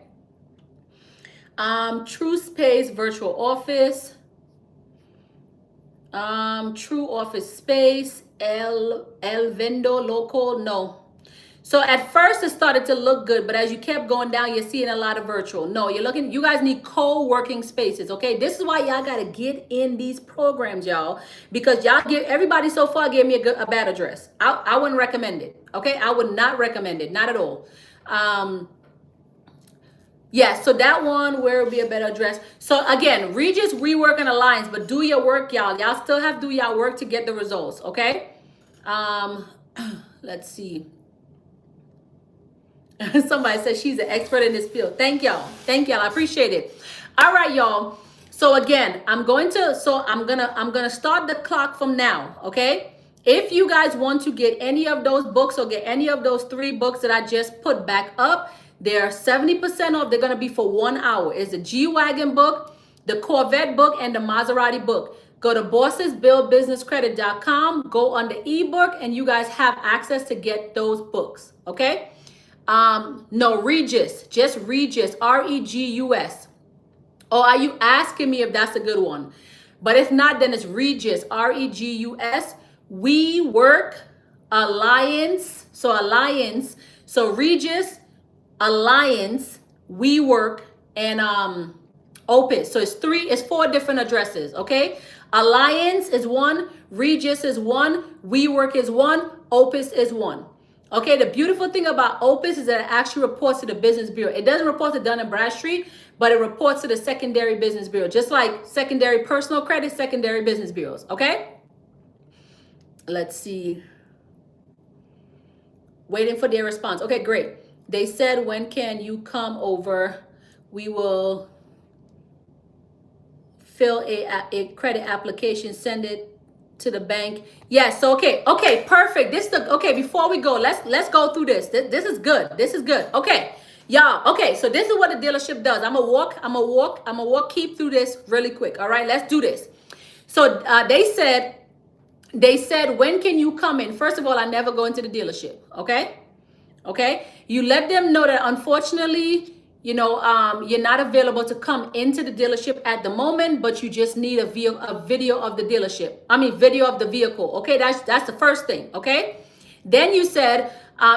True Space Virtual Office. True Office Space. El Vendo Local. No. So at first it started to look good, but as you kept going down, you're seeing a lot of virtual. No, you guys need co-working spaces, okay? This is why y'all gotta get in these programs, y'all, because everybody so far gave me a bad address. I wouldn't recommend it, okay? I would not recommend it, not at all. Yeah, so that one where would be a better address. So again, Regis, Rework, and Alliance, but do your work, y'all. Y'all still have to do y'all work to get the results, okay? Let's see. Somebody says she's an expert in this field. Thank y'all. Thank y'all. I appreciate it. All right, y'all. So again, I'm gonna start the clock from now. Okay. If you guys want to get any of those books or get any of those 3 books that I just put back up, they're 70% off. They're gonna be for 1 hour. It's the G-Wagon book, the Corvette book, and the Maserati book. Go to BossesBuildBusinessCredit.com, go on the ebook, and you guys have access to get those books. Okay. No, Regis, just Regis, Regus. Or are you asking me if that's a good one? But if not, then it's Regis, Regus. We Work, Alliance. So Alliance. So Regis, Alliance, We Work, and Opus. So it's 4 different addresses. Okay. Alliance is 1, Regis is 1, We Work is 1, Opus is 1. Okay, the beautiful thing about Opus is that it actually reports to the Business Bureau. It doesn't report to Dun & Bradstreet, but it reports to the secondary business bureau, just like secondary personal credit, secondary business bureaus, okay? Let's see. Waiting for their response. Okay, great. They said, when can you come over? We will fill a credit application, send it to the bank. Yes. So okay, perfect. Before we go, let's go through this. This is good. Okay, y'all. Okay, so this is what the dealership does. I'm gonna walk keep through this really quick. All right, let's do this. So they said, when can you come in? First of all, I never go into the dealership. Okay, you let them know that unfortunately, you're not available to come into the dealership at the moment, but you just need a video of the dealership. Video of the vehicle. Okay, that's the first thing. Okay, then you said,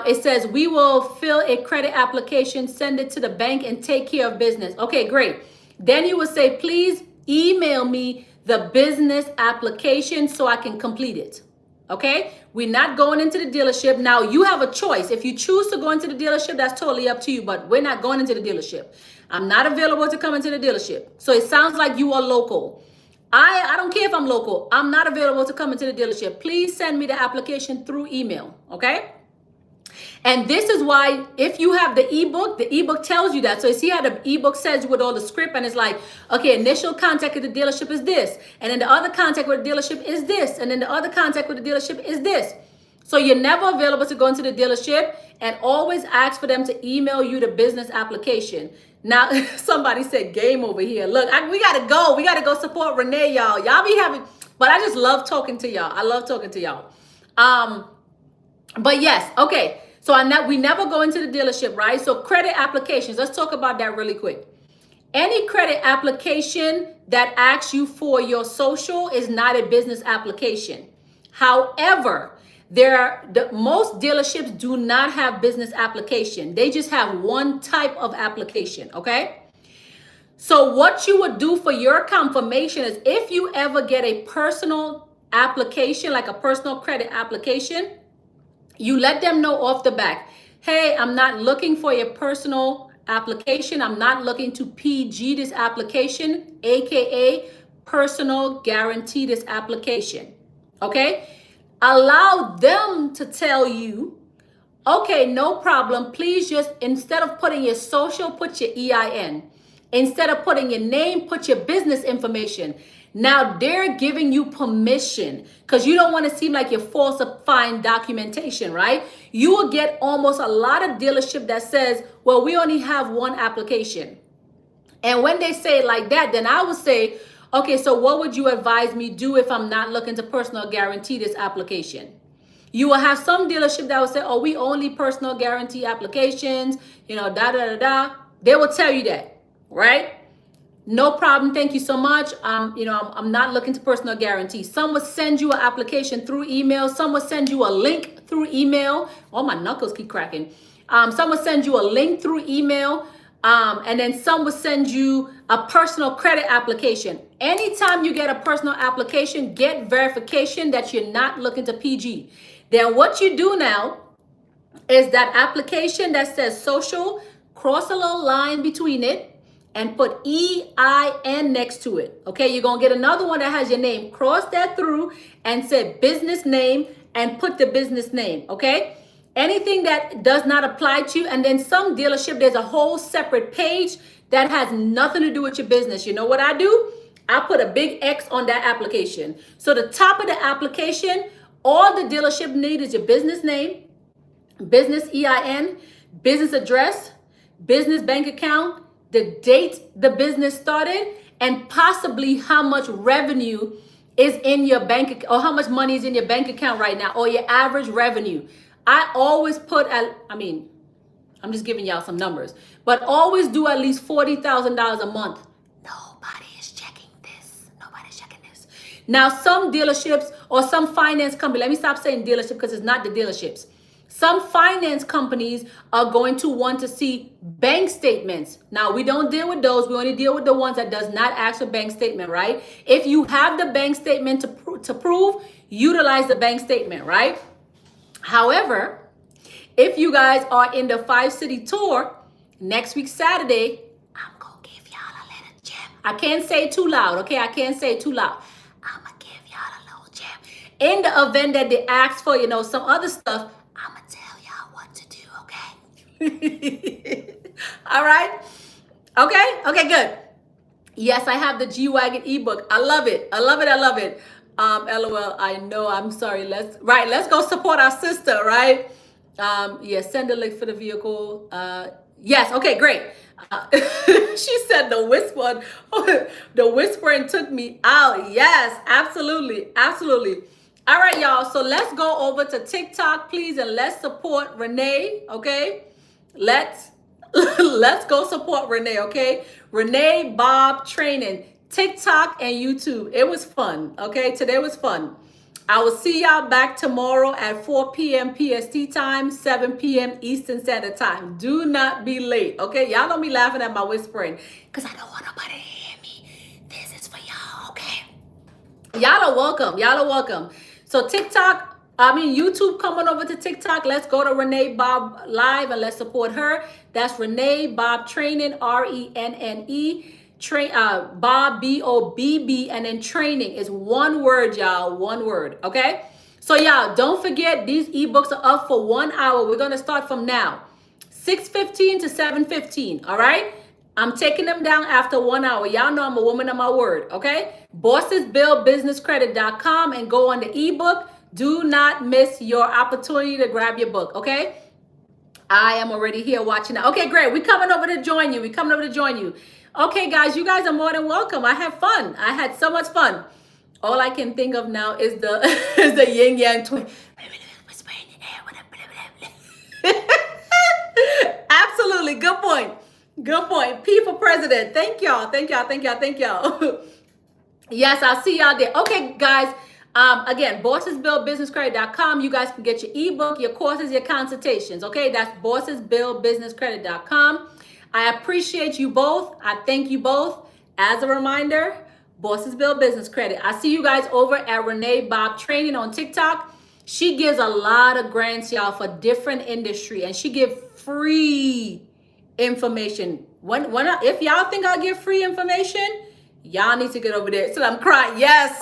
it says we will fill a credit application, send it to the bank, and take care of business. Okay, great. Then you would say, please email me the business application so I can complete it. Okay, we're not going into the dealership. Now you have a choice. If you choose to go into the dealership, that's totally up to you, but we're not going into the dealership. I'm not available to come into the dealership. So it sounds like you are local. I don't care if I'm local. I'm not available to come into the dealership. Please send me the application through email. Okay. And this is why, if you have the ebook tells you that. So you see how the ebook says with all the script, and it's like, okay, initial contact with the dealership is this, and then the other contact with the dealership is this, and then the other contact with the dealership is this. So you're never available to go into the dealership, and always ask for them to email you the business application. Now, somebody said game over here. Look, we gotta go. We gotta go support Renee, y'all. Y'all be having, but I just love talking to y'all. I love talking to y'all. But yes, okay. So we never go into the dealership, right? So credit applications, let's talk about that really quick. Any credit application that asks you for your social is not a business application. However, most dealerships do not have business application. They just have one type of application, okay? So what you would do for your confirmation is, if you ever get a personal application, like a personal credit application, you let them know off the back, hey, I'm not looking for your personal application. I'm not looking to PG this application, aka personal guarantee this application. Okay? Allow them to tell you, okay, no problem. Please just, instead of putting your social, put your EIN. Instead of putting your name, put your business information. Now they're giving you permission, because you don't want to seem like you're falsifying documentation, right? You will get almost a lot of dealership that says, well, we only have one application. And when they say it like that, then I would say, Okay, so what would you advise me do if I'm not looking to personal guarantee this application? You will have some dealership that will say, oh, we only personal guarantee applications, They will tell you that, right? No problem. Thank you so much. I'm not looking to personal guarantee. Some will send you an application through email. Some will send you a link through email. Oh, my knuckles keep cracking. Some will send you a link through email. And then some will send you a personal credit application. Anytime you get a personal application, get verification that you're not looking to PG. Then what you do now is that application that says social, cross a little line between it and put EIN next to it. Okay, you're gonna get another one that has your name. Cross that through and say business name and put the business name. Okay, anything that does not apply to you, and then some dealership, there's a whole separate page that has nothing to do with your business. You know what I do? I put a big X on that application. So the top of the application, all the dealership need is your business name, business EIN, business address, business bank account, the date the business started, and possibly how much revenue is in your bank, or how much money is in your bank account right now, or your average revenue. I always put I'm just giving y'all some numbers, but always do at least $40,000 a month. Nobody is checking this. Nobody's checking this. Now, some dealerships or some finance company, let me stop saying dealership because it's not the dealerships. Some finance companies are going to want to see bank statements. Now, we don't deal with those. We only deal with the ones that does not ask for bank statement, right? If you have the bank statement to prove, utilize the bank statement, right? However, if you guys are in the 5-city tour, next week, Saturday, I'm going to give y'all a little gem. I can't say it too loud, okay? I can't say it too loud. I'm going to give y'all a little gem. In the event that they ask for, some other stuff, I'm going to tell y'all what to do, okay? All right? Okay? Okay, good. Yes, I have the G-Wagon ebook. I love it. I love it. I love it. LOL, I know. I'm sorry. Let's go support our sister, right? Yes, send a link for the vehicle. Yes, okay, great. She said the whispering took me out. Yes, absolutely, absolutely. All right, y'all. So let's go over to TikTok, please, and let's support Renee. Okay, let's go support Renee. Okay, Renee Bob Training, TikTok and YouTube. It was fun. Okay, today was fun. I will see y'all back tomorrow at 4 p.m. PST time, 7 p.m. Eastern Standard Time. Do not be late, okay? Y'all don't be laughing at my whispering because I don't want nobody to hear me. This is for y'all, okay? Y'all are welcome. Y'all are welcome. So YouTube, come on over to TikTok. Let's go to Renee Bob Live and let's support her. That's Renee Bob Training, RENNE. Bob, BOBB, and then training is one word, y'all. One word, okay? So y'all, don't forget these ebooks are up for 1 hour. We're gonna start from now, 6:15 to 7:15. All right? I'm taking them down after 1 hour. Y'all know I'm a woman of my word, okay? BossesBuildBusinessCredit.com and go on the ebook. Do not miss your opportunity to grab your book, okay? I am already here watching that. Okay, great. We're coming over to join you. Okay, guys, you guys are more than welcome. I had fun. I had so much fun. All I can think of now is the is the yin yang twin. Absolutely. Good point. Good point. P for president. Thank y'all. Thank y'all. Thank y'all. Thank y'all. Yes, I'll see y'all there. Okay, guys. Again, BossesBuildBusinessCredit.com. You guys can get your ebook, your courses, your consultations. Okay, that's BossesBuildBusinessCredit.com. I appreciate you both. I thank you both. As a reminder, Bosses Build Business Credit. I see you guys over at Renee Bob Training on TikTok. She gives a lot of grants, y'all, for different industry, and she gives free information. If y'all think I'll give free information, y'all need to get over there. So I'm crying. Yes.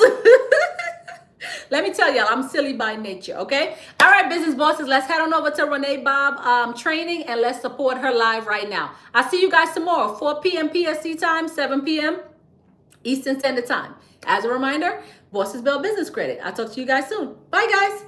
Let me tell y'all, I'm silly by nature, okay? All right, business bosses, let's head on over to Renee Bob Training and let's support her live right now. I'll see you guys tomorrow, 4 p.m. PST time, 7 p.m. Eastern Standard Time. As a reminder, Bosses Build Business Credit. I'll talk to you guys soon. Bye, guys.